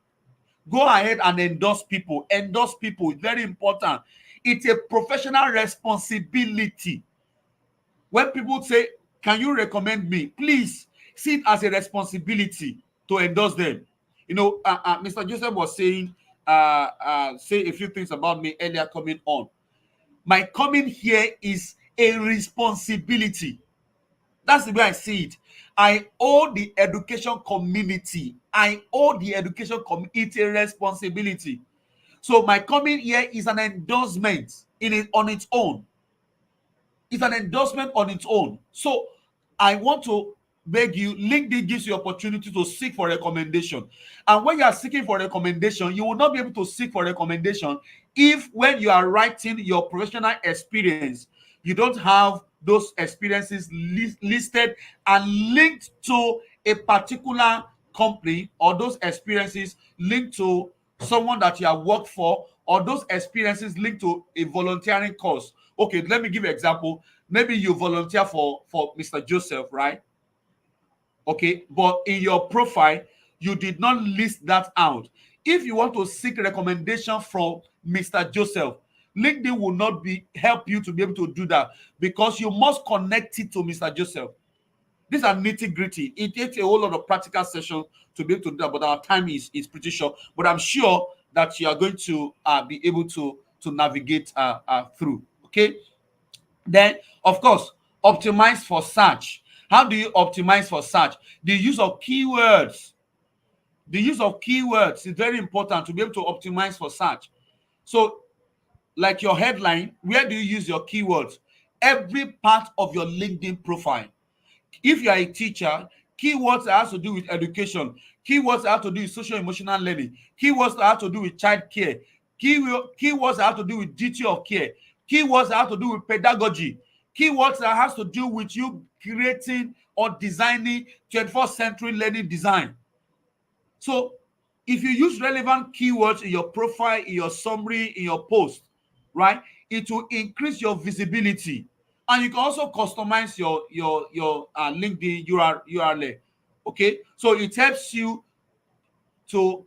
Go ahead and endorse people. Endorse people is very important. It's a professional responsibility. When people say, can you recommend me? Please see it as a responsibility to endorse them. Mr. Joseph was saying, say a few things about me earlier coming on. My coming here is a responsibility. That's the way I see it. I owe the education community. It's a responsibility. So my coming here is an endorsement on its own. It's an endorsement on its own. So I want to beg you, LinkedIn gives you opportunity to seek for recommendation. And when you are seeking for recommendation, you will not be able to seek for recommendation if when you are writing your professional experience, you don't have those experiences listed and linked to a particular company, or those experiences linked to someone that you have worked for, or those experiences linked to a volunteering cause. Okay, let me give you an example. Maybe you volunteer for Mr. Joseph, right? Okay, but in your profile, you did not list that out. If you want to seek recommendation from Mr. Joseph, LinkedIn will not help you to be able to do that, because you must connect it to Mr. Joseph. These are nitty-gritty. It takes a whole lot of practical session to be able to do that, but our time is pretty short. But I'm sure that you are going to be able to navigate through. Okay. Then, of course, optimize for search. How do you optimize for search? The use of keywords. The use of keywords is very important to be able to optimize for search. So, like your headline, where do you use your keywords? Every part of your LinkedIn profile. If you are a teacher, keywords that has to do with education, keywords that have to do with social emotional learning, keywords that have to do with child care, keywords that have to do with duty of care, keywords that have to do with pedagogy, keywords that has to do with you creating or designing 21st century learning design. So if you use relevant keywords in your profile, in your summary, in your post, right, it will increase your visibility. And you can also customize your LinkedIn URL. Okay, so it helps you to,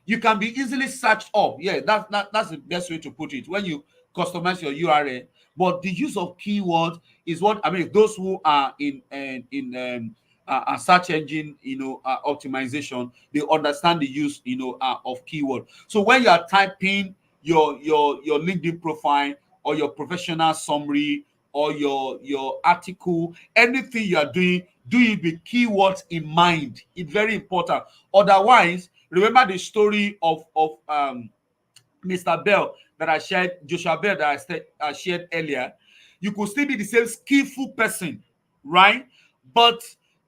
you can be easily searched up. Yeah, that's the best way to put it when you customize your URL. But the use of keywords is what those who are in a search engine optimization, they understand the use of keyword. So when you are typing your LinkedIn profile, or your professional summary, or your article, anything you are doing, do it with keywords in mind. It's very important. Otherwise, remember the story of Mr. Bell that I shared, Joshua Bell that I shared earlier. You could still be the same skillful person, right? But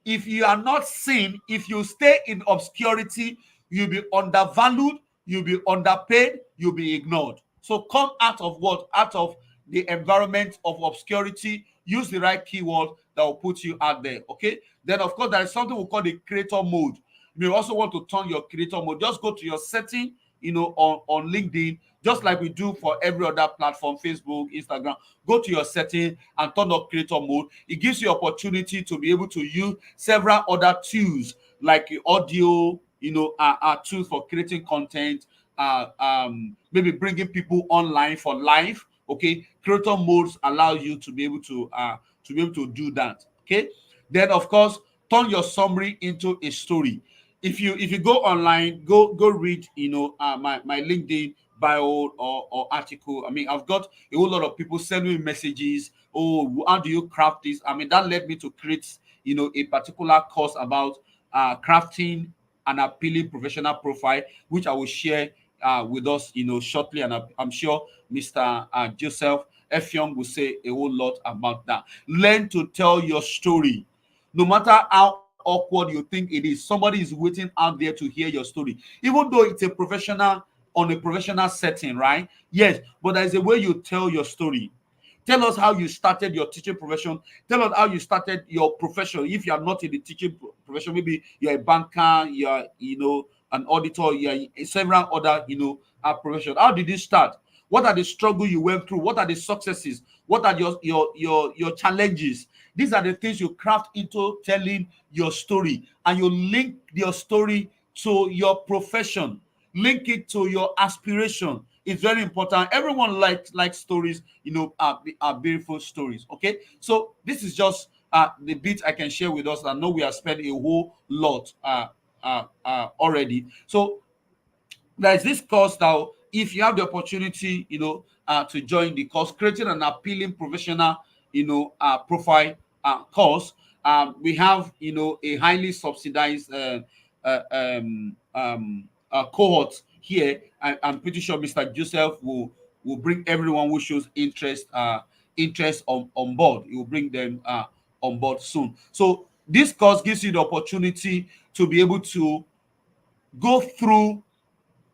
if you are not seen, if you stay in obscurity, you'll be undervalued, you'll be underpaid, you'll be ignored. So come out of what? Out of the environment of obscurity. Use the right keyword that will put you out there. Okay. Then, of course, there is something we call the creator mode. You may also want to turn your creator mode. Just go to your setting, on LinkedIn, just like we do for every other platform, Facebook, Instagram. Go to your setting and turn on creator mode. It gives you opportunity to be able to use several other tools like audio, tools for creating content, maybe bringing people online for live. Okay, creator modes allow you to be able to do that. Okay, then of course turn your summary into a story. If you go online, go read my LinkedIn bio or article. I've got a whole lot of people sending me messages. Oh, how do you craft this? That led me to create a particular course about crafting an appealing professional profile, which I will share with us shortly. And I'm sure Mr. Joseph Effiong will say a whole lot about that. Learn to tell your story. No matter how awkward you think it is, somebody is waiting out there to hear your story, even though it's on a professional setting, right? Yes, but there's a way you tell your story. Tell us how you started your teaching profession. Tell us how you started your profession. If you are not in the teaching profession, maybe you're a banker, you're an auditor, you're several other profession. How did you start? What are the struggles you went through? What are the successes? What are your challenges? These are the things you craft into telling your story, and you link your story to your profession, link it to your aspiration. It's very important. Everyone likes stories, are beautiful stories. Okay, so this is just the bit I can share with us. I know we have spent a whole lot already. So there's this course now. If you have the opportunity, to join the course, creating an appealing professional, profile course. We have, a highly subsidized cohort here. I'm pretty sure Mr. Joseph will bring everyone who shows interest on board. He will bring them on board soon. So this course gives you the opportunity to be able to go through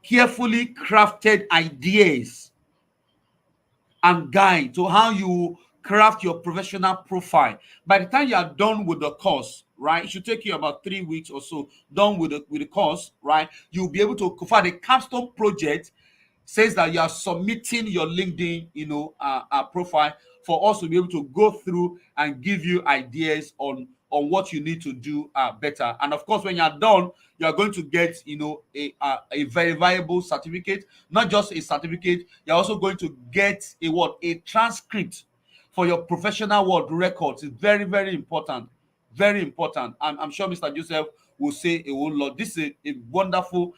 carefully crafted ideas and guide to how you craft your professional profile. By the time you are done with the course, right, it should take you about 3 weeks or so. Done with the course, right, you'll be able to find a capstone project. Says that you are submitting your LinkedIn, profile, for us to be able to go through and give you ideas on what you need to do better. And of course, when you are done, you are going to get, a verifiable certificate. Not just a certificate, you're also going to get a transcript for your professional world records. It's very, very important. Very important. I'm sure Mr. Joseph will say a whole lot. This is a wonderful,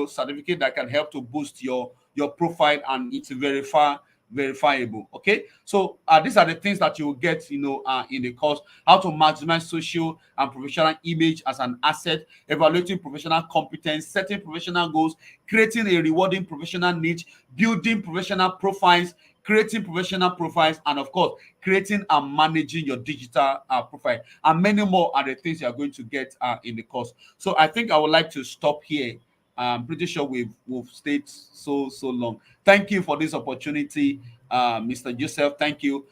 certificate that can help to boost your profile, and it's verifiable. Okay, so these are the things that you will get, in the course: how to maximize social and professional image as an asset, evaluating professional competence, setting professional goals, creating a rewarding professional niche, building professional profiles, creating professional profiles, and of course creating and managing your digital profile, and many more are the things you are going to get in the course. So I think I would like to stop here. I'm pretty sure we've stayed so long. Thank you for this opportunity, Mr. Joseph. Thank you,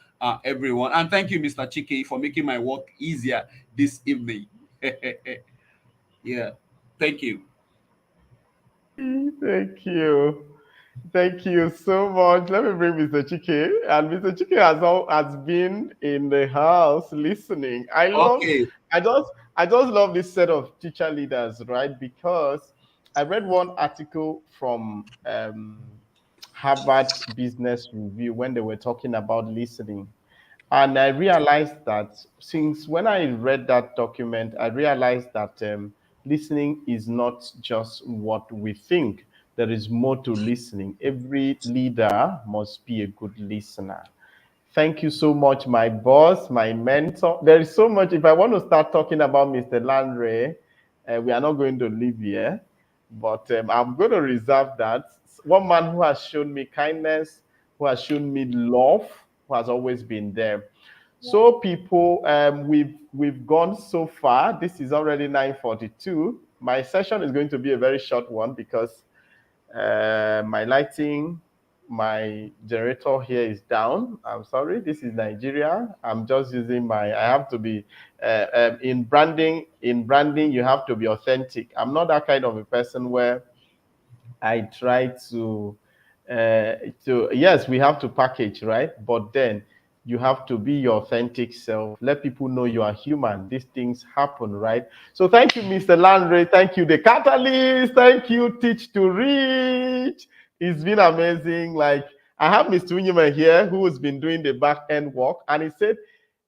everyone, and thank you, Mr. Chike, for making my work easier this evening. Yeah, thank you. Thank you. Thank you so much. Let me bring Mr. Chike. And Mr. Chike has been in the house listening. Okay. I just love this set of teacher leaders, right? Because I read one article from Harvard Business Review when they were talking about listening. And I realized that since when I read that document, I realized that listening is not just what we think. There is more to listening. Every leader must be a good listener. Thank you so much, my boss, my mentor. There is so much. If I want to start talking about Mr. Landry, we are not going to leave here, but I'm going to reserve that. One man who has shown me kindness, who has shown me love, who has always been there. So, people, we've gone so far. This is already 9:42. My session is going to be a very short one because my lighting, my generator here is down. I'm sorry, this is Nigeria. I'm just using I have to be in branding. In branding, you have to be authentic. I'm not that kind of a person where I try yes, we have to package, right? But then you have to be your authentic self. Let people know you are human. These things happen, right? So thank you, Mr. Landry. Thank you, the Catalyst. Thank you, Teach to Reach. It's been amazing. Like, I have Mr. Unyema here who has been doing the back end work, and he said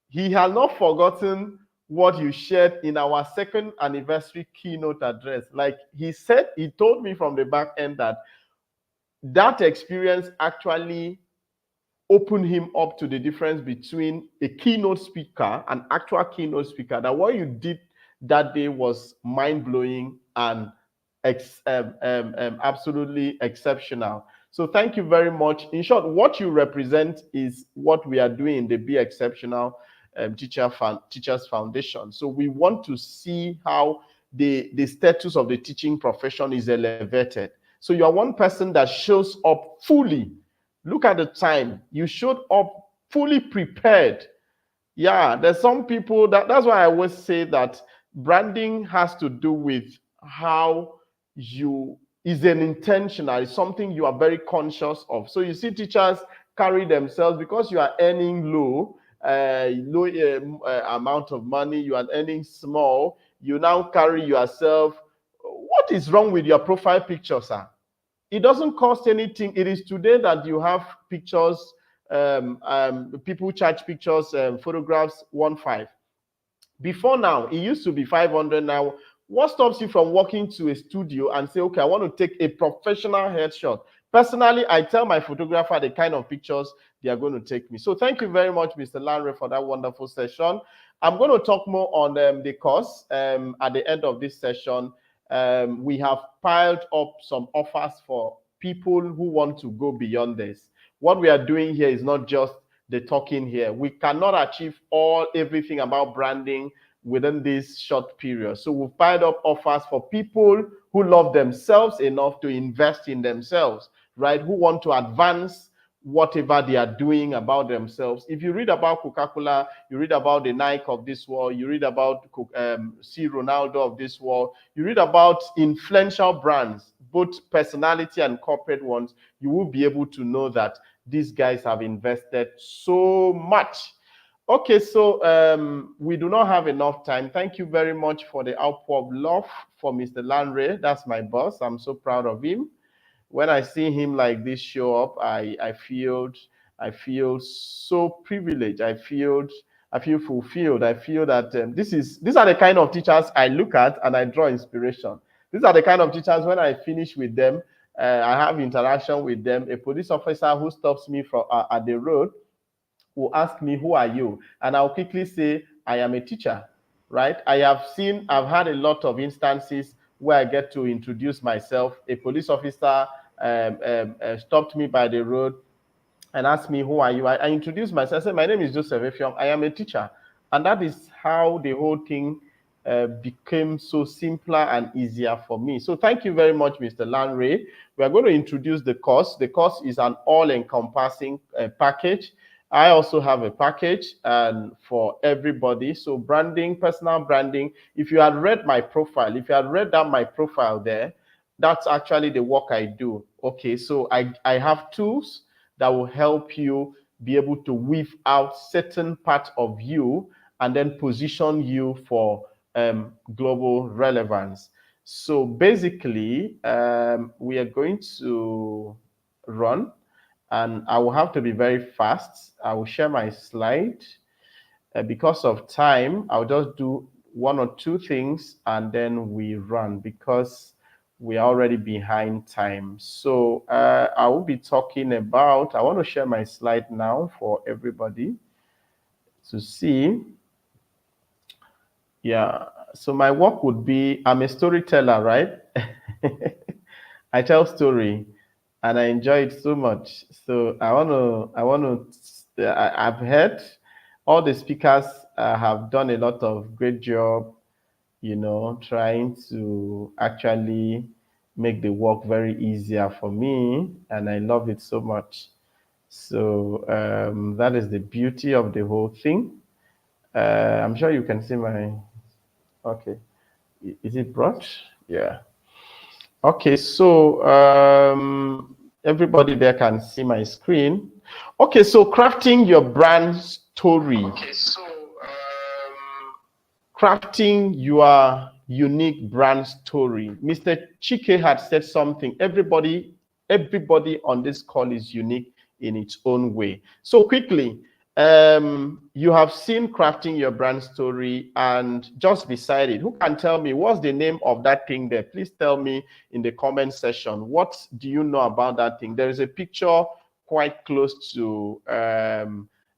he has not forgotten what you shared in our second anniversary keynote address. Like he said, he told me from the back end that experience actually opened him up to the difference between a keynote speaker, an actual keynote speaker, that what you did that day was mind-blowing and absolutely exceptional. So thank you very much. In short, what you represent is what we are doing in the Be Exceptional Teachers Foundation. So we want to see how the status of the teaching profession is elevated. So you are one person that shows up fully. Look at the time. You showed up fully prepared. Yeah, there's some people that's why I always say that branding has to do with how you is an intentional, it's something you are very conscious of. So you see teachers carry themselves because you are earning low amount of money, you are earning small, you now carry yourself. What is wrong with your profile picture, sir? It doesn't cost anything. It is today that you have pictures. People charge pictures, photographs 1.5. Before now, it used to be 500. Now, what stops you from walking to a studio and say, okay, I want to take a professional headshot? Personally, I tell my photographer the kind of pictures they are going to take me. So thank you very much, Mr. Lanre, for that wonderful session. I'm going to talk more on the course at the end of this session. We have piled up some offers for people who want to go beyond this. What we are doing here is not just the talking here. We cannot achieve everything about branding within this short period. So we've piled up offers for people who love themselves enough to invest in themselves, right? Who want to advance whatever they are doing about themselves. If you read about Coca-Cola, you read about the Nike of this world, you read about C. Ronaldo of this world, you read about influential brands, both personality and corporate ones, you will be able to know that these guys have invested so much. Okay, so we do not have enough time. Thank you very much for the outpour of love for Mr. Lanre. That's my boss. I'm so proud of him. When I see him like this show up, I feel so privileged. I feel fulfilled. I feel that these are the kind of teachers I look at and I draw inspiration. These are the kind of teachers, when I finish with them, I have interaction with them. A police officer who stops me from at the road will ask me, who are you? And I'll quickly say, I am a teacher, right? I've had a lot of instances where I get to introduce myself. A police officer stopped me by the road and asked me, who are you? I introduced myself. I said, my name is Joseph Effiong. I am a teacher. And that is how the whole thing became so simpler and easier for me. So thank you very much, Mr. Lanre. We are going to introduce the course. The course is an all-encompassing package. I also have a package for everybody. So branding, personal branding. If you had read my profile, if you had read down my profile there, that's actually the work I do. Okay, so I have tools that will help you be able to weave out certain parts of you and then position you for global relevance. So basically, we are going to run, and I will have to be very fast. I will share my slide. Because of time, I'll just do one or two things and then we run, because we are already behind time. So I will be talking about, I want to share my slide now for everybody to see. Yeah, so my work would be, I'm a storyteller, right? I tell story and I enjoy it so much. So I've heard all the speakers have done a lot of great job, you know, trying to actually make the work very easier for me, and I love it so much. So that is the beauty of the whole thing. I'm sure you can see my, okay. Is it brought? Yeah. Okay, so everybody there can see my screen. Okay, so crafting your brand story. Okay, so crafting your unique brand story. Mr. Chike had said something. Everybody on this call is unique in its own way. So quickly, you have seen crafting your brand story, and just beside it, who can tell me what's the name of that thing there? Please tell me in the comment section. What do you know about that thing? There is a picture quite close to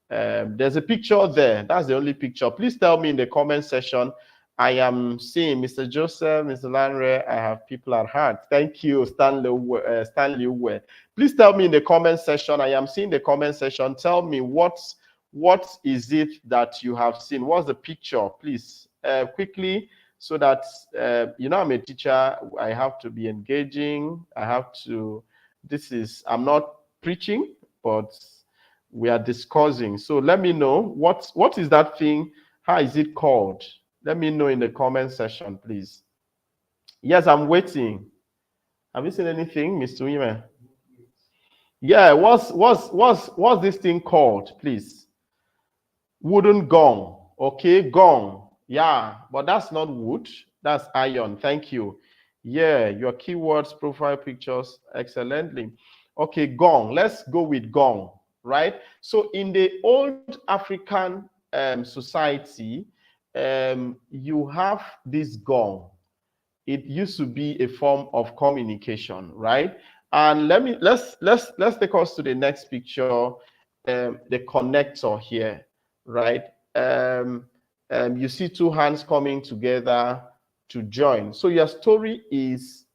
there's a picture there. That's the only picture. Please tell me in the comment section. I am seeing Mr. Joseph, Mr. Lanre. I have people at heart. Thank you, Stanley Uwe. Please tell me in the comment section. I am seeing the comment section. Tell me what is it that you have seen? What's the picture, please? Quickly, so that you know, I'm a teacher. I have to be engaging. I have to. I'm not preaching, but we are discussing. So let me know what is that thing? How is it called? Let me know in the comment section, please. Yes, I'm waiting. Have you seen anything, Mr. Wime? Yeah, what's this thing called, please? Wooden gong. Okay, gong. Yeah, but that's not wood. That's iron. Thank you. Yeah, your keywords, profile pictures, excellently. Okay, gong. Let's go with gong, right? So in the old African society, you have this gong. It used to be a form of communication, right? And let's take us to the next picture, the connector here, right? You see two hands coming together to join. So your story is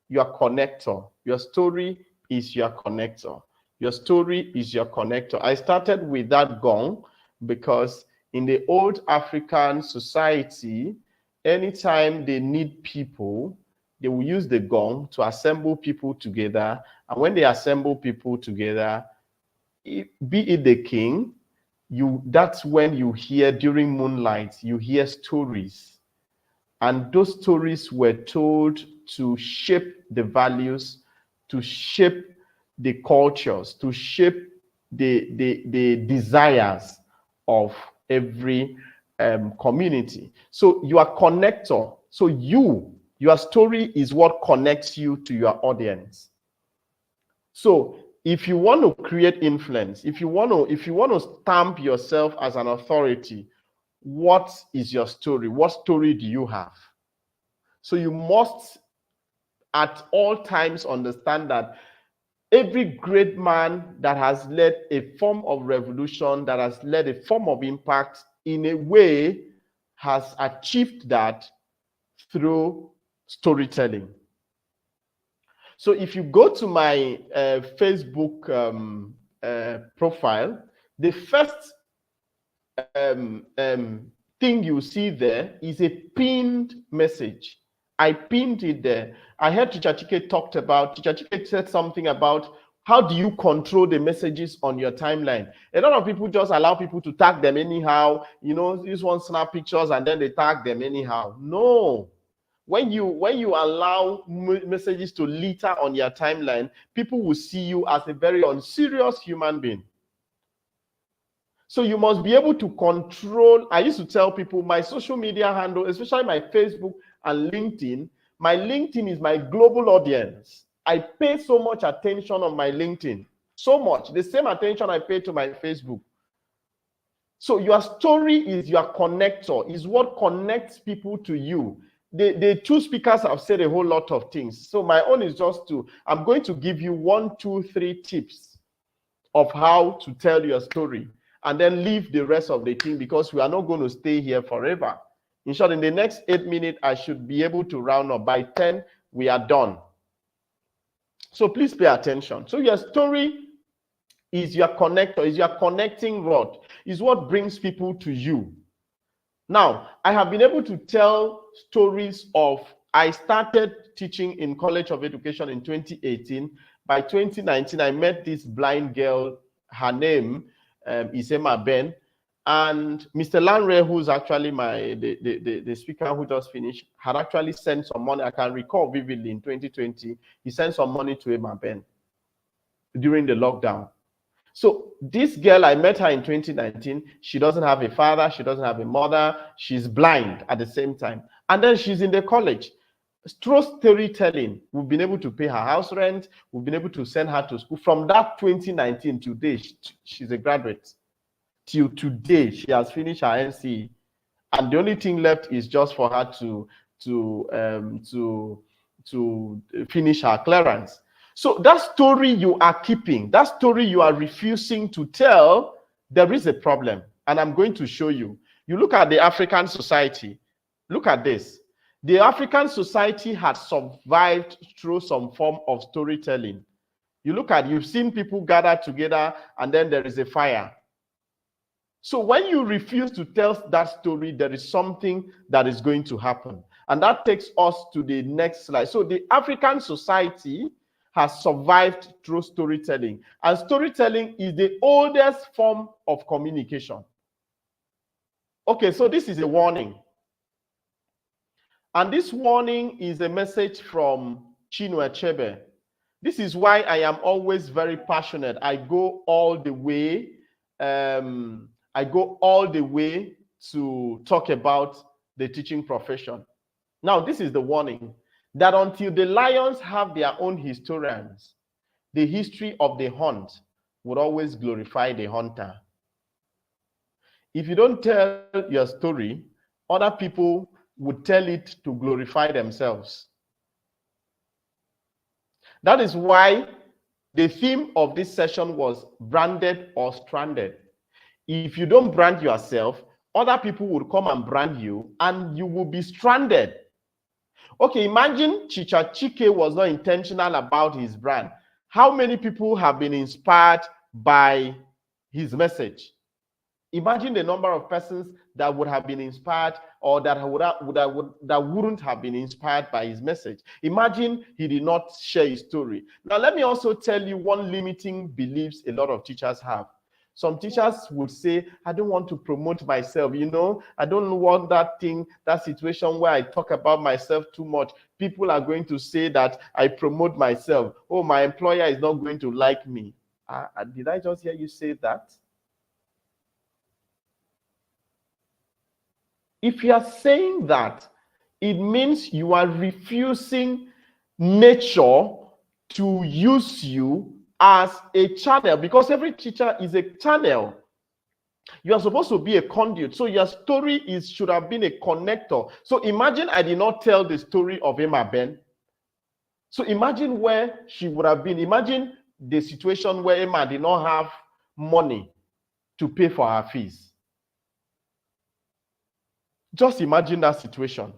your connector. Your story is your connector. Your story is your connector. I started with that gong because in the old African society, anytime they need people, they will use the gong to assemble people together. And when they assemble people together, be it the king, that's when you hear during moonlight, you hear stories. And those stories were told to shape the values, to shape the cultures, to shape the desires of every community. So you are connector. So your story is what connects you to your audience. So if you want to create influence, if you want to stamp yourself as an authority, what is your story? What story do you have? So you must at all times understand that every great man that has led a form of revolution, that has led a form of impact in a way, has achieved that through storytelling. So if you go to my Facebook profile, the first thing you see there is a pinned message. I pinned it there. I heard Teacher Chike said something about how do you control the messages on your timeline. A lot of people just allow people to tag them anyhow. You know, this one snap pictures and then they tag them anyhow. No. When you allow messages to litter on your timeline, people will see you as a very unserious human being. So you must be able to control. I used to tell people my social media handle, especially my Facebook and LinkedIn, my LinkedIn is my global audience. I pay so much attention on my LinkedIn, so much, the same attention I pay to my Facebook. So your story is your connector, is what connects people to you. The two speakers have said a whole lot of things. So my own is just I'm going to give you 1, 2, 3 tips of how to tell your story, and then leave the rest of the thing because we are not going to stay here forever. In short, in the next 8 minutes, I should be able to round up. By 10, we are done. So please pay attention. So your story is your connector, is your connecting rod, is what brings people to you. Now, I have been able to tell stories of, I started teaching in College of Education in 2018. By 2019, I met this blind girl. Her name is Emma Ben. And Mr. Lanre, who's actually the speaker who just finished, had actually sent some money. I can recall vividly in 2020, he sent some money to Emma Ben during the lockdown. So this girl, I met her in 2019. She doesn't have a father. She doesn't have a mother. She's blind at the same time. And then she's in the college. Through storytelling, we've been able to pay her house rent. We've been able to send her to school. From that 2019 to today, she's a graduate. Till today, she has finished her NCE. And the only thing left is just for her to finish her clearance. So that story you are keeping, that story you are refusing to tell, there is a problem. And I'm going to show you. You look at the African society. Look at this. The African society had survived through some form of storytelling. You've seen people gather together and then there is a fire. So when you refuse to tell that story, there is something that is going to happen. And that takes us to the next slide. So the African society has survived through storytelling. And storytelling is the oldest form of communication. Okay, so this is a warning. And this warning is a message from Chinua Achebe. This is why I am always very passionate. I go all the way. To talk about the teaching profession. Now, this is the warning. that until the lions have their own historians, the history of the hunt would always glorify the hunter. If you don't tell your story, other people would tell it to glorify themselves. That is why the theme of this session was branded or stranded. If you don't brand yourself, other people will come and brand you and you will be stranded. Okay, imagine Chicha Chike was not intentional about his brand. How many people have been inspired by his message? Imagine the number of persons that would have been inspired or that wouldn't have been inspired by his message. Imagine he did not share his story. Now, let me also tell you one limiting beliefs a lot of teachers have. Some teachers would say, I don't want to promote myself, you know, I don't want that situation where I talk about myself too much. People are going to say that I promote myself. Oh, my employer is not going to like me. Did I just hear you say that? If you are saying that, it means you are refusing nature to use you as a channel, because every teacher is a channel. You are supposed to be a conduit. So your story should have been a connector. So imagine I did not tell the story of Emma Ben. So imagine where she would have been. Imagine the situation where Emma did not have money to pay for her fees. Just imagine that situation.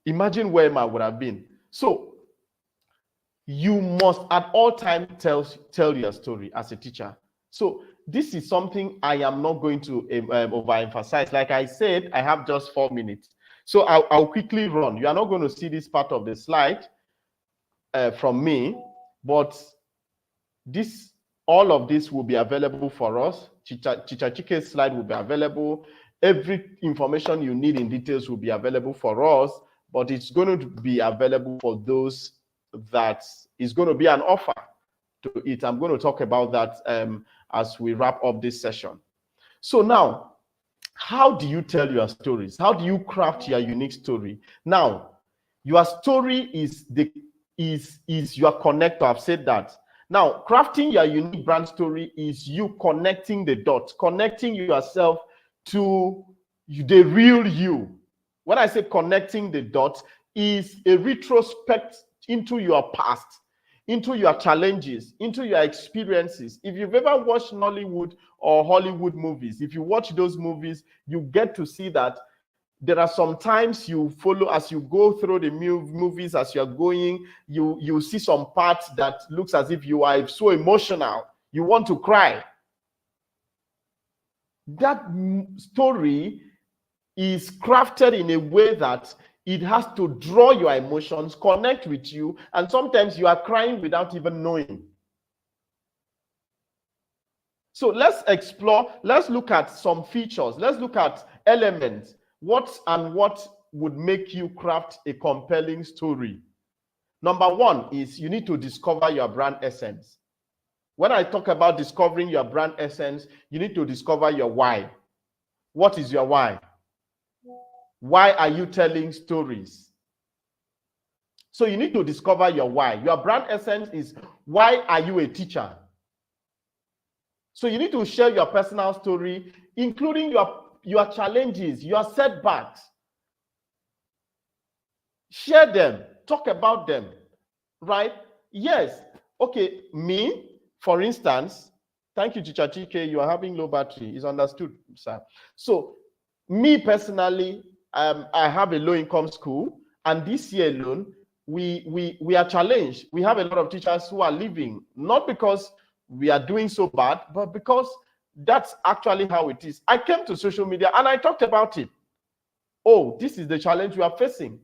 Imagine where Emma would have been. So you must at all times tell your story as a teacher. So this is something I am not going to overemphasize. Like I said, I have just 4 minutes. So I'll quickly run. You are not going to see this part of the slide from me, but all of this will be available for us. Chicha Chike's slide will be available. Every information you need in details will be available for us, but it's going to be available for those that is going to be an offer to it. I'm going to talk about that as we wrap up this session. So now, how do you tell your stories? How do you craft your unique story? Now, your story is your connector. I've said that. Now, crafting your unique brand story is you connecting the dots, connecting yourself to the real you. When I say connecting the dots, is a retrospect into your past, into your challenges, into your experiences. If you've ever watched Nollywood or Hollywood movies, if you watch those movies, you get to see that there are some times you follow, as you go through the movies, as you're going, you see some parts that looks as if you are so emotional, you want to cry. That story is crafted in a way that it has to draw your emotions, connect with you, and sometimes you are crying without even knowing. So let's explore, let's look at some features, let's look at elements. What would make you craft a compelling story? Number one is you need to discover your brand essence. When I talk about discovering your brand essence, you need to discover your why. What is your why? Why are you telling stories? So you need to discover your why. Your brand essence is, why are you a teacher? So you need to share your personal story, including your challenges, your setbacks. Share them, talk about them, right? Yes. Okay, me, for instance, thank you, Chicha Chike, you are having low battery. It's understood, sir. So me personally, I have a low-income school, and this year alone, we are challenged. We have a lot of teachers who are leaving, not because we are doing so bad, but because that's actually how it is. I came to social media and I talked about it. Oh, this is the challenge you are facing.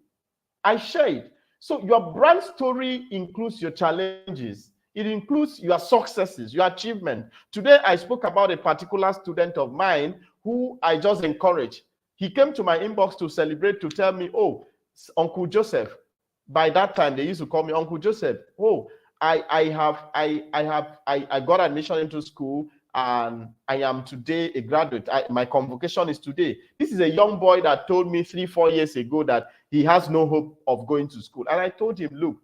I share it. So your brand story includes your challenges. It includes your successes, your achievement. Today, I spoke about a particular student of mine who I just encouraged. He came to my inbox to celebrate, to tell me, oh, Uncle Joseph. By that time, they used to call me Uncle Joseph. Oh, I got admission into school. and I am today a graduate. My convocation is today. This is a young boy that told me 3-4 years ago that he has no hope of going to school. And I told him, look,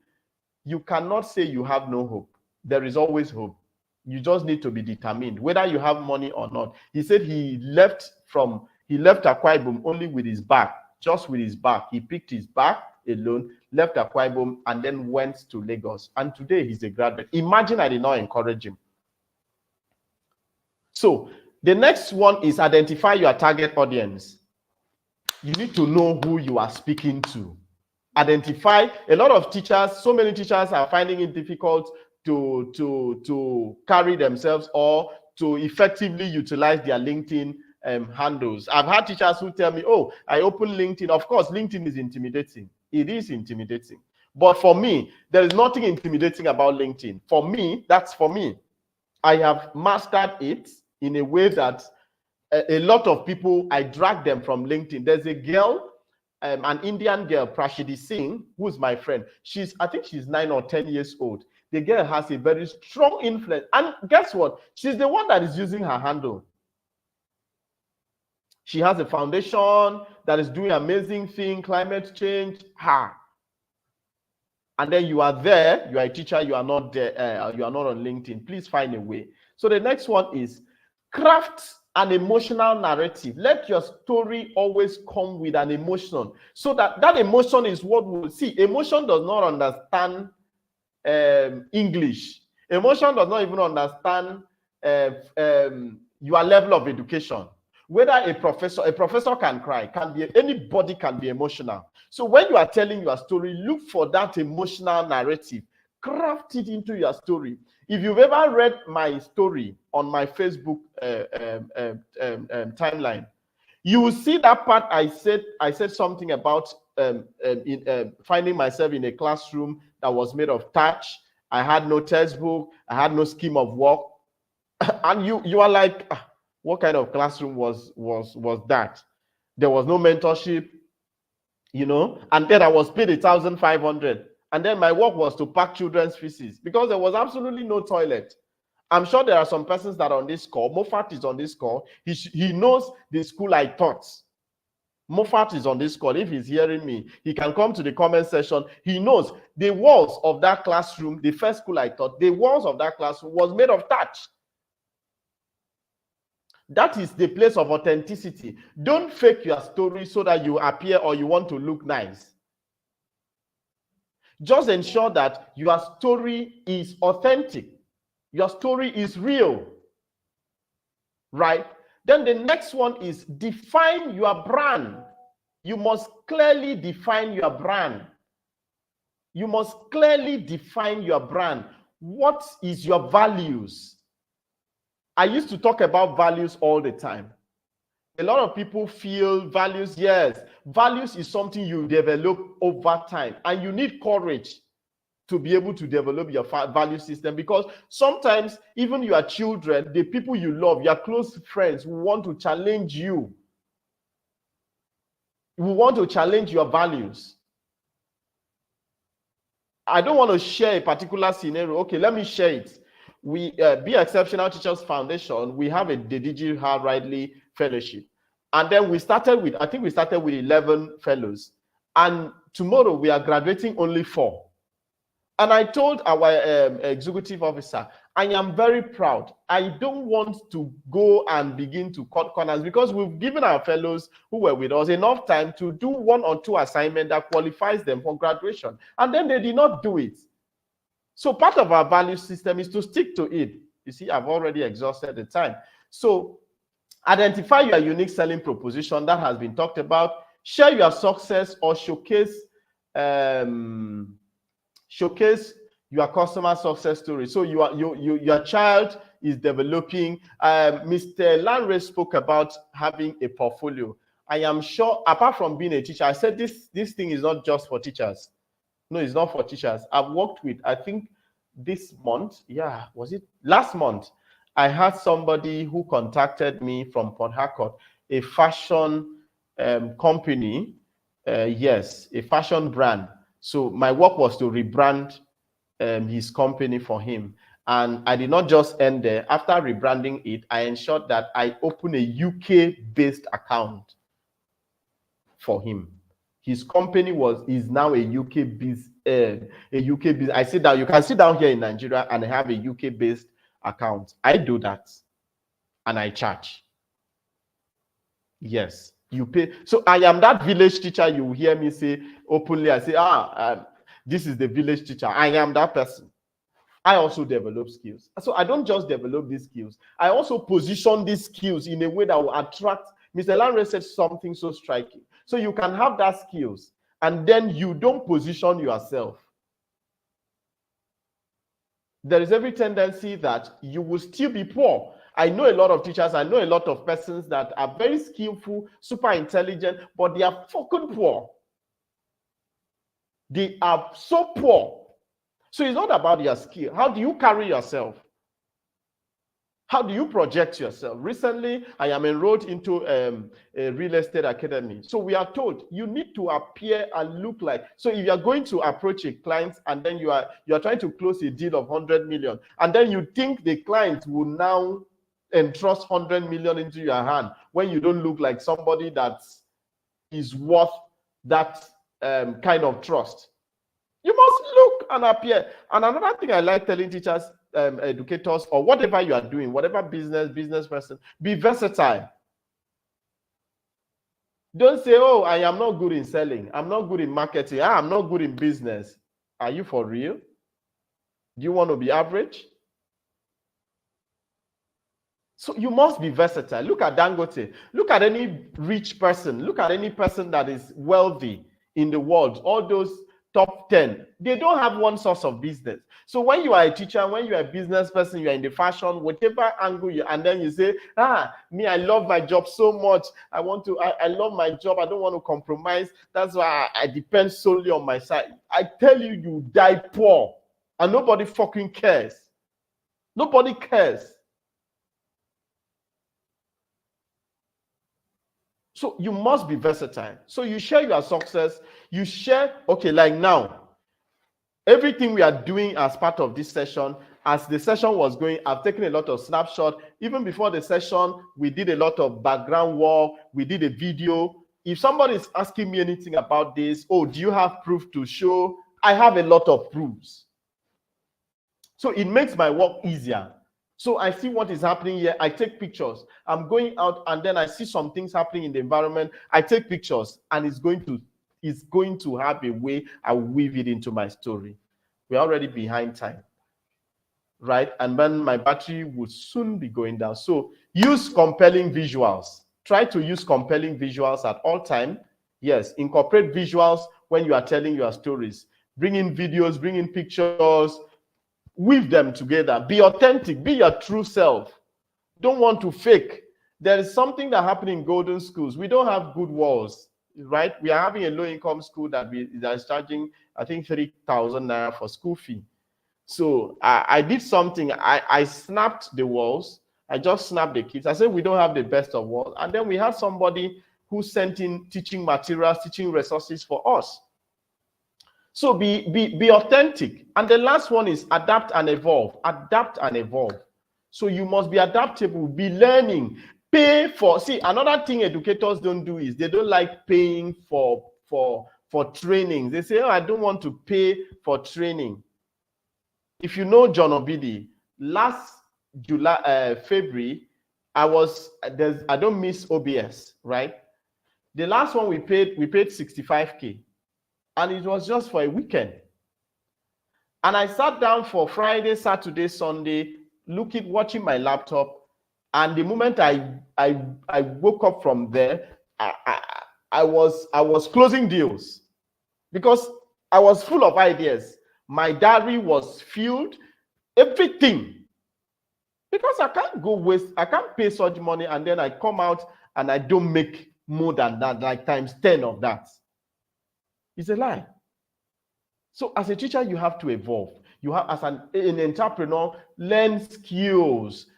you cannot say you have no hope. There is always hope. You just need to be determined, whether you have money or not. He said he left Akwa Ibom only with his bag, just with his bag. He picked his bag alone, left Akwa Ibom, and then went to Lagos. And today he's a graduate. Imagine I did not encourage him. So the next one is identify your target audience. You need to know who you are speaking to. Identify. A lot of teachers, so many teachers are finding it difficult to carry themselves or to effectively utilize their LinkedIn handles. I've had teachers who tell me, oh, I opened LinkedIn. Of course, LinkedIn is intimidating. It is intimidating. But for me, there is nothing intimidating about LinkedIn. For me, that's for me. I have mastered it in a way that a lot of people, I drag them from LinkedIn. There's a girl, an Indian girl, Prashidi Singh, who's my friend. I think she's 9 or 10 years old. The girl has a very strong influence. And guess what? She's the one that is using her handle. She has a foundation that is doing amazing thing, climate change. And then you are there, you are a teacher, you are not there, you are not on LinkedIn. Please find a way. So the next one is craft an emotional narrative. Let your story always come with an emotion, so that emotion is what we'll see. Emotion does not understand English. Emotion does not even understand your level of education. Whether a professor can cry, anybody can be emotional. So when you are telling your story, look for that emotional narrative. Craft it into your story. If you've ever read my story on my Facebook timeline, you will see that part. I said something about finding myself in a classroom that was made of thatch. I had no textbook. I had no scheme of work. And you are like, what kind of classroom was that? There was no mentorship, and then I was paid 1,500. And then my work was to pack children's feces because there was absolutely no toilet. I'm sure there are some persons that are on this call. Moffat is on this call. He knows the school I taught. Moffat is on this call. If he's hearing me, he can come to the comment section. He knows the walls of that classroom, the first school I taught, the walls of that classroom was made of thatch. That is the place of authenticity. Don't fake your story so that you appear or you want to look nice. Just ensure that your story is authentic. Your story is real. Right? Then the next one is define your brand. You must clearly define your brand. You must clearly define your brand. What is your values? I used to talk about values all the time. A lot of people feel values, yes, values is something you develop over time, and you need courage to be able to develop your value system, because sometimes even your children, the people you love, your close friends will want to challenge you. We want to challenge your values. I don't want to share a particular scenario. Okay, let me share it. We Be Exceptional Teachers Foundation, we have the digital rightly fellowship, and then we started with 11 fellows, and tomorrow we are graduating only 4. And I told our executive officer, I am very proud. I don't want to go and begin to cut corners, because we've given our fellows who were with us enough time to do 1 or 2 assignments that qualifies them for graduation, and then they did not do it. So part of our value system is to stick to it. You see, I've already exhausted the time. So identify your unique selling proposition that has been talked about. Share your success or showcase your customer success story. So your child is developing. Mr. Lanre spoke about having a portfolio. I am sure, apart from being a teacher, I said this thing is not just for teachers. No, it's not for teachers. I've worked with, I think this month, was it last month? I had somebody who contacted me from Port Harcourt, a fashion company. Yes, a fashion brand. So my work was to rebrand his company for him. And I did not just end there. After rebranding it, I ensured that I open a UK-based account for him. His company is now a UK-based. I sit down. You can sit down here in Nigeria and have a UK-based account. I do that, and I charge. Yes, you pay. So I am that village teacher. You will hear me say openly. I say, this is the village teacher. I am that person. I also develop skills. So I don't just develop these skills. I also position these skills in a way that will attract. Mr. Lanre said something so striking. So you can have that skills, and then you don't position yourself. There is every tendency that you will still be poor. I know a lot of teachers, I know a lot of persons that are very skillful, super intelligent, but they are fucking poor. They are so poor. So it's not about your skill. How do you carry yourself? How do you project yourself? Recently, I am enrolled into a real estate academy. So we are told you need to appear and look like. So if you are going to approach a client and then you are trying to close a deal of 100 million, and then you think the client will now entrust 100 million into your hand when you don't look like somebody that is worth that kind of trust. You must look and appear. And another thing I like telling teachers, educators, or whatever you are doing, whatever business person, be versatile. Don't say, oh, I am not good in selling. I'm not good in marketing. I'm not good in business. Are you for real? Do you want to be average? So you must be versatile. Look at Dangote. Look at any rich person. Look at any person that is wealthy in the world. All those top 10, they don't have one source of business. So when you are a teacher, when you are a business person, you are in the fashion, whatever angle you, and then you say, me, I love my job so much. I love my job. I don't want to compromise. That's why I depend solely on my side. I tell you, you die poor, and nobody fucking cares. Nobody cares. So you must be versatile. So you share your success. You share, okay, like now, everything we are doing as part of this session, as the session was going, I've taken a lot of snapshots. Even before the session, we did a lot of background work. We did a video. If somebody is asking me anything about this, oh, do you have proof to show? I have a lot of proofs. So it makes my work easier. So I see what is happening here. I take pictures. I'm going out and then I see some things happening in the environment. I take pictures and it's going to have a way I weave it into my story. We're already behind time, right? And then my battery would soon be going down. So use compelling visuals. Try to use compelling visuals at all time. Yes, incorporate visuals when you are telling your stories. Bring in videos, bring in pictures, weave them together. Be authentic. Be your true self. Don't want to fake. There is something that happened in golden schools. We don't have good walls, right? We are having a low-income school that is charging, I think, 3,000 naira for school fee. So I did something. I snapped the walls. I just snapped the kids. I said, we don't have the best of walls. And then we had somebody who sent in teaching materials, teaching resources for us. So be authentic. And the last one is adapt and evolve. Adapt and evolve. So you must be adaptable, be learning, pay for. See, another thing educators don't do is they don't like paying for training. They say, oh, I don't want to pay for training. If you know John Obidi, last February, I don't miss OBS, right? The last one we paid 65K. And it was just for a weekend. And I sat down for Friday, Saturday, Sunday, watching my laptop. And the moment I woke up from there, I was closing deals because I was full of ideas. My diary was filled, everything. Because I can't go waste, I can't pay such money and then I come out and I don't make more than that, like times 10 of that. It's a lie. So as a teacher, you have to evolve. You have, as an entrepreneur, learn skills,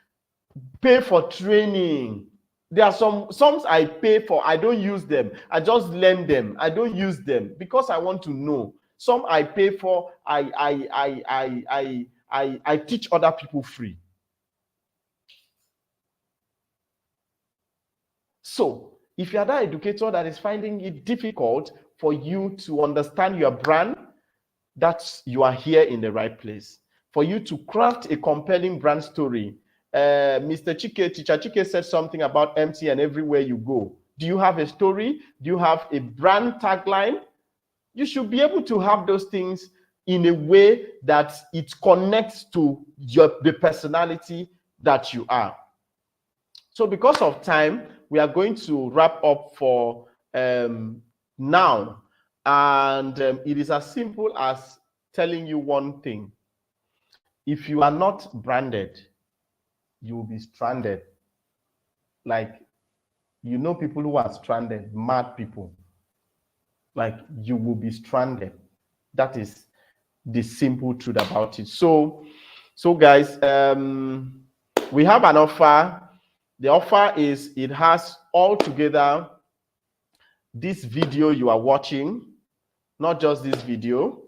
pay for training. There are some I pay for, I don't use them. I just learn them. I don't use them because I want to know. Some I pay for, I I teach other people free. So if you are that educator that is finding it difficult for you to understand your brand, that's you are here in the right place. For you to craft a compelling brand story. Mr. Chike, Teacher Chike said something about MTN everywhere you go. Do you have a story? Do you have a brand tagline? You should be able to have those things in a way that it connects to the personality that you are. So because of time, we are going to wrap up for now. And it is as simple as telling you one thing. If you are not branded, you will be stranded. Like, you know, people who are stranded, mad people. Like, you will be stranded. That is the simple truth about it. So guys, we have an offer. The offer is, it has all together this video you are watching, not just this video,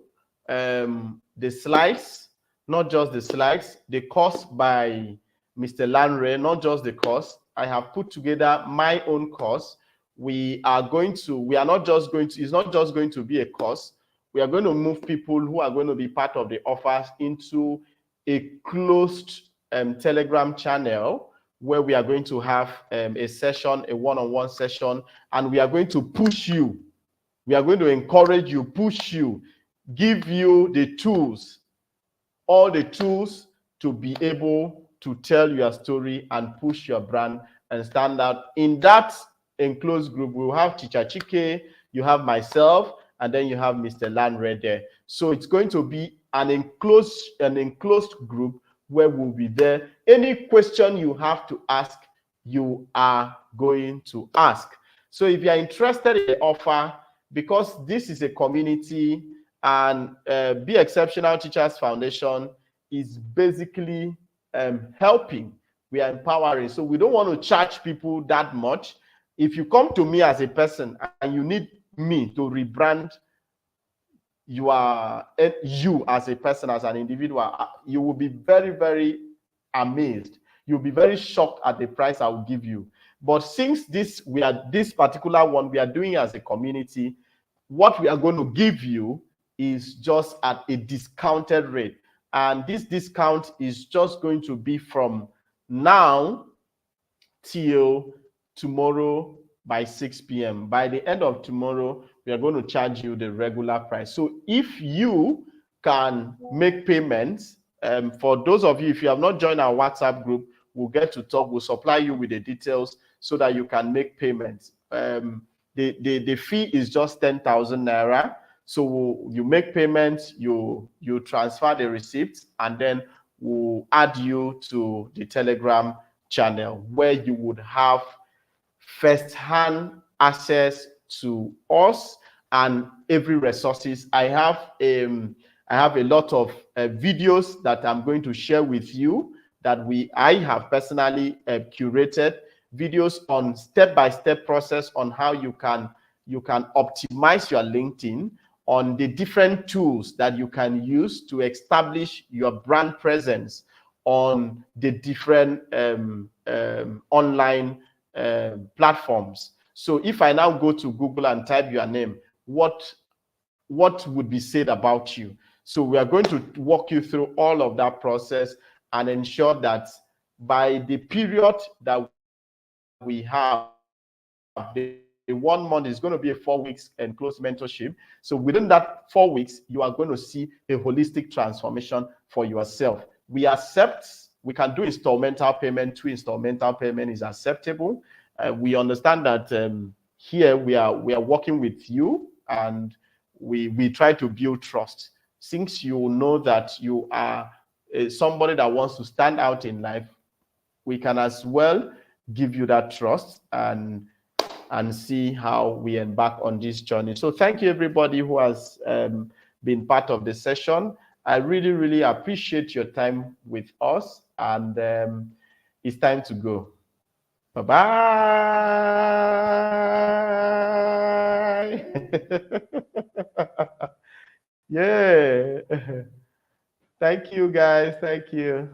the slides, not just the slides, the course by Mr. Lanre, not just the course. I have put together my own course. We are not just going to, it's not just going to be a course. We are going to move people who are going to be part of the offers into a closed Telegram channel where we are going to have a session, a one-on-one session, and we are going to push you. We are going to encourage you, push you, give you the tools, all the tools to be able to tell your story and push your brand and stand out. In that enclosed group, we'll have Teacher Chike, you have myself, and then you have Mr. Lanre there. So it's going to be an enclosed group where we'll be there. Any question you have to ask, you are going to ask. So if you are interested in the offer, because this is a community, and Be Exceptional Teachers Foundation is basically helping. We are empowering. So we don't want to charge people that much. If you come to me as a person and you need me to rebrand you as a person, as an individual, you will be very, very amazed. You'll be very shocked at the price I will give you. But since this particular one we are doing as a community, what we are going to give you is just at a discounted rate. And this discount is just going to be from now till tomorrow by 6 p.m. By the end of tomorrow, we are going to charge you the regular price. So if you can make payments, for those of you, if you have not joined our WhatsApp group, we'll get to talk. We'll supply you with the details so that you can make payments. The fee is just 10,000 naira. So you make payments, you transfer the receipts, and then we'll add you to the Telegram channel where you would have first-hand access to us and every resources. I have a lot of videos that I'm going to share with you that I have personally curated videos on step-by-step process on how you can optimize your LinkedIn, on the different tools that you can use to establish your brand presence on the different online platforms. So if I now go to Google and type your name, what would be said about you? So we are going to walk you through all of that process and ensure that by the period that we have, the 1 month is going to be a 4 weeks enclosed mentorship. So within that 4 weeks, you are going to see a holistic transformation for yourself. We can do installmental payment. 2 installmental payment is acceptable. We understand that here we are working with you, and we try to build trust. Since you know that you are somebody that wants to stand out in life, we can as well give you that trust and see how we embark on this journey. So thank you everybody who has been part of the session. I really, really appreciate your time with us, and it's time to go. Bye-bye. Yeah. Thank you, guys. Thank you.